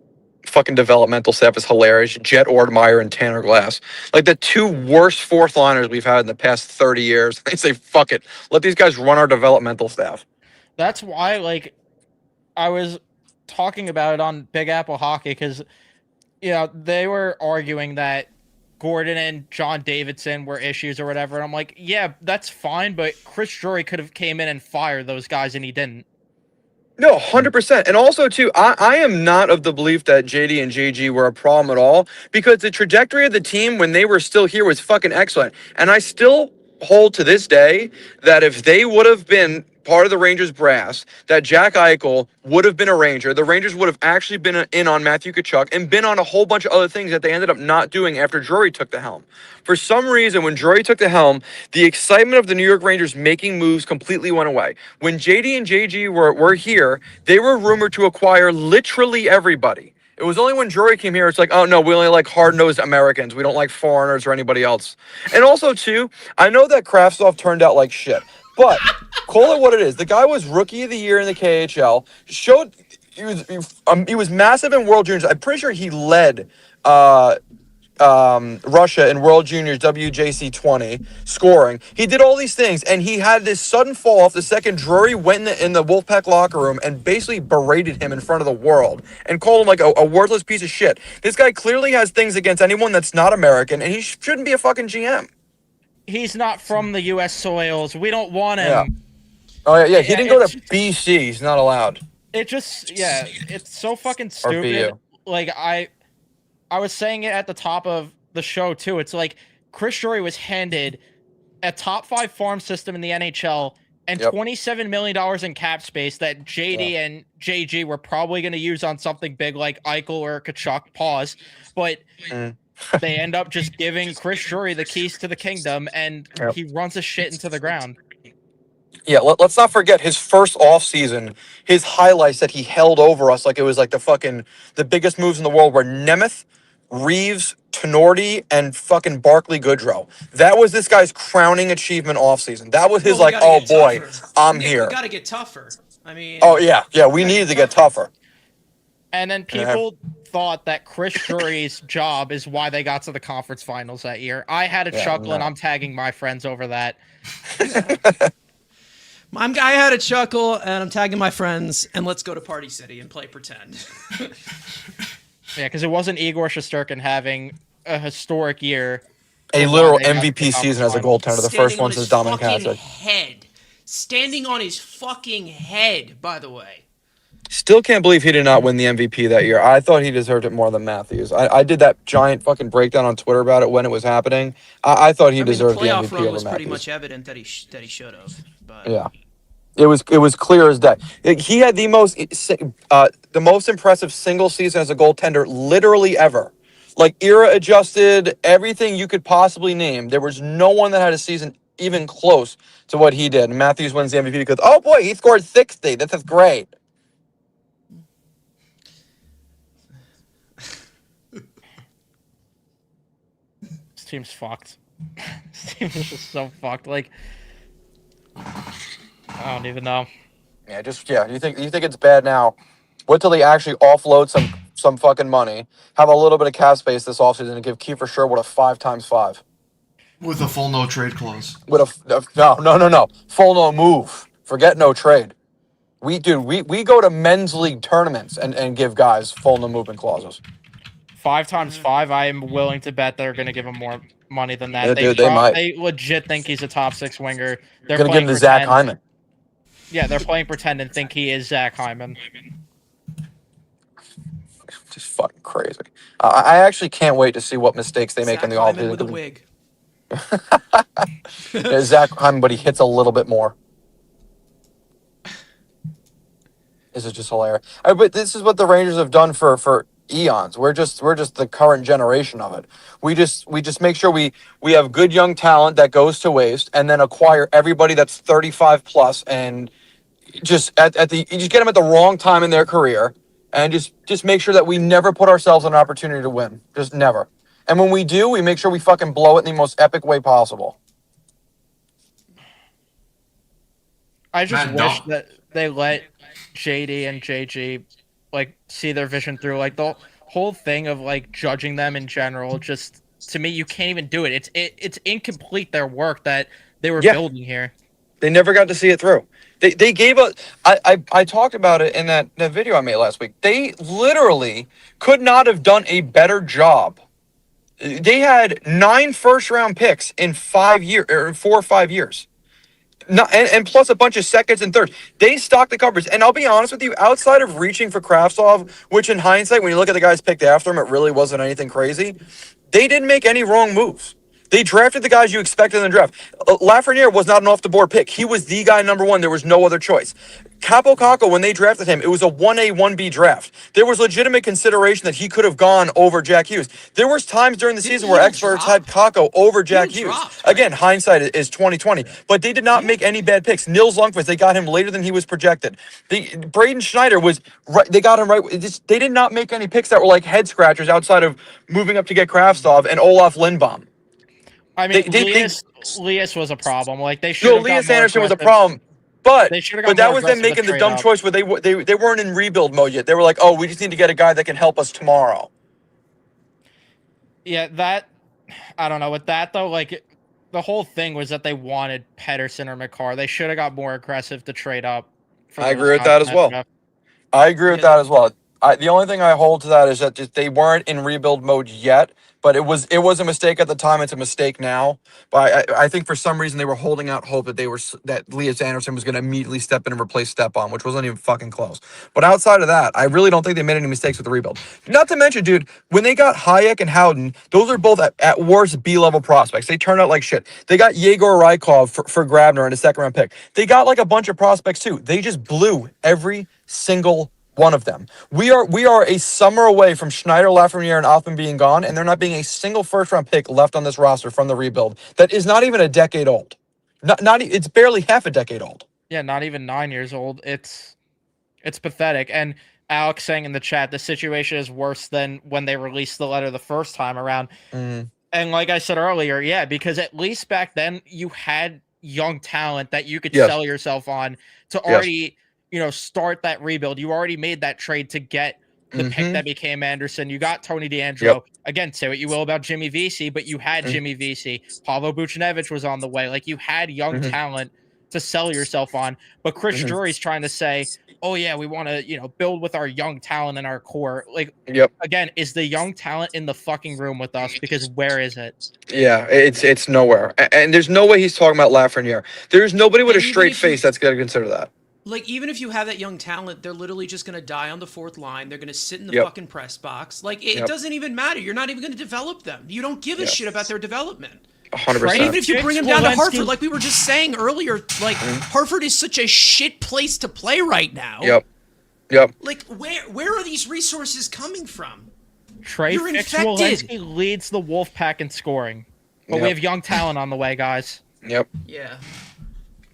S4: Fucking developmental staff is hilarious. Jet Ordmeyer and Tanner Glass. Like the 2 worst fourth liners we've had in the past 30 years. They say, fuck it. Let these guys run our developmental staff.
S1: That's why, like, I was talking about it on Big Apple Hockey because, they were arguing that Gordon and John Davidson were issues or whatever. And I'm like, yeah, that's fine, but Chris Drury could have came in and fired those guys, and he didn't.
S4: No, 100%. And also, too, I am not of the belief that JD and JG were a problem at all, because the trajectory of the team when they were still here was fucking excellent. And I still hold to this day that if they would have been part of the Rangers brass, that Jack Eichel would have been a Ranger. The Rangers would have actually been in on Matthew Tkachuk and been on a whole bunch of other things that they ended up not doing after Drury took the helm. For some reason, when Drury took the helm, the excitement of the New York Rangers making moves completely went away. When JD and JG were here, they were rumored to acquire literally everybody. It was only when Drury came here, it's like, oh, no, we only like hard-nosed Americans. We don't like foreigners or anybody else. And also, too, I know that Kravtsov turned out like shit. But call it what it is. The guy was Rookie of the Year in the KHL. Showed he was massive in World Juniors. I'm pretty sure he led Russia in World Juniors WJC 20 scoring. He did all these things, and he had this sudden fall off the second Drury went in the Wolfpack locker room and basically berated him in front of the world and called him like a worthless piece of shit. This guy clearly has things against anyone that's not American, and he shouldn't be a fucking GM.
S1: He's not from the U.S. soils. We don't want him.
S4: Yeah. Oh, yeah. He didn't go to BC. He's not allowed.
S1: It just, yeah, it's so fucking stupid. Like, I was saying it at the top of the show, too. It's like Chris Drury was handed a top 5 farm system in the NHL and $27 million in cap space that JD and JG were probably going to use on something big like Eichel or Tkachuk. Pause. But they end up just giving Chris Drury the keys to the kingdom, and he runs his shit into the ground.
S4: Yeah, let's not forget his first offseason, his highlights that he held over us like it was like the biggest moves in the world were Nemeth, Reeves, Tenorti, and fucking Barclay Goodrow. That was this guy's crowning achievement offseason. That was his oh boy,
S3: tougher.
S4: I'm
S3: Nick,
S4: here.
S3: We got to get tougher. I mean.
S4: Oh, yeah, we needed to get tougher.
S1: And then people thought that Chris Drury's job is why they got to the conference finals that year. I had a chuckle, and I'm tagging my friends over that.
S3: I had a chuckle, and I'm tagging my friends, and let's go to Party City and play pretend.
S1: Yeah, because it wasn't Igor Shesterkin having a historic year.
S4: A literal MVP season as a goaltender. The first one since Dominik Hasek.
S3: Standing on his fucking head, by the way.
S4: Still can't believe he did not win the MVP that year. I thought he deserved it more than Matthews. I did that giant fucking breakdown on Twitter about it when it was happening. I thought he deserved the MVP over Matthews. The playoff run was pretty
S3: much evident that he should have. But.
S4: Yeah, it was clear as day. He had the most impressive single season as a goaltender literally ever. Like era adjusted, everything you could possibly name. There was no one that had a season even close to what he did. And Matthews wins the MVP because, oh boy, he scored 60. That's great.
S1: This team's fucked. This team is just so fucked. Like, I don't even know.
S4: Yeah, you think it's bad now? Wait till they actually offload some fucking money, have a little bit of cap space this offseason, and give Kiefer Sherwood a 5x5
S2: with a full no trade clause.
S4: With no full no move. Forget no trade. We go to men's league tournaments and give guys full no movement clauses.
S1: 5x5, I am willing to bet they're going to give him more money than that.
S4: Yeah, they might.
S1: They legit think he's a top 6 winger. They're
S4: going to give him to Zach Hyman.
S1: Yeah, they're playing pretend and think he is Zach Hyman.
S4: Just fucking crazy. I actually can't wait to see what mistakes they make in the offseason.
S3: With a wig.
S4: Yeah, Zach Hyman, but he hits a little bit more. This is just hilarious. But this is what the Rangers have done for eons. We're just the current generation of it. We just make sure we have good young talent that goes to waste, and then acquire everybody that's 35 plus, and just you just get them at the wrong time in their career, and just make sure that we never put ourselves in an opportunity to win. Just never. And when we do, we make sure we fucking blow it in the most epic way possible.
S1: I just wish that they let JD and JG see their vision through. Like the whole thing of judging them in general, just to me, you can't even do it. It's incomplete, their work that they were building here.
S4: They never got to see it through. They gave us. I talked about it in that video I made last week. They literally could not have done a better job They had 9 first-round picks in 4 or 5 years. And plus a bunch of seconds and thirds. They stocked the cupboards. And I'll be honest with you, outside of reaching for Kravtsov, which in hindsight, when you look at the guys picked after him, it really wasn't anything crazy. They didn't make any wrong moves. They drafted the guys you expected in the draft. Lafreniere was not an off-the-board pick. He was the guy number 1. There was no other choice. Capo Caco, when they drafted him, it was a 1A, 1B draft. There was legitimate consideration that he could have gone over Jack Hughes. There was times during the season where experts had Caco over Jack Hughes. Again, hindsight is 2020. But they did not make any bad picks. Nils Lundqvist, they got him later than he was projected. Braden Schneider was right. They got him right. They did not make any picks that were like head scratchers outside of moving up to get Kravtsov and Olaf Lindbaum.
S1: I mean, Lias was a problem. Like they should.
S4: No, Lias Andersson was a problem. But that was them making the dumb
S1: up.
S4: choice where they weren't in rebuild mode yet. They were like, oh, we just need to get a guy that can help us tomorrow.
S1: Yeah, that I don't know. With that though, like the whole thing was that they wanted Pedersen or Makar. They should have got more aggressive to trade up.
S4: I agree with that as well. I agree with that as well. The only thing I hold to that is that they weren't in rebuild mode yet. But it was a mistake at the time. It's a mistake now. But I think for some reason they were holding out hope that Lias Andersson was going to immediately step in and replace Stepan, which wasn't even fucking close. But outside of that, I really don't think they made any mistakes with the rebuild. Not to mention, dude, when they got Hayek and Howden, those are both at worst B-level prospects. They turned out like shit. They got Yegor Rykov for Grabner in a second-round pick. They got like a bunch of prospects too. They just blew every single one of them. We are a summer away from Schneider, Lafreniere, and Othman being gone, and there not being a single first-round pick left on this roster from the rebuild that is not even a decade old. It's barely half a decade old.
S1: Yeah, not even 9 years old. It's pathetic. And Alex saying in the chat, the situation is worse than when they released the letter the first time around.
S4: Mm-hmm.
S1: And like I said earlier, yeah, because at least back then you had young talent that you could sell yourself on to already start that rebuild. You already made that trade to get the pick that became Anderson. You got Tony DeAngelo.
S4: Yep.
S1: Again, say what you will about Jimmy Vesey, but you had Jimmy Vesey. Pavel Buchnevich was on the way. Like you had young talent to sell yourself on. But Chris Drury's trying to say, oh yeah, we want to, build with our young talent in our core. Like, again, is the young talent in the fucking room with us? Because where is it?
S4: Yeah, it's nowhere. And there's no way he's talking about Lafreniere. There's nobody with a straight face that's going to consider that.
S3: Like, even if you have that young talent, they're literally just going to die on the fourth line. They're going to sit in the fucking press box. Like, it doesn't even matter. You're not even going to develop them. You don't give a shit about their development.
S4: 100%.
S3: Right? Even if you bring them down to Hartford, like we were just saying earlier, like, Hartford is such a shit place to play right now.
S4: Yep.
S3: Like, where are these resources coming from?
S1: Trey Fix-Wolansky leads the Wolfpack in scoring. But we have young talent on the way, guys.
S4: Yep.
S3: Yeah.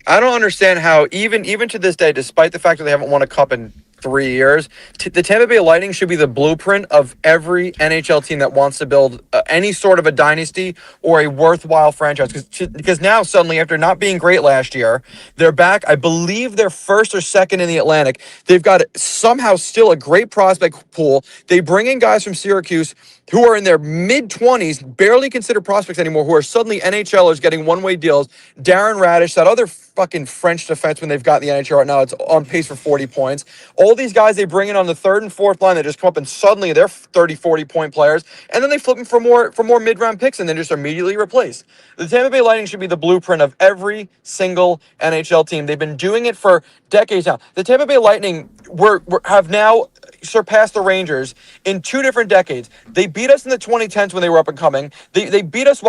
S4: I don't understand how, even to this day, despite the fact that they haven't won a cup in 3 years, the Tampa Bay Lightning should be the blueprint of every NHL team that wants to build any sort of a dynasty or a worthwhile franchise. Because now, suddenly, after not being great last year, they're back. I believe they're first or second in the Atlantic. They've got somehow still a great prospect pool. They bring in guys from Syracuse who are in their mid-20s, barely considered prospects anymore, who are suddenly NHLers getting one-way deals. Darren Radish, that other fucking French defenseman they've got in the NHL right now, it's on pace for 40 points. All these guys they bring in on the third and fourth line, they just come up and suddenly they're 30, 40-point players, and then they flip them for more mid-round picks and then just immediately replace. The Tampa Bay Lightning should be the blueprint of every single NHL team. They've been doing it for decades now. The Tampa Bay Lightning have now surpassed the Rangers in 2 different decades. They beat us in the 2010s when they were up and coming. They beat us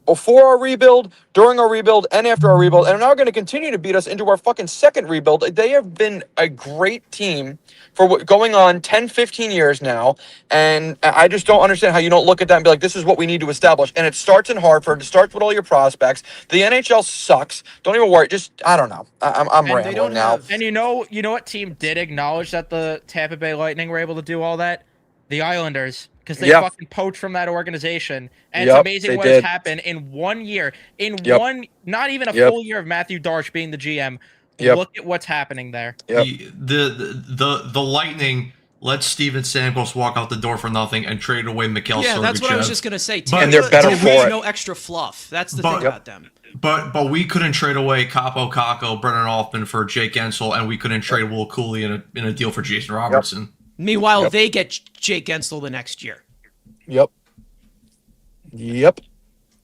S4: before our rebuild, during our rebuild, and after our rebuild, and are now going to continue to beat us into our fucking second rebuild. They have been a great team for going on 10, 15 years now, and I just don't understand how you don't look at that and be like, this is what we need to establish. And it starts in Hartford. It starts with all your prospects. The NHL sucks. Don't even worry. Just, I don't know. I'm rambling now.
S1: And you know what team did acknowledge that the Tampa Bay Lightning were able to do all that? The Islanders. Because they fucking poached from that organization. And it's amazing what has happened in 1 year. Not even a full year of Matthew Darche being the GM. Look at what's happening there.
S2: The Lightning let Steven Stamkos walk out the door for nothing and traded away Mikhail Sergachev.
S3: Yeah, that's what I was just going to say.
S4: And they're better for it.
S3: No extra fluff. That's the thing about them.
S2: But we couldn't trade away Capo Caco, Brennan Hoffman for Jake Gensel, and we couldn't trade Will Cooley in a deal for Jason Robertson.
S3: Meanwhile, they get Jake Gensel the next year.
S4: Yep. Yep.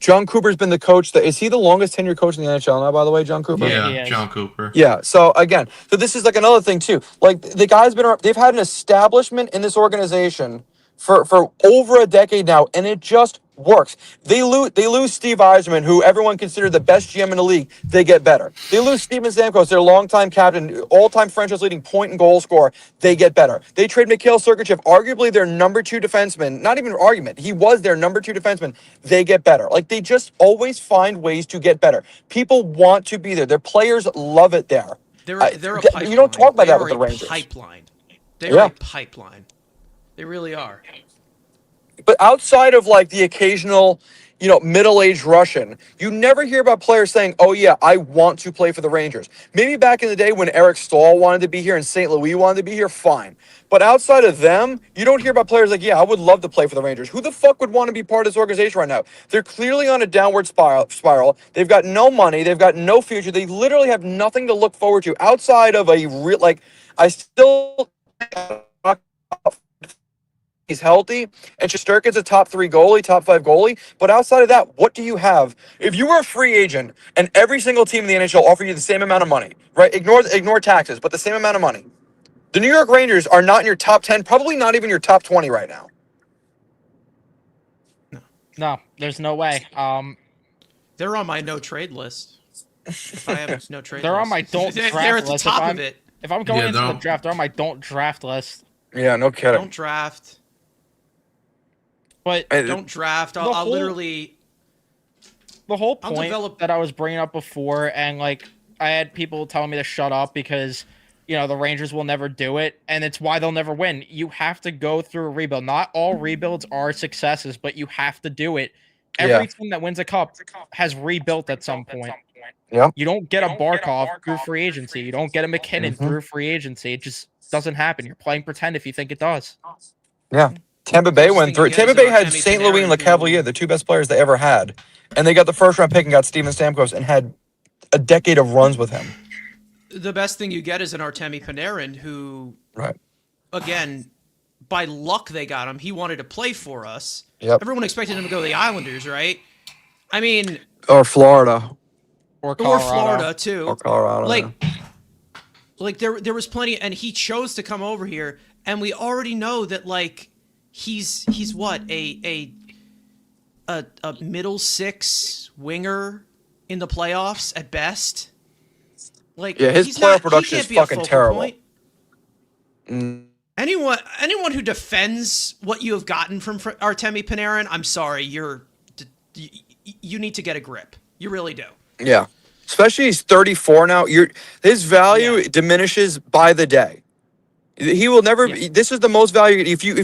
S4: John Cooper's been the coach. Is he the longest tenured coach in the NHL now, by the way, John Cooper?
S1: Yeah, he
S2: Yeah,
S1: is.
S2: John Cooper.
S4: Yeah. So again, so this is like another thing too. Like the guy's they've had an establishment in this organization for over a decade now, and it just works. They lose Steve Yzerman, who everyone considered the best GM in the league. They get better. They lose Steven Stamkos, their longtime captain, all-time franchise leading point and goal scorer. They get better. They trade Mikhail Sergachev, arguably their number 2 defenseman. Not even an argument. He was their number 2 defenseman. They get better. Like they just always find ways to get better. People want to be there. Their players love it there.
S3: They're a pipeline.
S4: You don't talk about
S3: They
S4: that
S3: are
S4: with the
S3: a
S4: Rangers.
S3: Pipeline. They're
S4: Yeah.
S3: a pipeline. They really are.
S4: But outside of like the occasional, middle-aged Russian, you never hear about players saying, "Oh yeah, I want to play for the Rangers." Maybe back in the day when Eric Stahl wanted to be here and St. Louis wanted to be here, fine. But outside of them, you don't hear about players like, "Yeah, I would love to play for the Rangers." Who the fuck would want to be part of this organization right now? They're clearly on a downward spiral. They've got no money. They've got no future. They literally have nothing to look forward to outside of a real I still. He's healthy, and Shesterkin's a top 3 goalie, top 5 goalie. But outside of that, what do you have? If you were a free agent and every single team in the NHL offered you the same amount of money, right? Ignore taxes, but the same amount of money. The New York Rangers are not in your top 10, probably not even your top 20 right now.
S1: No, there's no way.
S3: They're on my no trade list. If I have no trade
S1: They're
S3: list.
S1: on my don't
S3: They're
S1: draft
S3: at the
S1: list.
S3: top of it.
S1: If I'm going
S2: Yeah,
S1: into the
S2: they're-
S1: draft, they're on my don't draft list.
S4: Yeah, no kidding.
S3: Don't draft.
S1: But
S3: Don't draft. I'll
S1: whole-
S3: literally.
S1: the whole
S3: I'll
S1: point
S3: develop-
S1: that I was bringing up before, and like I had people telling me to shut up because the Rangers will never do it, and it's why they'll never win. You have to go through a rebuild. Not all rebuilds are successes, but you have to do it. Every
S4: Yeah.
S1: team that wins a cup has rebuilt at some point.
S4: Yeah.
S1: You don't get a Barkov through free agency. You don't get a McKinnon through free agency. It just doesn't happen. You're playing pretend if you think it does.
S4: Yeah. Tampa Bay
S3: Closest
S4: went
S3: thing
S4: through.
S3: you get
S4: Tampa
S3: is
S4: Bay
S3: about
S4: had
S3: Artemi
S4: St. Louis and
S3: Panarin,
S4: Le Cavalier, the 2 best players they ever had. And they got the first round pick and got Steven Stamkos and had a decade of runs with him.
S3: The best thing you get is an Artemi Panarin, who,
S4: Right.
S3: again, by luck they got him. He wanted to play for us.
S4: Yep.
S3: Everyone expected him to go to the Islanders, right? I mean,
S4: Or Florida.
S1: Or
S3: or
S1: Colorado.
S3: Florida too.
S4: Or Colorado.
S3: Like there was plenty, and he chose to come over here, and we already know that he's what a middle 6 winger in the playoffs at best.
S4: Yeah, his
S3: he's
S4: playoff
S3: he
S4: production
S3: can't
S4: is
S3: be a
S4: fucking
S3: focal
S4: terrible.
S3: point. Anyone who defends what you have gotten from Artemi Panarin, I'm sorry, you need to get a grip. You really do.
S4: Yeah. Especially he's 34 now. His value
S3: Yeah.
S4: diminishes by the day. He will never. This is the most value. If you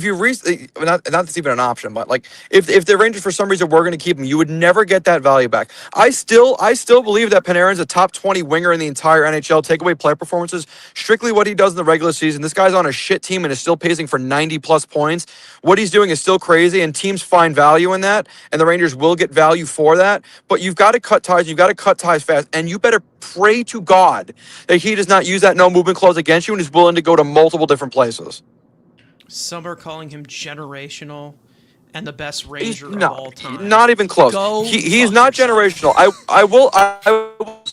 S4: not that's even an option, but like if the Rangers for some reason were going to keep him, you would never get that value back. I still believe that Panarin's a top 20 winger in the entire NHL. Take away player performances, strictly what he does in the regular season. This guy's on a shit team and is still pacing for 90+ points. What he's doing is still crazy, and teams find value in that, and the Rangers will get value for that. But you've got to cut ties. You've got to cut ties fast, and you better pray to God that he does not use that no movement clause against you and is willing to go to multiple different places.
S3: Some are calling him generational and the best
S4: He's
S3: Ranger of all time.
S4: not even close.
S3: Go
S4: He's
S3: fuck
S4: not
S3: yourself.
S4: generational. I will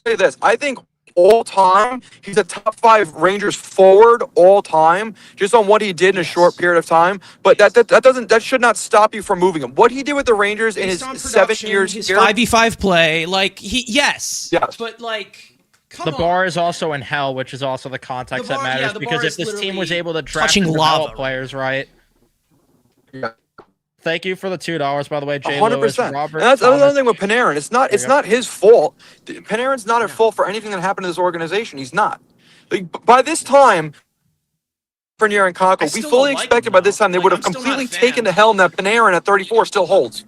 S4: say this. I think all time he's a top 5 Rangers forward all time, just on what he did in a short period of time. But that should not stop you from moving him. What he did with the Rangers in his
S3: Based on
S4: 7
S3: production,
S4: years
S3: his
S4: here.
S3: 5v5 play, yes,
S4: Yes.
S3: but come
S1: The
S3: on.
S1: bar is also in hell, which is also the context
S3: The bar-
S1: that matters.
S3: yeah, the
S1: because
S3: bar
S1: if
S3: is
S1: this team was
S3: literally
S1: able to draft
S3: touching
S1: and
S3: lava
S1: develop
S3: right
S1: players, right?
S4: Yeah.
S1: Thank you for the $2, by the way, Jay
S4: 100%.
S1: Lewis,
S4: And
S1: Robert.
S4: that's another
S1: Thomas.
S4: thing with Panarin. It's
S1: There you go.
S4: not his fault. Panarin's not at fault for anything that happened to this organization. He's not. By this time, Bernier and
S3: I
S4: Kakko, we
S3: still
S4: fully
S3: don't like
S4: expected
S3: him,
S4: by this
S3: though.
S4: time they would have
S3: I'm still not a
S4: completely
S3: fan.
S4: taken the helm that Panarin at 34 still holds.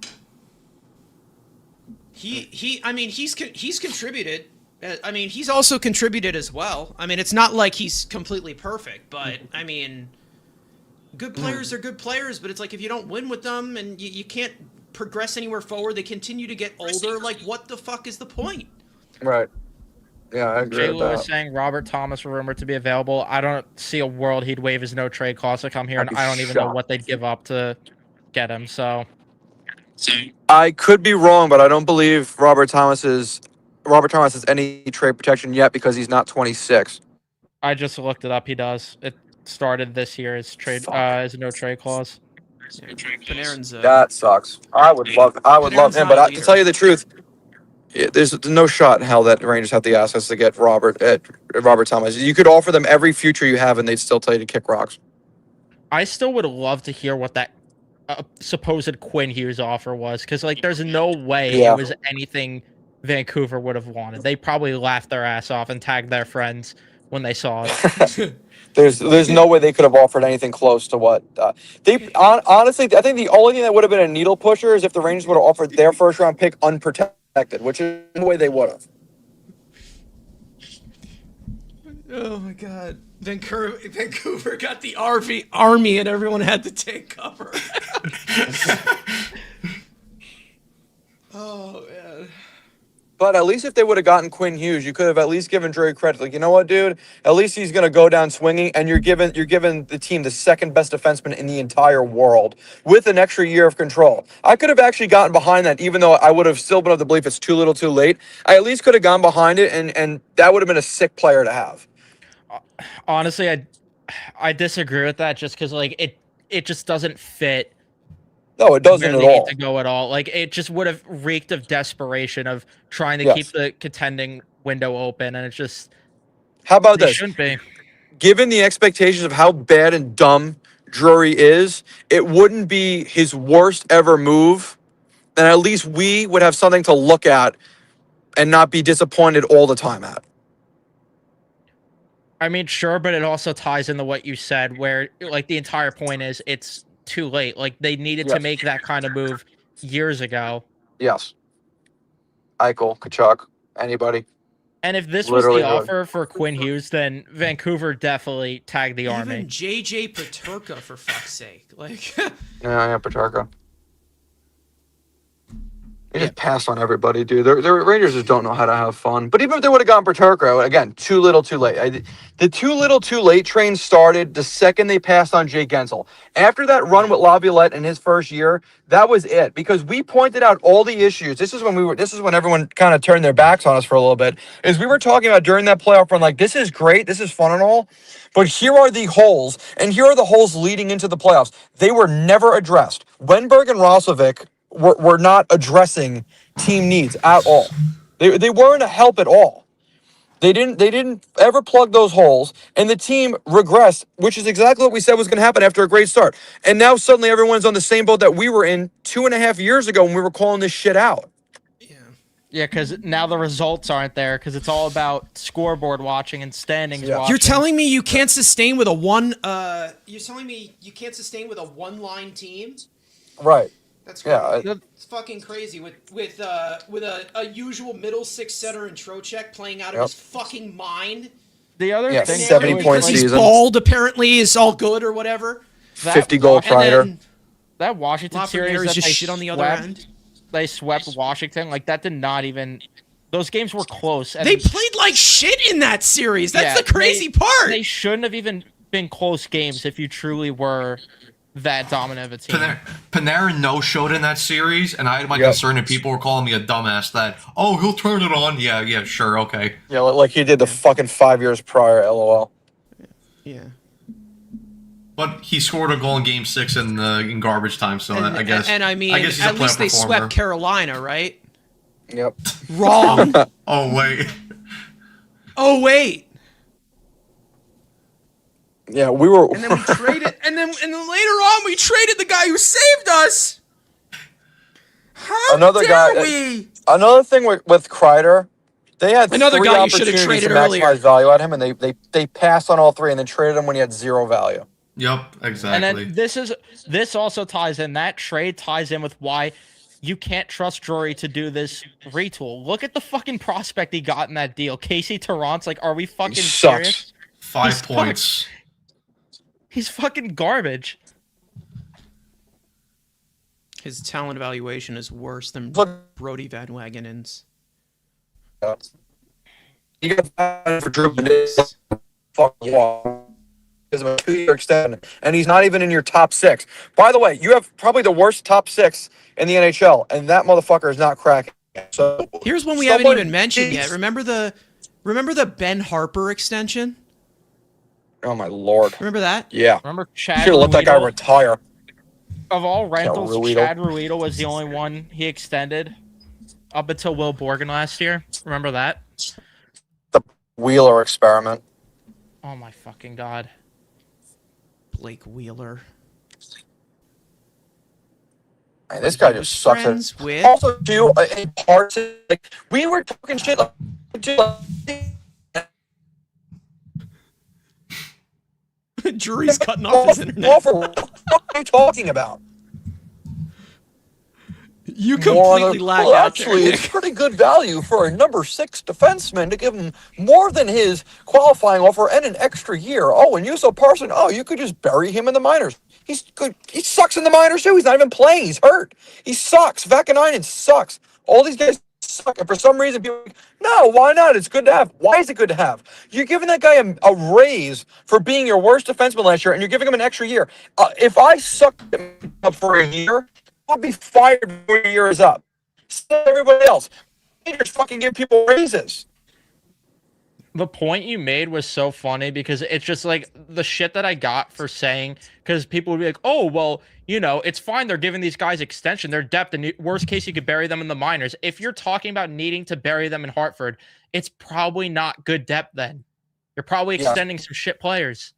S3: He's contributed. He's also contributed as well. It's not like he's completely perfect, but good players are good players. But it's like if you don't win with them and you can't progress anywhere forward, they continue to get older. Like, what the fuck is the point?
S4: Right. Yeah, I agree
S1: Jay
S4: with
S1: Lewis
S4: that.
S1: saying Robert Thomas rumored to be available. I don't see a world he'd waive his no trade clause to come here,
S4: I'd
S1: and
S4: be
S1: I don't even know
S4: shocked.
S1: what they'd give up to get him. So
S4: I could be wrong, but I don't believe Robert Thomas has any trade protection yet because he's not 26.
S1: I just looked it up. He does. It started this year as trade
S4: Fuck.
S1: as a no trade clause.
S3: Panarin's
S4: That sucks. I would love
S3: Panarin's
S4: him,
S3: not
S4: but
S3: a
S4: to
S3: leader.
S4: tell you the truth, there's no shot in hell that Rangers have the assets to get Robert Thomas. You could offer them every future you have, and they'd still tell you to kick rocks.
S1: I still would love to hear what that supposed Quinn Hughes offer was, because like there's no way
S4: Yeah.
S1: it was anything Vancouver would have wanted. They probably laughed their ass off and tagged their friends when they saw it.
S4: There's no way they could have offered anything close to what honestly. I think the only thing that would have been a needle pusher is if the Rangers would have offered their first round pick unprotected, which is the way they would have.
S3: Oh my God. Vancouver got the army and everyone had to take cover. Oh man.
S4: But at least if they would have gotten Quinn Hughes, you could have at least given Drury credit. Like, you know what, dude? At least he's gonna go down swinging, and you're giving the team the second best defenseman in the entire world with an extra year of control. I could have actually gotten behind that, even though I would have still been of the belief it's too little, too late. I at least could have gone behind it, and that would have been a sick player to have.
S1: Honestly, I disagree with that just because like it just doesn't fit
S4: No, it doesn't
S1: where
S4: at
S1: they need
S4: all.
S1: to go at all. Like it just would have reeked of desperation of trying to
S4: Yes.
S1: keep the contending window open, and it's just
S4: How about
S1: they
S4: this?
S1: shouldn't be.
S4: Given the expectations of how bad and dumb Drury is, it wouldn't be his worst ever move. And at least we would have something to look at and not be disappointed all the time at.
S1: I mean, sure, but it also ties into what you said, where like the entire point is it's too late. Like they needed to
S4: Yes.
S1: make that kind of move years ago.
S4: Yes. Eichel, Kachuk, anybody.
S1: And if this
S4: Literally
S1: was the
S4: would.
S1: offer for Quinn Hughes, then Vancouver definitely tagged the army.
S3: Even JJ Paterka, for fuck's sake. Like,
S4: Yeah, Petrarca. They just pass on everybody, dude. The Rangers just don't know how to have fun. But even if they would have gone Petrarca, again, too little, too late. The too little, too late train started the second they passed on Jake Gensel. After that run with Laviolette in his first year, that was it. Because we pointed out all the issues. This is when everyone kind of turned their backs on us for a little bit. Is we were talking about during that playoff run, like, this is great, this is fun and all. But here are the holes, and here are the holes leading into the playoffs. They were never addressed. Wenberg and Rosovic were not addressing team needs at all. They weren't a help at all. They didn't ever plug those holes, and the team regressed, which is exactly what we said was going to happen after a great start. And now suddenly everyone's on the same boat that we were in 2.5 years ago when we were calling this shit out.
S1: Yeah, because now the results aren't there because it's all about scoreboard watching and standings
S4: Yeah.
S1: watching.
S3: you're telling me you can't sustain with a one. You're telling me you can't sustain with a one-line team?
S4: Right.
S3: That's
S4: Yeah,
S3: crazy. It's fucking crazy with a usual middle six setter in Trocheck playing out of
S4: Yep.
S3: his fucking mind.
S1: The other
S4: Yeah,
S1: thing,
S4: 70
S1: too, is,
S4: points
S1: like,
S3: He's
S4: season.
S3: bald. Apparently, is all good or whatever.
S1: that
S4: 50 goal
S1: Washington-
S3: And
S4: Kreider.
S3: then
S1: That Washington
S3: Lafreniere
S1: series
S3: is
S1: that
S3: just
S1: they
S3: shit on the other
S1: swept-
S3: end.
S1: They swept Washington. Like that did not even. Those games were close. And
S3: They played like shit in that series. That's
S1: Yeah,
S3: the crazy
S1: they-
S3: part.
S1: They shouldn't have even been close games if you truly were that dominant of a team.
S2: Panarin no-showed in that series, and I had my
S4: Yep.
S2: concern that people were calling me a dumbass that, oh, he'll turn it on. Yeah, sure, okay.
S4: Yeah, like he did the fucking 5 years prior, LOL.
S3: yeah.
S2: But he scored a goal in Game 6 in garbage time, so I guess.
S3: And I mean,
S2: I guess he's a
S3: at least
S2: playoff
S3: they
S2: performer.
S3: swept Carolina, right?
S4: Yep.
S3: Wrong.
S2: Oh, wait.
S3: Oh wait.
S4: Yeah, we were.
S3: And then we traded. And then later on, we traded the guy who saved us. How
S4: Another
S3: dare
S4: guy-
S3: we?
S4: Another thing with Kreider, they had
S3: Another
S4: three
S3: guy you should have
S4: opportunities
S3: traded
S4: to maximize
S3: earlier.
S4: value at him, and they passed on all three, and then traded him when he had zero value.
S2: Yep, exactly.
S1: And then this also ties in. That trade ties in with why you can't trust Drury to do this retool. Look at the fucking prospect he got in that deal. Casey Tarrant's like, are we fucking
S4: sucks.
S1: serious?
S2: 5
S1: he's
S2: points.
S1: He's fucking garbage.
S3: His talent evaluation is worse than
S4: Look-
S3: Brody Van Wagenen's.
S4: You got that for Drew, but it's fuck wall. gives him a 2-year extension, and he's not even in your top 6. By the way, you have probably the worst top 6 in the NHL, and that motherfucker is not cracking. So
S3: Here's one we haven't
S4: someone
S3: even mentioned yet.
S4: needs-
S3: Remember the Ben Harper extension?
S4: Oh my lord.
S3: Remember that?
S4: Yeah.
S1: Remember Chad
S4: Should have let that guy
S1: Ruedel?
S4: retire.
S1: Of all rentals,
S4: Ruedel.
S1: Chad Ruedel was the only one he extended up until Will Borgen last year. Remember that?
S4: The Wheeler experiment.
S1: Oh my fucking god.
S3: Blake Wheeler.
S4: Man, this guy
S3: He was
S4: just sucks at
S3: friends with
S4: Also, too, in parts, like, we were talking shit like, dude,
S3: Drury's cutting off his internet.
S4: What the fuck are you talking about?
S3: You
S4: More
S3: completely
S4: than-
S3: lagged
S4: well,
S3: out
S4: actually,
S3: there.
S4: it's pretty good value for a number 6 defenseman to give him more than his qualifying offer and an extra year. Oh, and Yuso Parson, oh, you could just bury him in the minors. He's good. He sucks in the minors too. He's not even playing. He's hurt. He sucks. Vakanainen sucks. All these guys suck. And for some reason, people are like, no, why not? It's good to have. Why is it good to have? You're giving that guy a raise for being your worst defenseman last year, and you're giving him an extra year. If I sucked him up for a year, I'll be fired before the year is up. So everybody else, just fucking give people raises.
S1: The point you made was so funny because it's just like the shit that I got for saying, because people would be like, oh, well, you know, it's fine. They're giving these guys extension, their depth. And worst case, you could bury them in the minors. If you're talking about needing to bury them in Hartford, it's probably not good depth then. You're probably
S4: Yeah.
S1: extending some shit players.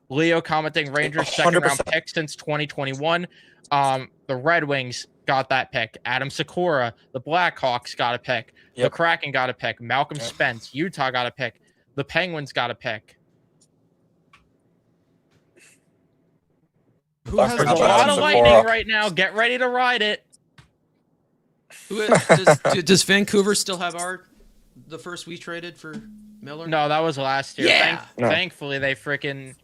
S1: Leo commenting Rangers second round
S4: 100%.
S1: pick since 2021. The Red Wings got that pick. Adam Sakura, the Blackhawks got a pick. The
S4: Yep.
S1: Kraken got a pick. Malcolm
S4: Yep.
S1: Spence, Utah got a pick. The Penguins got a pick.
S3: Who
S4: There's
S3: has
S1: There's a
S4: Adam
S1: lot of
S4: Sakura.
S1: lightning right now. Get ready to ride it.
S3: Does Vancouver still have the first we traded for Miller?
S1: No, that was last year.
S3: Yeah.
S4: No.
S1: Thankfully, they freaking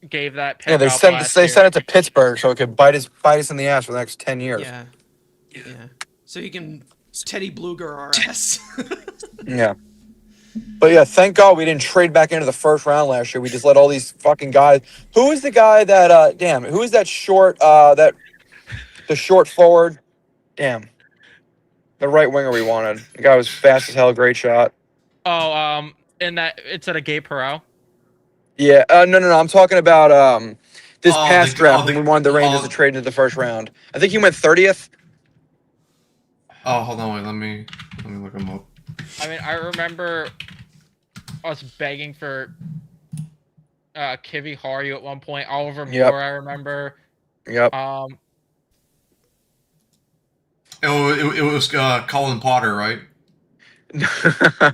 S1: gave that pick
S4: Yeah, they
S1: up
S4: sent
S1: last
S4: they
S1: year.
S4: sent it to Pittsburgh so it could bite us in the ass for the next 10 years.
S3: Yeah. So you can Teddy Bluger our ass.
S4: Yeah. But yeah, thank God we didn't trade back into the first round last year. We just let all these fucking guys. Who is the guy that who is that short the short forward? Damn. The right winger we wanted. The guy was fast as hell, great shot.
S1: Oh, and that it's at a Gabe Perreault.
S4: Yeah, no, I'm talking about this
S2: Oh,
S4: past
S2: the-
S4: draft
S2: oh,
S4: when
S2: the-
S4: we wanted the Rangers
S2: oh.
S4: to trade into the first round. I think he went 30th.
S2: Oh, hold on, wait. Let me look him up.
S1: I mean, I remember us begging for Kivi Haru at one point. Oliver
S4: Yep.
S1: Moore, I remember.
S4: Yep.
S2: It was Colin Potter, right?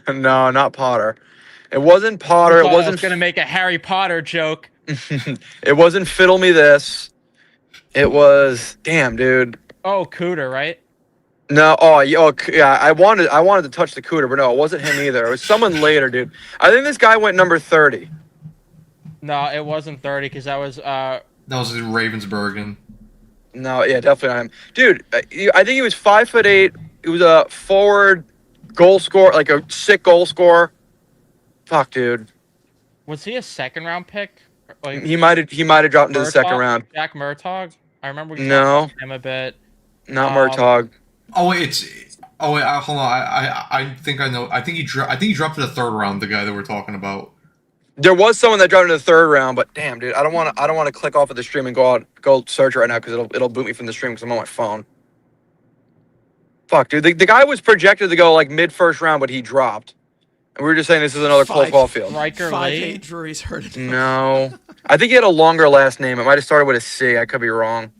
S4: No, not Potter. It wasn't Potter.
S1: I
S4: It
S1: thought I was
S4: wasn't.
S1: gonna make a Harry Potter joke.
S4: It wasn't Fiddle Me This. It was damn, dude.
S1: Oh, Cooter, right?
S4: No, yeah. I wanted to touch the Cooter, but no, it wasn't him either. It was someone later, dude. I think this guy went number 30.
S1: No, it wasn't 30 because that was
S2: That was Ravensburg.
S4: No, yeah, definitely not him, dude. I think he was 5'8". He was a forward, goal scorer, like a sick goal scorer. Fuck, dude.
S1: Was he a second round pick? Like
S4: He might have dropped into the second
S1: Murtaugh?
S4: round.
S1: Jack Murtaugh? I remember we talked
S4: No,
S1: about him a bit.
S4: not
S1: Um,
S4: Murtaugh.
S2: Oh wait, hold on. I think I know. I think he dropped to the third round. The guy that we're talking about.
S4: There was someone that dropped into the third round, but damn, dude, I don't want to click off of the stream and go search it right now because it'll boot me from the stream because I'm on my phone. Fuck, dude, the guy was projected to go like mid first round, but he dropped. And we were just saying this is another Cole Caulfield.
S1: Riker
S3: 5'8"
S1: Lee?
S3: Drury's hurt.
S4: No, I think he had a longer last name. It might have started with a C. I could be wrong.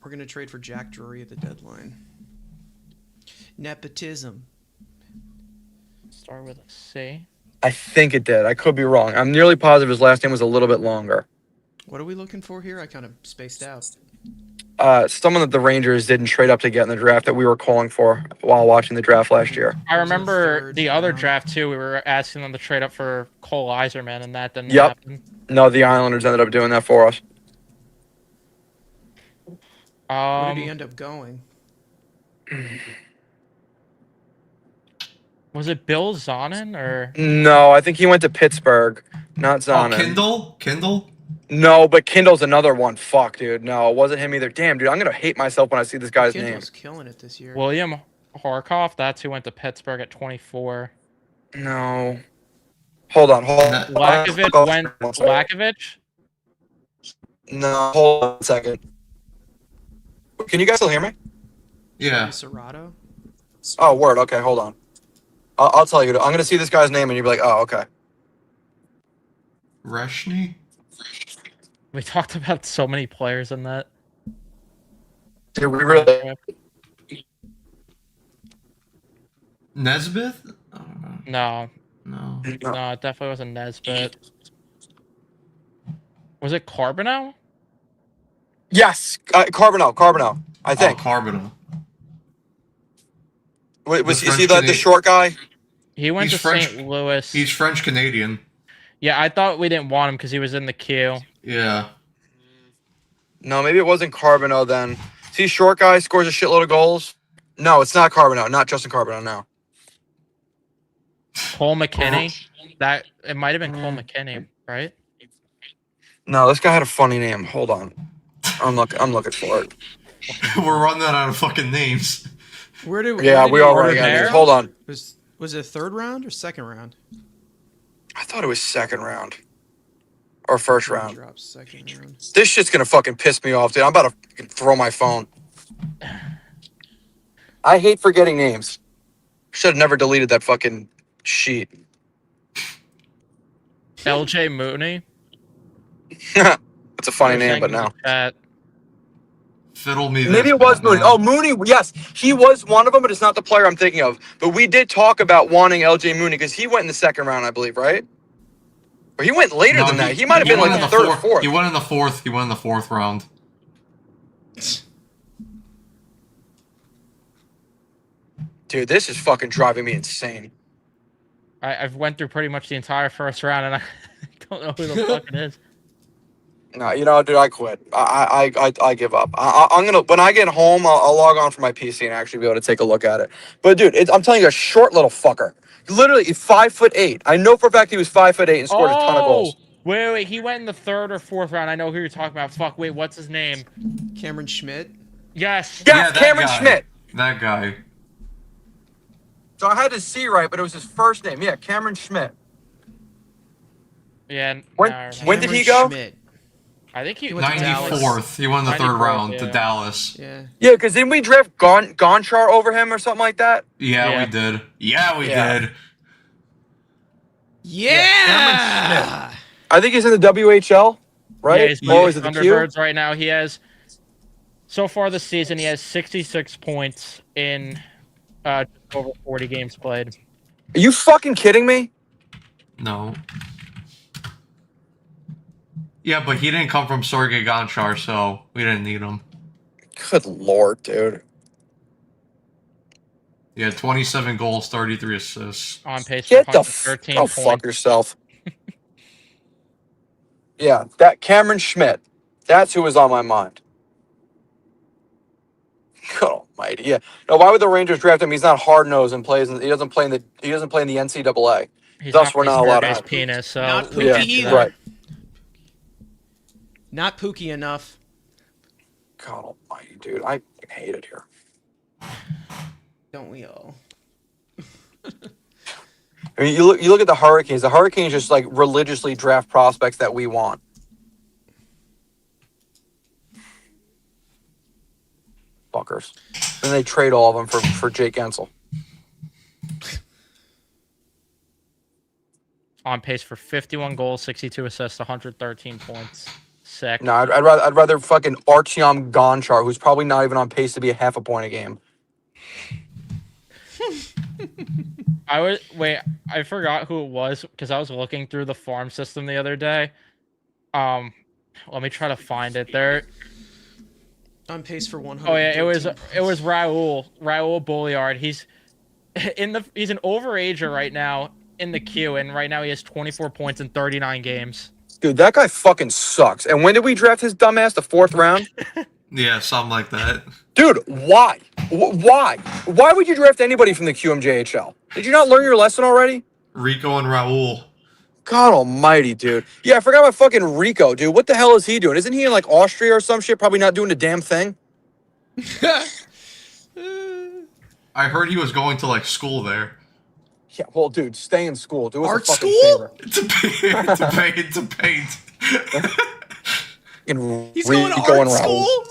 S3: We're gonna trade for Jack Drury at the deadline. Nepotism.
S1: Start with a C.
S4: I think it did. I could be wrong. I'm nearly positive his last name was a little bit longer.
S3: What are we looking for here? I kind of spaced out.
S4: Someone that the Rangers didn't trade up to get in the draft that we were calling for while watching the draft last year.
S1: I remember
S3: third
S1: the other
S3: round.
S1: draft too. We were asking them to trade up for Cole Iserman, and that didn't
S4: Yep.
S1: happen.
S4: No, the Islanders ended up doing that for us.
S3: Where did he end up going?
S1: Was it Bill Zonin or
S4: No, I think he went to Pittsburgh, not
S2: Oh,
S4: Zonin.
S2: Kindle.
S4: No, but Kindle's another one. Fuck, dude. No, it wasn't him either. Damn, dude, I'm gonna hate myself when I see this guy's name.
S3: Kindle's killing it this year.
S1: William Harkoff? That's who went to Pittsburgh at 24.
S4: No. Hold on.
S1: Lakovic went. Lakovic?
S4: No, hold on a second. Can you guys still hear me?
S2: Yeah.
S3: Serrato.
S4: Oh, word. Okay, hold on. I'll tell you. I'm gonna see this guy's name and you'll be like, oh, okay.
S2: Reshny.
S1: We talked about so many players in that.
S4: Dude, we really.
S2: Nesbith. I don't know.
S1: No,
S2: No.
S1: no, it definitely wasn't Nesbitt. Was it Carbonell?
S4: Yes, Carbonell. I think.
S2: Oh, Carbonell.
S4: Was
S2: The
S4: is he
S2: French
S4: the short guy?
S1: He went
S2: He's
S1: to
S2: French-
S1: St. Louis.
S2: He's French Canadian.
S1: Yeah, I thought we didn't want him because he was in the queue.
S2: Yeah.
S4: No, maybe it wasn't Carbonell then. See, short guy scores a shitload of goals. No, it's not Carbonell. Not Justin Carbonell. No.
S1: Cole McKinney. That it might have been Cole McKinney, right?
S4: No, this guy had a funny name. Hold on. I'm looking for it.
S2: We're running out of fucking names.
S3: Where did
S4: Yeah,
S3: where
S4: we
S3: did
S4: all
S3: he-
S4: running out of
S1: Romero?
S4: names. Hold on.
S3: Was it third round or second round?
S4: I thought it was second round. Or first round.
S3: Drops second round.
S4: This shit's gonna fucking piss me off, dude. I'm about to fucking throw my phone. I hate forgetting names. Should have never deleted that fucking sheet.
S1: LJ Mooney.
S4: That's a funny
S1: They're
S4: name,
S1: saying
S4: but
S1: in the
S4: no.
S1: chat.
S2: Fiddle me.
S4: Maybe
S2: this,
S4: it was
S2: Batman.
S4: Mooney. Oh, Mooney. Yes, he was one of them, but it's not the player I'm thinking of. But we did talk about wanting LJ Mooney because he went in the second round, I believe, right? Or he went later
S2: No,
S4: than that. He might have been
S2: went
S4: like
S2: in
S4: the third or
S2: fourth.
S4: fourth.
S2: He went in the fourth. He went in the fourth round.
S4: Dude, this is fucking driving me insane.
S1: I've went through pretty much the entire first round, and I don't know who the fuck it is.
S4: No, you know, dude, I quit. I give up. I'm gonna when I get home, I'll log on for my PC and actually be able to take a look at it. But dude, I'm telling you, a short little fucker. Literally, he's 5'8". I know for a fact he was 5'8" and scored a ton of goals.
S1: Wait. He went in the third or fourth round. I know who you're talking about. Fuck, wait, what's his name?
S3: Cameron Schmidt.
S1: Yes.
S4: Yes,
S2: Yeah, that
S4: Cameron
S2: guy.
S4: Schmidt.
S2: That guy.
S4: So I had to see right, but it was his first name. Yeah, Cameron Schmidt.
S1: Yeah.
S4: When-
S1: now I remember.
S4: when did he
S3: Cameron
S4: go?
S3: Schmidt.
S1: I think he
S3: went to Dallas.
S2: 94th. He won the third
S1: 94th,
S2: round to
S1: yeah.
S2: Dallas.
S3: Yeah.
S4: Yeah, because didn't we draft Gonchar over him or something like that?
S2: Yeah,
S1: Yeah.
S2: we did. Yeah, we
S4: Yeah.
S2: did.
S3: Yeah.
S4: I think he's in the WHL, right?
S1: Yeah, he's
S4: Or
S1: with
S4: is it the Q?
S1: Thunderbirds right now. He has so far this season. He has 66 points in just over 40 games played.
S4: Are you fucking kidding me?
S2: No. Yeah, but he didn't come from Sergei Gonchar, so we didn't need him.
S4: Good lord, dude.
S2: He had 27 goals, 33 assists.
S1: On pace for
S4: Get the
S1: 113
S4: go
S1: points.
S4: fuck yourself. Yeah, that Cameron Schmidt. That's who was on my mind. God almighty. Yeah. No, why would the Rangers draft him? He's not hard nosed and plays. He doesn't play in the NCAA.
S1: He's
S4: Thus, we're not allowed to
S1: his
S4: have-
S1: penis, so
S3: Not
S1: we
S3: Pookie
S1: can't do
S3: either.
S1: that.
S4: Right.
S3: Not Pookie enough.
S4: God almighty, dude. I hate it here.
S3: Don't we all?
S4: I mean, you look at the Hurricanes. The Hurricanes just like religiously draft prospects that we want. Fuckers. Then they trade all of them for Jake Gensel.
S1: On pace for 51 goals, 62 assists, 113 points. Sick.
S4: No, I'd rather fucking Artyom Gonchar, who's probably not even on pace to be a half a point a game.
S1: I forgot who it was because I was looking through the farm system the other day. Let me try to find it. There.
S3: On pace for 100.
S1: Oh yeah, it was Raul Bolliard. He's he's an overager right now in the queue, and right now he has 24 points in 39 games.
S4: Dude, that guy fucking sucks. And when did we draft his dumbass? The fourth round?
S2: Yeah, something like that.
S4: Dude, why? Why? Why would you draft anybody from the QMJHL? Did you not learn your lesson already?
S2: Rico and Raul.
S4: God almighty, dude. Yeah, I forgot about fucking Rico, dude. What the hell is he doing? Isn't he in like Austria or some shit? Probably not doing a damn thing.
S2: I heard he was going to like school there.
S4: Yeah, well, dude, stay in school. Do us
S3: Art
S4: a fucking
S3: school?
S4: favor.
S2: To paint.
S4: Fucking
S3: He's going to
S4: Rico
S3: art
S4: and Raul.
S3: school?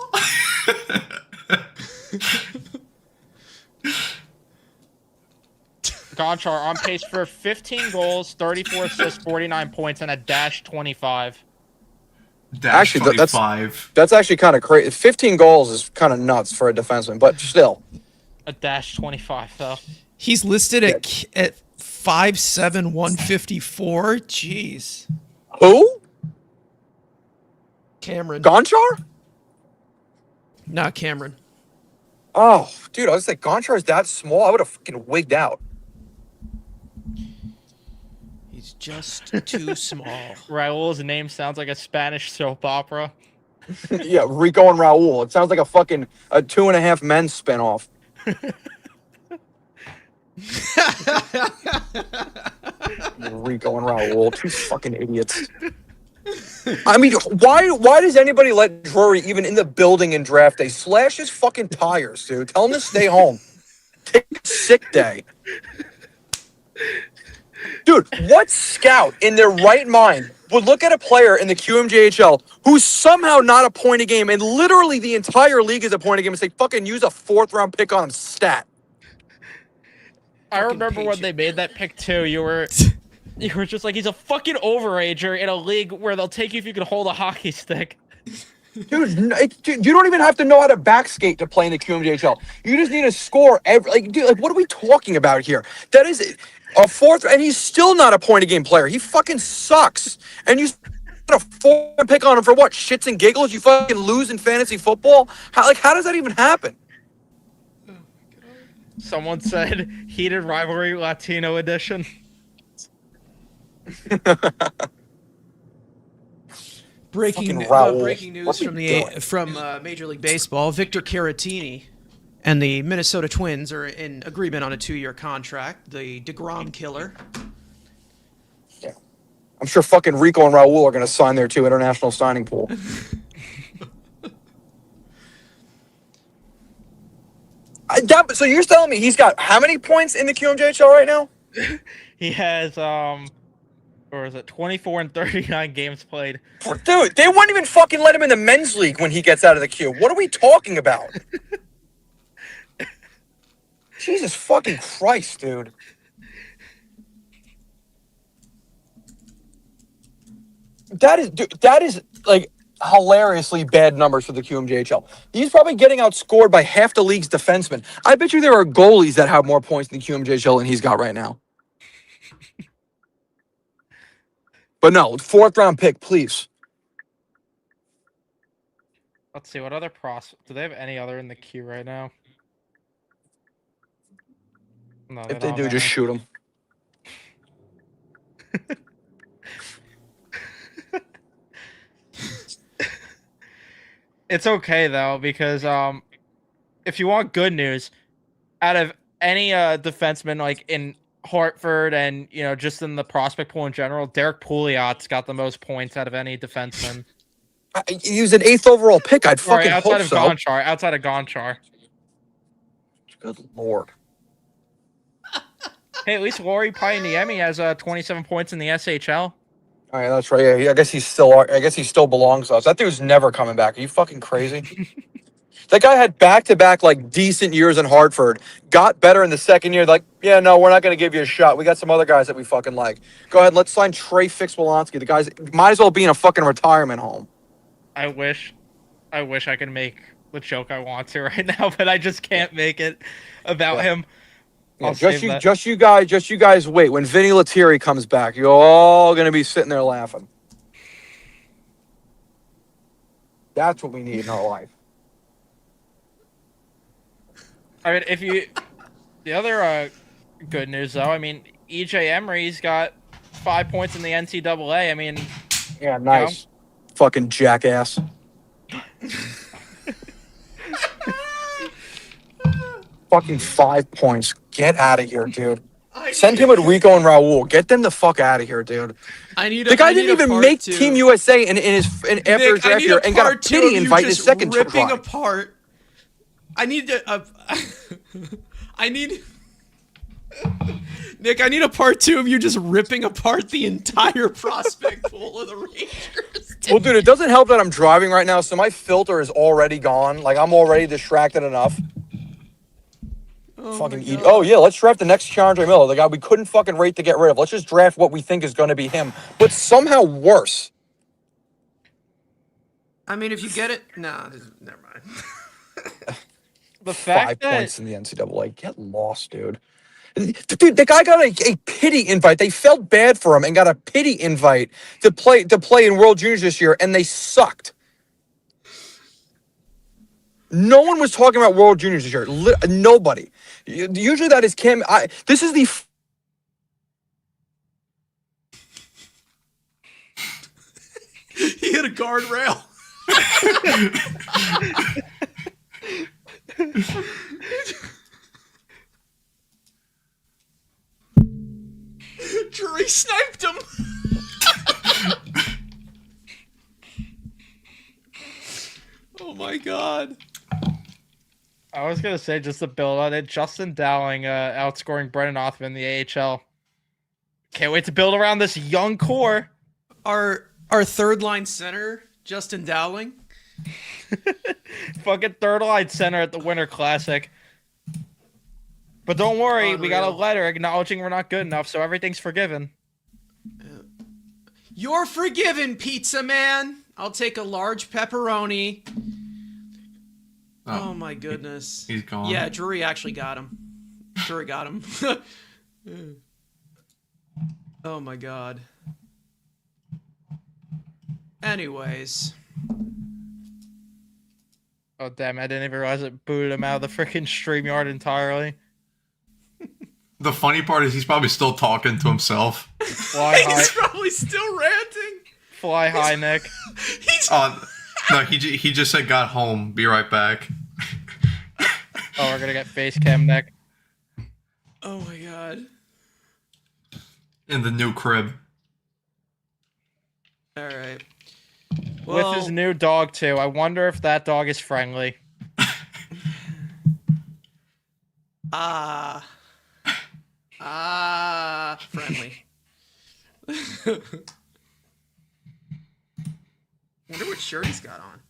S1: Gonchar on pace for 15 goals, 34 assists, 49 points, and a dash 25.
S2: Dash
S4: Actually, that's
S2: 25.
S4: that's actually kind of crazy. 15 goals is kind of nuts for a defenseman, but still.
S1: A dash 25, though.
S3: He's listed at 5'7", 154. Jeez.
S4: Who?
S3: Cameron.
S4: Gonchar?
S3: Not Cameron.
S4: Oh, dude, I was like, Gonchar is that small? I would have fucking wigged out.
S3: He's just too small.
S1: Raul's name sounds like a Spanish soap opera.
S4: Yeah, Rico and Raul. It sounds like a fucking a 2.5 Men spinoff. Rico and Raul, two fucking idiots. I mean, why does anybody let Drury even in the building in draft day slash his fucking tires, dude? Tell him to stay home. Take a sick day. Dude, what scout in their right mind would look at a player in the QMJHL who's somehow not a point a game and literally the entire league is a point a game and say, fucking use a 4th round pick on him stat?
S1: I remember when they made that pick too. You were just like, he's a fucking overager in a league where they'll take you if you can hold a hockey stick.
S4: Dude, dude, you don't even have to know how to backskate to play in the QMJHL. You just need to score every dude, what are we talking about here? That is a 4th, and he's still not a point a game player. He fucking sucks. And you put a 4th pick on him for what? Shits and giggles? You fucking lose in fantasy football? How does that even happen?
S1: Someone said heated rivalry Latino edition.
S3: Breaking
S4: Raul.
S3: news
S4: What's he
S3: from
S4: doing?
S3: Major League Baseball. Victor Caratini and the Minnesota Twins are in agreement on a 2-year contract. The DeGrom killer.
S4: Yeah. I'm sure fucking Rico and Raul are going to sign their 2 international signing pool. So you're telling me he's got how many points in the QMJHL right now?
S1: He has or is it 24 and 39 games played?
S4: Dude, they wouldn't even fucking let him in the men's league when he gets out of the queue. What are we talking about? Jesus fucking Christ, dude. That is like hilariously bad numbers for the QMJHL. He's probably getting outscored by half the league's defensemen. I bet you there are goalies that have more points in the QMJHL than he's got right now. But no, 4th round pick, please.
S1: Let's see, what other do they have any other in the queue right now? No,
S4: If they do, just shoot him.
S1: It's okay though, because if you want good news, out of any defenseman like in Hartford and just in the prospect pool in general, Derek Pouliot's got the most points out of any defenseman.
S4: He was an 8th overall pick. I'd fucking
S1: outside
S4: hope
S1: of
S4: so.
S1: Gonchar, outside of Gonchar.
S4: Good lord.
S1: Hey, at least Laurie Painiemi has 27 points in the SHL.
S4: All right, that's right. Yeah, I guess he still belongs to us. That dude's never coming back. Are you fucking crazy? That guy had back-to-back like decent years in Hartford. Got better in the second year. Like, yeah, no, we're not going to give you a shot. We got some other guys that we fucking like. Go ahead, let's sign Trey Fix-Wolanski. The guys might as well be in a fucking retirement home.
S1: I wish I could make the joke I want to right now, but I just can't make it about him.
S4: Yeah, just you guys wait. When Vinny Lettieri comes back, you're all gonna be sitting there laughing. That's what we need in our life.
S1: I mean, the other good news though, I mean, EJ Emery's got 5 points in the NCAA. I mean,
S4: yeah, nice, fucking jackass. Fucking 5 points. Get out of here, dude. Send him with Rico and Raul. Get them the fuck out of here, dude. The guy didn't even make Team USA after his draft year and got a pity invite in his second
S3: ripping
S4: try.
S3: apart. I need to. I need. Nick, I need a part 2 of you just ripping apart the entire prospect pool of the Rangers.
S4: Well, dude, it doesn't help that I'm driving right now, so my filter is already gone. Like, I'm already distracted enough. Fucking eat. Oh, yeah, let's draft the next Keandre Miller, the guy we couldn't fucking rate to get rid of. Let's just draft what we think is going to be him, but somehow worse.
S3: I mean, if you get it, nah, never mind.
S1: The fact
S4: 5
S1: that
S4: points in the NCAA. Get lost, dude. Dude, the guy got a pity invite. They felt bad for him and got a pity invite to play in World Juniors this year, and they sucked. No one was talking about World Juniors this year. Nobody. Usually that is Cam. This is the.
S3: He hit a guardrail. Drury sniped him. Oh my god.
S1: I was gonna say, just to build on it, Justin Dowling outscoring Brennan Othman in the AHL. Can't wait to build around this young core.
S3: Our third line center, Justin Dowling.
S1: Fucking third line center at the Winter Classic. But don't worry, we got a
S3: Unreal.
S1: letter acknowledging we're not good enough, so everything's forgiven.
S3: You're forgiven, pizza man. I'll take a large pepperoni. Oh my goodness.
S2: He's gone.
S3: Yeah, Drury actually got him. Drury got him. Oh my god. Anyways.
S1: Oh damn, I didn't even realize it booted him out of the freaking StreamYard entirely.
S2: The funny part is he's probably still talking to himself.
S1: Fly high,
S3: He's probably still ranting.
S1: fly high, Nick.
S3: He's
S2: No, he just said got home. Be right back.
S1: Oh, we're gonna get face cam, Nick.
S3: Oh my god.
S2: In the new crib.
S3: All right.
S1: With his new dog too. I wonder if that dog is friendly.
S3: Friendly. Wonder what shirt he's got on.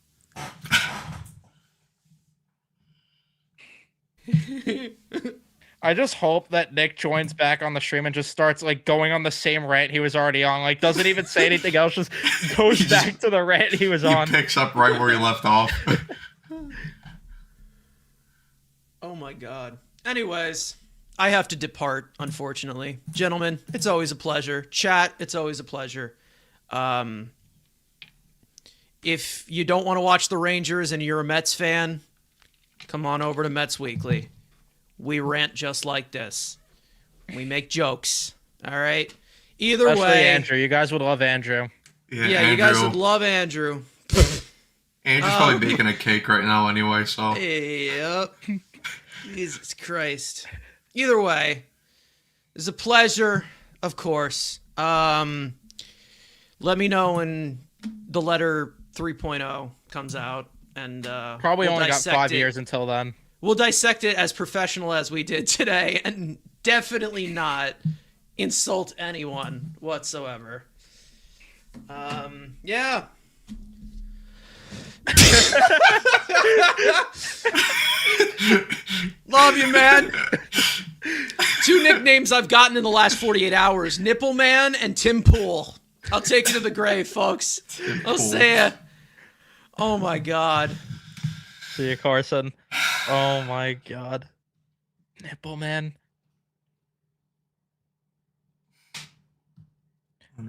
S1: I just hope that Nick joins back on the stream and just starts like going on the same rant he was already on. Like doesn't even say anything else, just goes back to the rant he was
S2: He
S1: on.
S2: picks up right where he left off.
S3: Oh my god. Anyways, I have to depart, unfortunately. Gentlemen, it's always a pleasure. Chat, it's always a pleasure. If you don't want to watch the Rangers and you're a Mets fan, come on over to Mets Weekly. We rant just like this. We make jokes. All right? Either
S1: Especially
S3: way.
S1: Andrew. You guys would love Andrew.
S3: Yeah, you guys would love Andrew.
S2: Andrew's probably baking a cake right now anyway, so.
S3: Yep. Jesus Christ. Either way, it's a pleasure, of course. Let me know when the letter 3.0 comes out, and
S1: Probably
S3: we'll
S1: only got
S3: dissect
S1: 5
S3: it.
S1: years until then.
S3: We'll dissect it as professional as we did today, and definitely not insult anyone whatsoever. Yeah. Love you, man. 2 nicknames I've gotten in the last 48 hours: Nipple Man and Tim Pool. I'll take you to the grave, folks. I'll see ya. Oh my god.
S1: See you, Carson. Oh my god. Nipple man.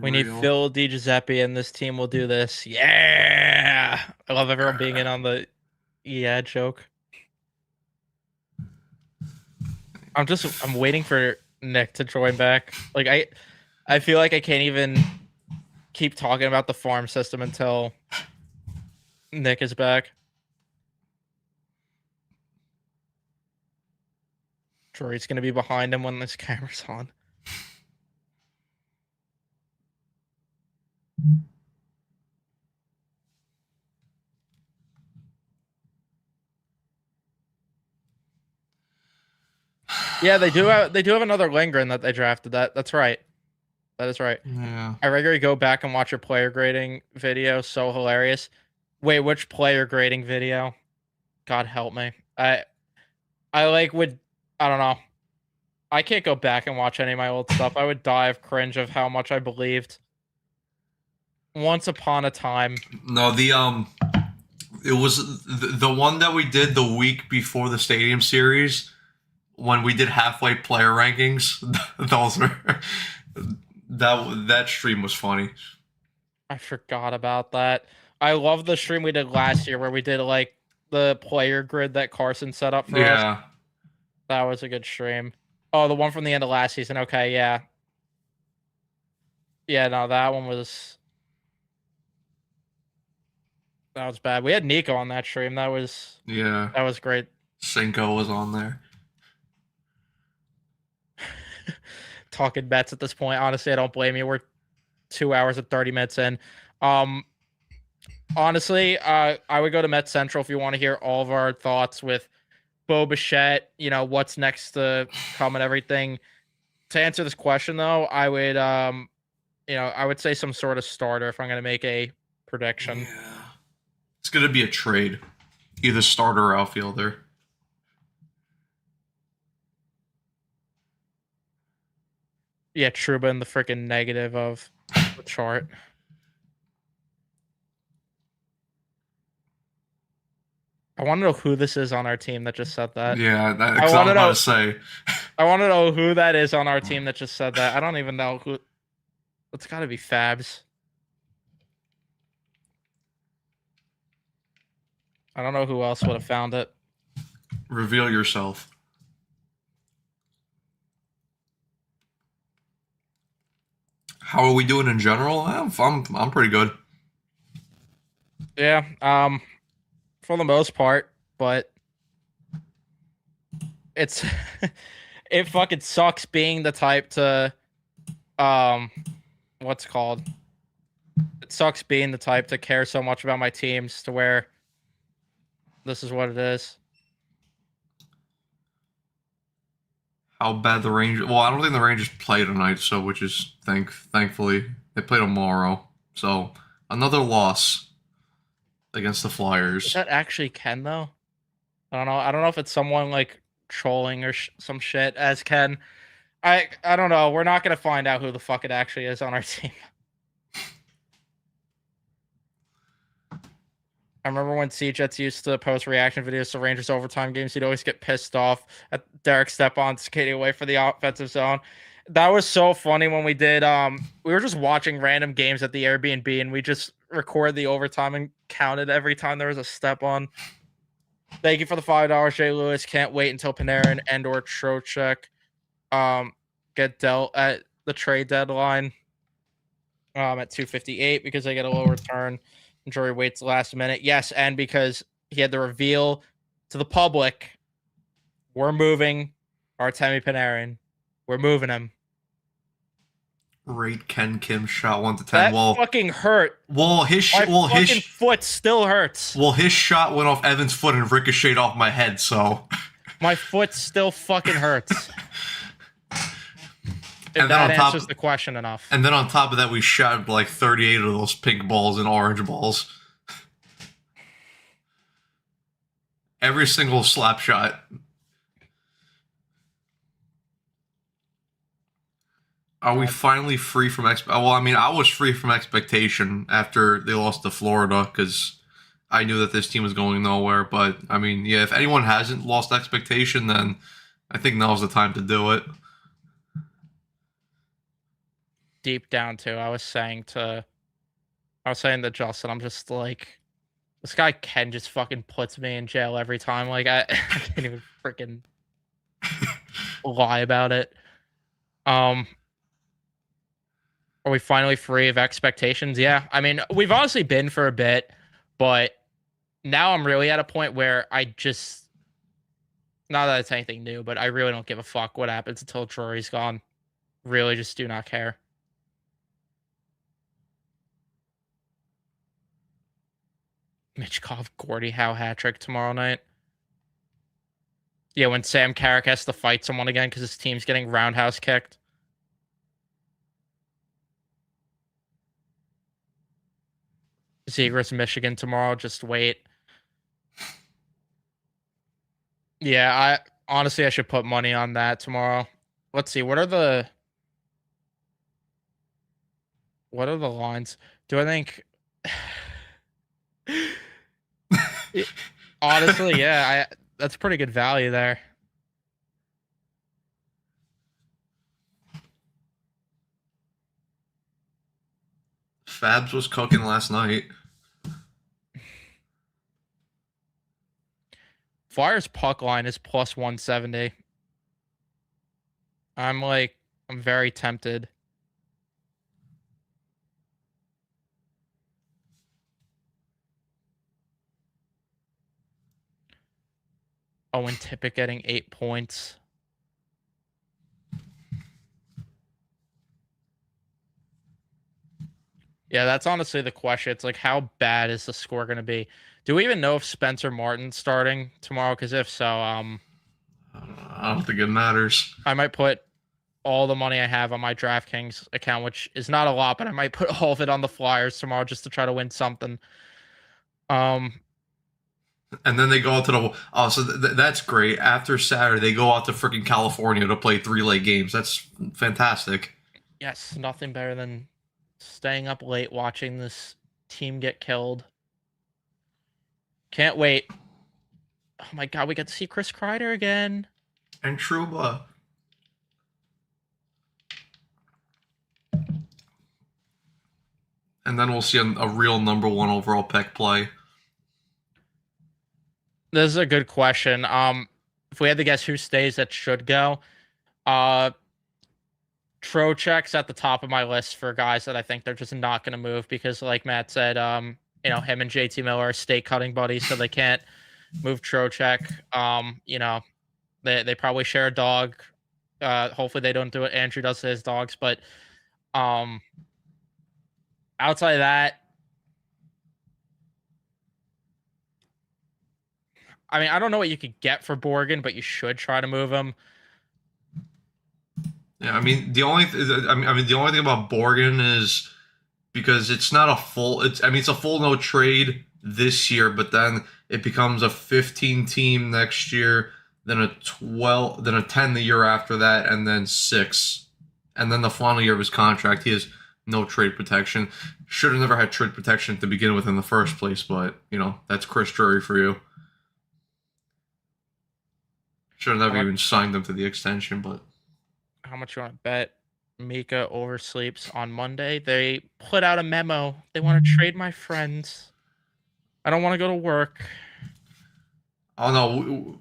S1: We need
S2: Unreal.
S1: Phil DiGiuseppe and this team will do this. Yeah. I love everyone being in on the yeah joke. I'm waiting for Nick to join back. Like I feel like I can't even keep talking about the farm system until Nick is back. Drury's gonna be behind him when this camera's on. Yeah, they do have another Lindgren that they drafted. That's right. That is right.
S2: Yeah.
S1: I regularly go back and watch your player grading video. So hilarious. Wait, which player grading video? God help me. I like would I don't know. I can't go back and watch any of my old stuff. I would die of cringe of how much I believed. Once upon a time.
S2: No, it was the one that we did the week before the Stadium Series when we did halfway player rankings. Those were that stream was funny.
S1: I forgot about that. I love the stream we did last year where we did like the player grid that Carson set up for us.
S2: Yeah.
S1: That was a good stream. Oh, the one from the end of last season. Okay, yeah. Yeah, no, that was bad. We had Nico on that stream. That was great.
S2: Cinco was on there.
S1: Talking bets at this point. Honestly, I don't blame you. We're 2 hours and 30 minutes in. Honestly, I would go to Met Central if you want to hear all of our thoughts with Bo Bichette, what's next to come and everything. To answer this question though, I would say some sort of starter if I'm going to make a prediction.
S2: Yeah. It's going to be a trade. Either starter or outfielder.
S1: Yeah, Trouba in the freaking negative of the chart. I want to know who this is on our team that just said that.
S2: Yeah, that's what I'm about to say.
S1: I want to know who that is on our team that just said that. I don't even know who. It's got to be Fabs. I don't know who else would have found it.
S2: Reveal yourself. How are we doing in general? I'm pretty good.
S1: Yeah, for the most part, but it's it fucking sucks being the type to what's it called? It sucks being the type to care so much about my teams to where this is what it is.
S2: How bad the Rangers? Well, I don't think the Rangers play tonight, so which is thankfully they play tomorrow. So another loss against the Flyers.
S1: Is that actually Ken though? I don't know. I don't know if it's someone like trolling or some shit as Ken. I don't know. We're not gonna find out who the fuck it actually is on our team. I remember when C-Jets used to post reaction videos to Rangers overtime games, he'd always get pissed off at Derek Stepan skating away for the offensive zone. That was so funny when we did we were just watching random games at the Airbnb and we just recorded the overtime and counted every time there was a step on. Thank you for the $5, Jay Lewis. Can't wait until Panarin and or Trocheck get dealt at the trade deadline at 258 because they get a low return. Jory waits the last minute. Yes, and because he had to reveal to the public, we're moving Artemi Panarin. We're moving him.
S2: Rate Ken Kim shot 1 to 10.
S1: That fucking hurt.
S2: His
S1: foot still hurts.
S2: Well, his shot went off Evan's foot and ricocheted off my head. So
S1: my foot still fucking hurts. If
S2: and
S1: that answers the question enough.
S2: And then on top of that, we shot like 38 of those pink balls and orange balls. Every single slap shot. Are we finally free from well, I mean, I was free from expectation after they lost to Florida because I knew that this team was going nowhere. But, I mean, yeah, if anyone hasn't lost expectation, then I think now's the time to do it.
S1: Deep down, too, I was saying to Justin, I'm just like, this guy Ken just fucking puts me in jail every time. Like, I can't even freaking lie about it. Are we finally free of expectations? Yeah. I mean, we've honestly been for a bit, but now I'm really at a point where I just, not that it's anything new, but I really don't give a fuck what happens until Drury's gone. Really just do not care. Mitchkov, Gordie Howe hat trick tomorrow night. Yeah, when Sam Carrick has to fight someone again because his team's getting roundhouse kicked. Zegras, Michigan tomorrow. Just wait. Yeah, I should put money on that tomorrow. Let's see. What are the lines? Do I think? Honestly, yeah, that's pretty good value there.
S2: Fabs was cooking last night.
S1: Flyers puck line is plus 170. I'm very tempted. Owen Tippett getting 8 points. Yeah, that's honestly the question. It's like, how bad is the score going to be? Do we even know if Spencer Martin's starting tomorrow? Because if so,
S2: I don't think it matters.
S1: I might put all the money I have on my DraftKings account, which is not a lot, but I might put all of it on the Flyers tomorrow just to try to win something.
S2: And then they go out to the so that's great. After Saturday, they go out to freaking California to play 3 late games. That's fantastic.
S1: Yes, nothing better than staying up late watching this team get killed. Can't wait. Oh my god, we get to see Chris Kreider again.
S2: And Trouba. And then we'll see a real number 1 overall pick play.
S1: This is a good question. If we had to guess who stays, that should go. Trocheck's at the top of my list for guys that I think they're just not going to move because, like Matt said, him and JT Miller are state cutting buddies, so they can't move Trocheck. They probably share a dog. Hopefully they don't do what Andrew does to his dogs, but outside of that, I mean, I don't know what you could get for Borgen, but you should try to move him.
S2: Yeah, I mean the only thing about Borgen is because it's not a full. It's a full no trade this year, but then it becomes a 15 team next year, then a 12, then a 10 the year after that, and then 6, and then the final year of his contract, he has no trade protection. Should have never had trade protection to begin with in the first place, but that's Chris Drury for you. Should have never even signed them to the extension, but.
S1: How much you want to bet Mika oversleeps on Monday? They put out a memo. They want to trade my friends. I don't want to go to work.
S2: Oh no,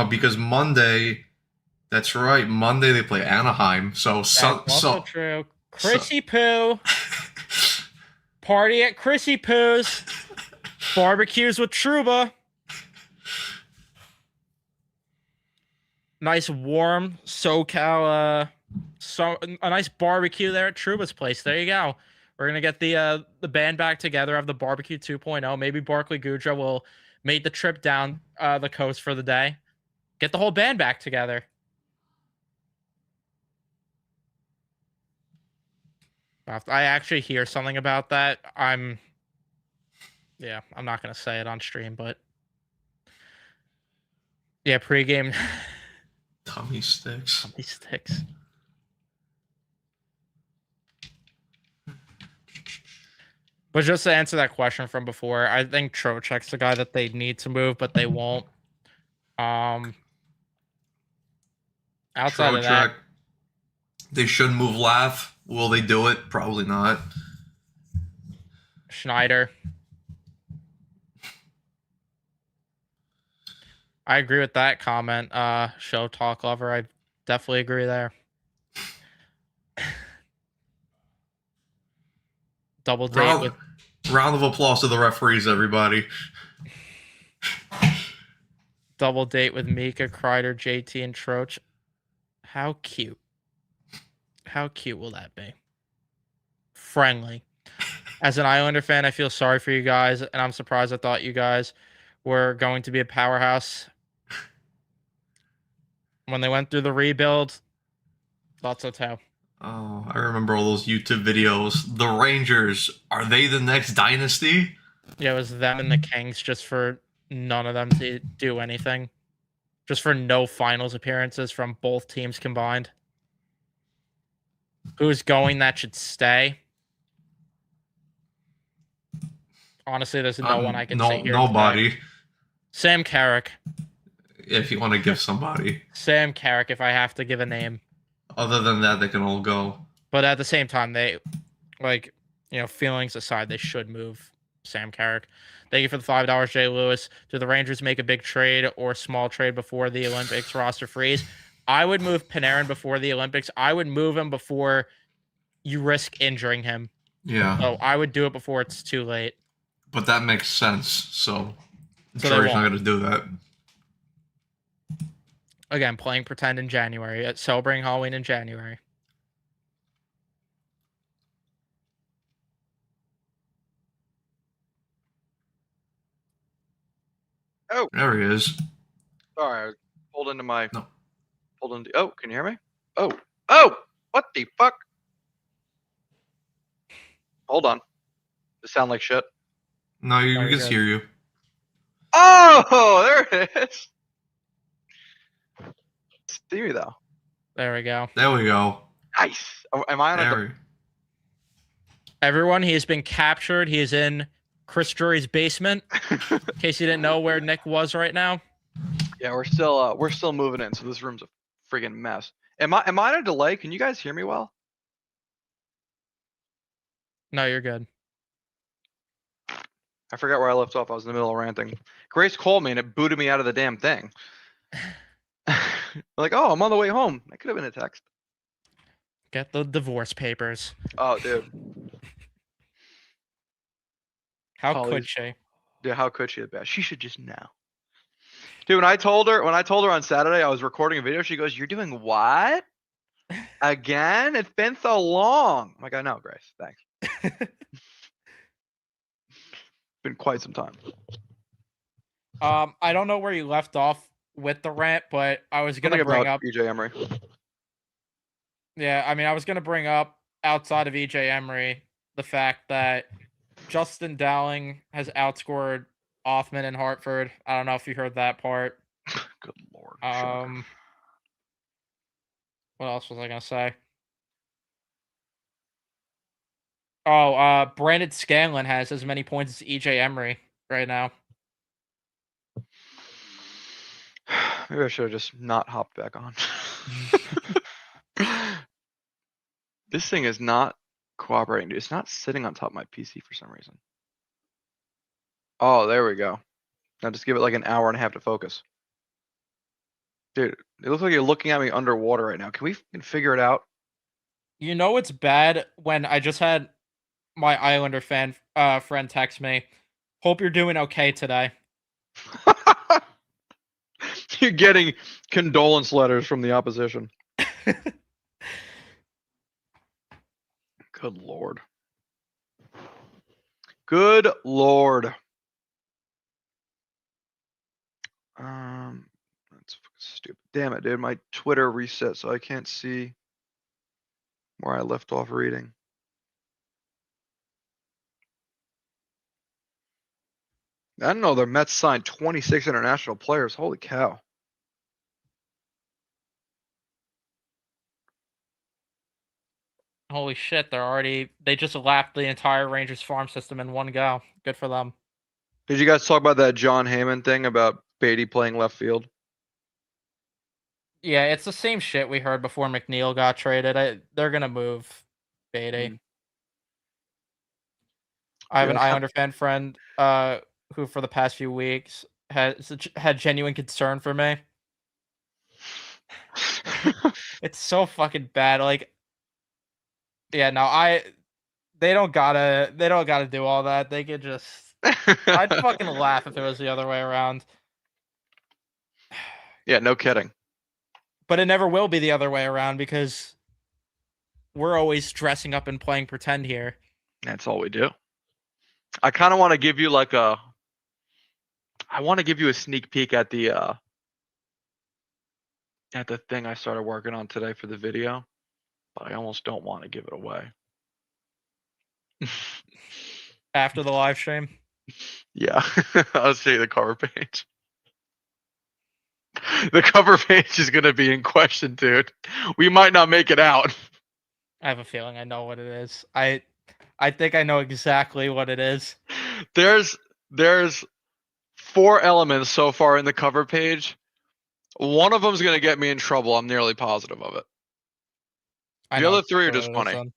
S2: because Monday, that's right. Monday they play Anaheim. So
S1: also true. Chrissy Poo. Party at Chrissy Poo's. Barbecues with Trouba. Nice warm SoCal, a nice barbecue there at Trouba's place. There you go. We're gonna get the band back together, have the barbecue 2.0. Maybe Barclay Goodrow will make the trip down the coast for the day. Get the whole band back together. I actually hear something about that. I'm not gonna say it on stream, but yeah, pregame.
S2: Tummy sticks.
S1: Tummy sticks. But just to answer that question from before, I think Trocheck's the guy that they need to move, but they won't. Outside of that,
S2: they should move Laugh. Will they do it? Probably not.
S1: Schneider. I agree with that comment. Show talk lover. I definitely agree there. Double date with
S2: round of applause to the referees, everybody.
S1: Double date with Mika, Kreider, JT, and Troch. How cute. How cute will that be? Friendly. As an Islander fan, I feel sorry for you guys, and I'm surprised. I thought you guys were going to be a powerhouse. When they went through the rebuild, thought so too.
S2: Oh, I remember all those YouTube videos. The Rangers, are they the next dynasty?
S1: Yeah, it was them and the Kings just for none of them to do anything. Just for no finals appearances from both teams combined. Who's going that should stay? Honestly, there's no one I can say here.
S2: Nobody.
S1: Today. Sam Carrick.
S2: If you want to give somebody.
S1: Sam Carrick, if I have to give a name.
S2: Other than that, they can all go.
S1: But at the same time, they, like, feelings aside, they should move Sam Carrick. Thank you for the $5, Jay Lewis. Do the Rangers make a big trade or small trade before the Olympics roster freeze? I would move Panarin before the Olympics. I would move him before you risk injuring him.
S2: Yeah.
S1: So I would do it before it's too late.
S2: But that makes sense, so I'm
S1: So
S2: sure
S1: they
S2: he's not
S1: won't.
S2: going to do that.
S1: Again, playing pretend in January. Celebrating Halloween in January.
S4: Oh,
S2: There he is.
S4: sorry, I pulled into my.
S2: No.
S4: Pulled into. Oh, can you hear me? Oh, what the fuck? Hold on. Does it sound like shit?
S2: No,
S1: Oh,
S2: we
S1: you're
S2: can
S1: good.
S2: hear you.
S4: Oh, there it is. See me though.
S1: There we go.
S2: There we go.
S4: Nice. Oh, am I on a?
S2: There.
S1: Everyone, he has been captured. He is in Chris Drury's basement. In case you didn't know where Nick was right now.
S4: Yeah, we're still moving in, so this room's a friggin' mess. Am I on a delay? Can you guys hear me well?
S1: No, you're good.
S4: I forgot where I left off. I was in the middle of ranting. Grace called me and it booted me out of the damn thing. Like, oh, I'm on the way home. That could have been a text.
S1: Get the divorce papers.
S4: Oh, dude.
S1: How
S4: Holly's-
S1: could she?
S4: Dude, how could she have been? She should just know. Dude, when I told her on Saturday I was recording a video, she goes, "You're doing what? Again? It's been so long." I'm like, I know, Grace. Thanks. Been quite some time.
S1: I don't know where you left off with the rant, but I was
S4: Something
S1: gonna bring
S4: about
S1: up.
S4: EJ Emery.
S1: Yeah, I mean, I was gonna bring up outside of EJ Emery the fact that Justin Dowling has outscored Othman and Hartford. I don't know if you heard that part.
S4: Good lord. shocker.
S1: What else was I gonna say? Oh, Brandon Scanlon has as many points as EJ Emery right now.
S4: Maybe I should have just not hopped back on. This thing is not cooperating, dude. It's not sitting on top of my PC for some reason. Oh, there we go. Now just give it like an hour and a half to focus. Dude, it looks like you're looking at me underwater right now. Can we figure it out?
S1: You know it's bad when I just had my Islander friend text me. Hope you're doing okay today.
S4: You're getting condolence letters from the opposition. Good lord. Good lord. That's stupid. Damn it, dude. My Twitter reset so I can't see where I left off reading. I don't know. The Mets signed 26 international players. Holy cow.
S1: Holy shit, they just lapped the entire Rangers farm system in one go. Good for them.
S4: Did you guys talk about that John Heyman thing about Beatty playing left field?
S1: Yeah, it's the same shit we heard before McNeil got traded. They're gonna move Beatty. I have an
S4: Yeah.
S1: Islander fan friend who for the past few weeks had genuine concern for me. It's so fucking bad. Like, yeah, no, they don't gotta do all that. They could just. I'd fucking laugh if it was the other way around.
S4: Yeah, no kidding.
S1: But it never will be the other way around because we're always dressing up and playing pretend here.
S4: That's all we do. I kind of want to give you like a. I want to give you a sneak peek at the
S6: at the thing I started working on today for the video, but I almost don't want to give it away.
S1: After the live stream.
S6: Yeah, I'll show you the cover page. The cover page is gonna be in question, dude. We might not make it out.
S1: I have a feeling I know what it is. I think I know exactly what it is.
S6: There's 4 elements so far in the cover page. One of them's gonna get me in trouble. I'm nearly positive of it.
S1: I
S6: The
S1: know
S6: other 3 are
S1: what
S6: just
S1: it is
S6: funny.
S1: then.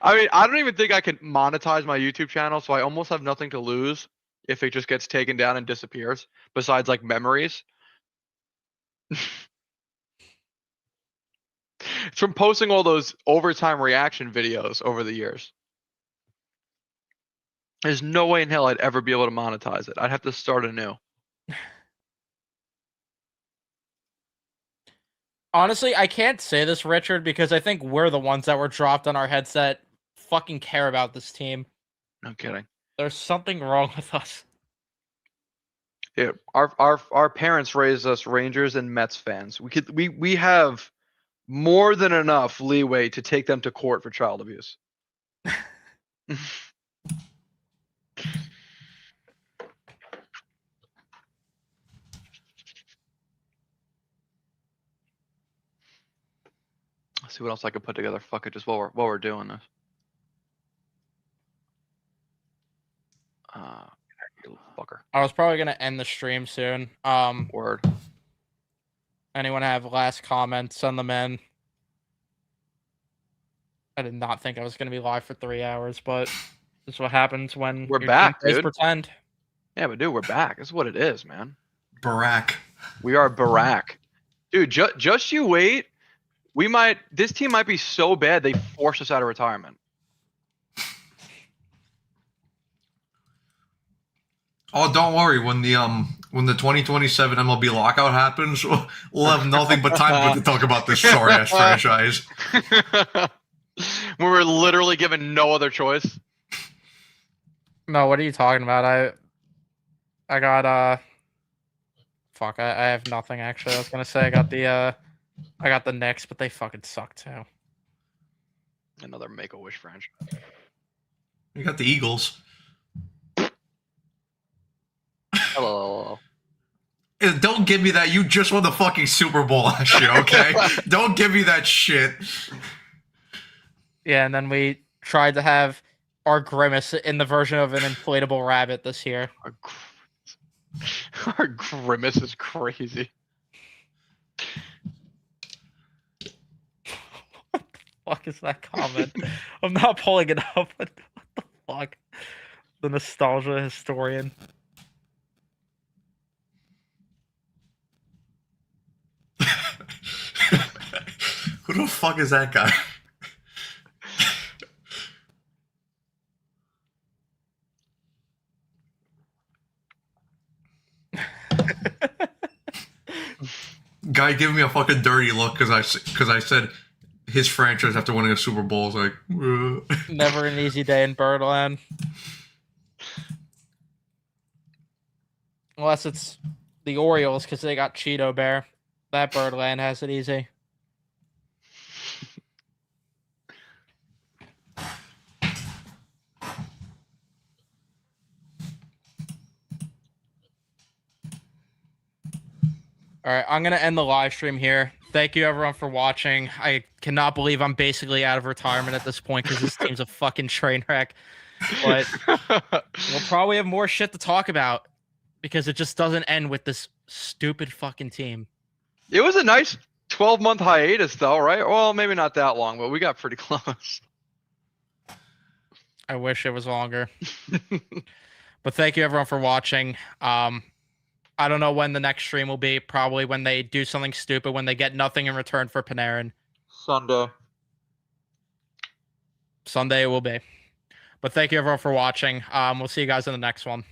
S6: I mean, I don't even think I can monetize my YouTube channel, so I almost have nothing to lose if it just gets taken down and disappears, besides like memories. It's from posting all those overtime reaction videos over the years. There's no way in hell I'd ever be able to monetize it. I'd have to start anew.
S1: Honestly, I can't say this, Richard, because I think we're the ones that were dropped on our headset fucking care about this team.
S6: No kidding.
S1: There's something wrong with us.
S6: Yeah, our parents raised us Rangers and Mets fans. We have more than enough leeway to take them to court for child abuse. Let's see what else I could put together. Fuck it, just while we're doing this. You little fucker.
S1: I was probably gonna end the stream soon.
S6: Word.
S1: Anyone have last comments? Send them in. I did not think I was gonna be live for 3 hours, but this is what happens when
S6: We're
S1: your
S6: back,
S1: team plays
S6: dude.
S1: pretend.
S6: Yeah, but dude, we're back. This is what it is, man.
S2: Barack.
S6: We are Barack. Dude, just you wait. This team might be so bad they force us out of retirement.
S2: Oh, don't worry. When the 2027 MLB lockout happens, we'll have nothing but time to talk about this sorry ass franchise.
S6: When we're literally given no other choice.
S1: No, what are you talking about? I got fuck, I have nothing actually. I was gonna say I got the Knicks, but they fucking suck too.
S6: Another Make-A-Wish franchise.
S2: You got the Eagles.
S6: Hello.
S2: Don't give me that. You just won the fucking Super Bowl last year, okay? Don't give me that shit.
S1: Yeah, and then we tried to have our Grimace in the version of an inflatable rabbit this year.
S6: Our Grimace is crazy.
S1: What the fuck is that comment? I'm not pulling it up. What the fuck? The nostalgia historian.
S2: Who the fuck is that guy? Guy giving me a fucking dirty look because I said his franchise after winning a Super Bowl is like
S1: Never an easy day in Birdland. Unless it's the Orioles because they got Cheeto Bear. That Birdland has it easy. All right, I'm going to end the live stream here. Thank you, everyone, for watching. I cannot believe I'm basically out of retirement at this point because this team's a fucking train wreck. But we'll probably have more shit to talk about because it just doesn't end with this stupid fucking team.
S6: It was a nice 12-month hiatus, though, right? Well, maybe not that long, but we got pretty close.
S1: I wish it was longer. But thank you, everyone, for watching. I don't know when the next stream will be. Probably when they do something stupid, when they get nothing in return for Panarin. Sunday it will be. But thank you, everyone, for watching. We'll see you guys in the next one.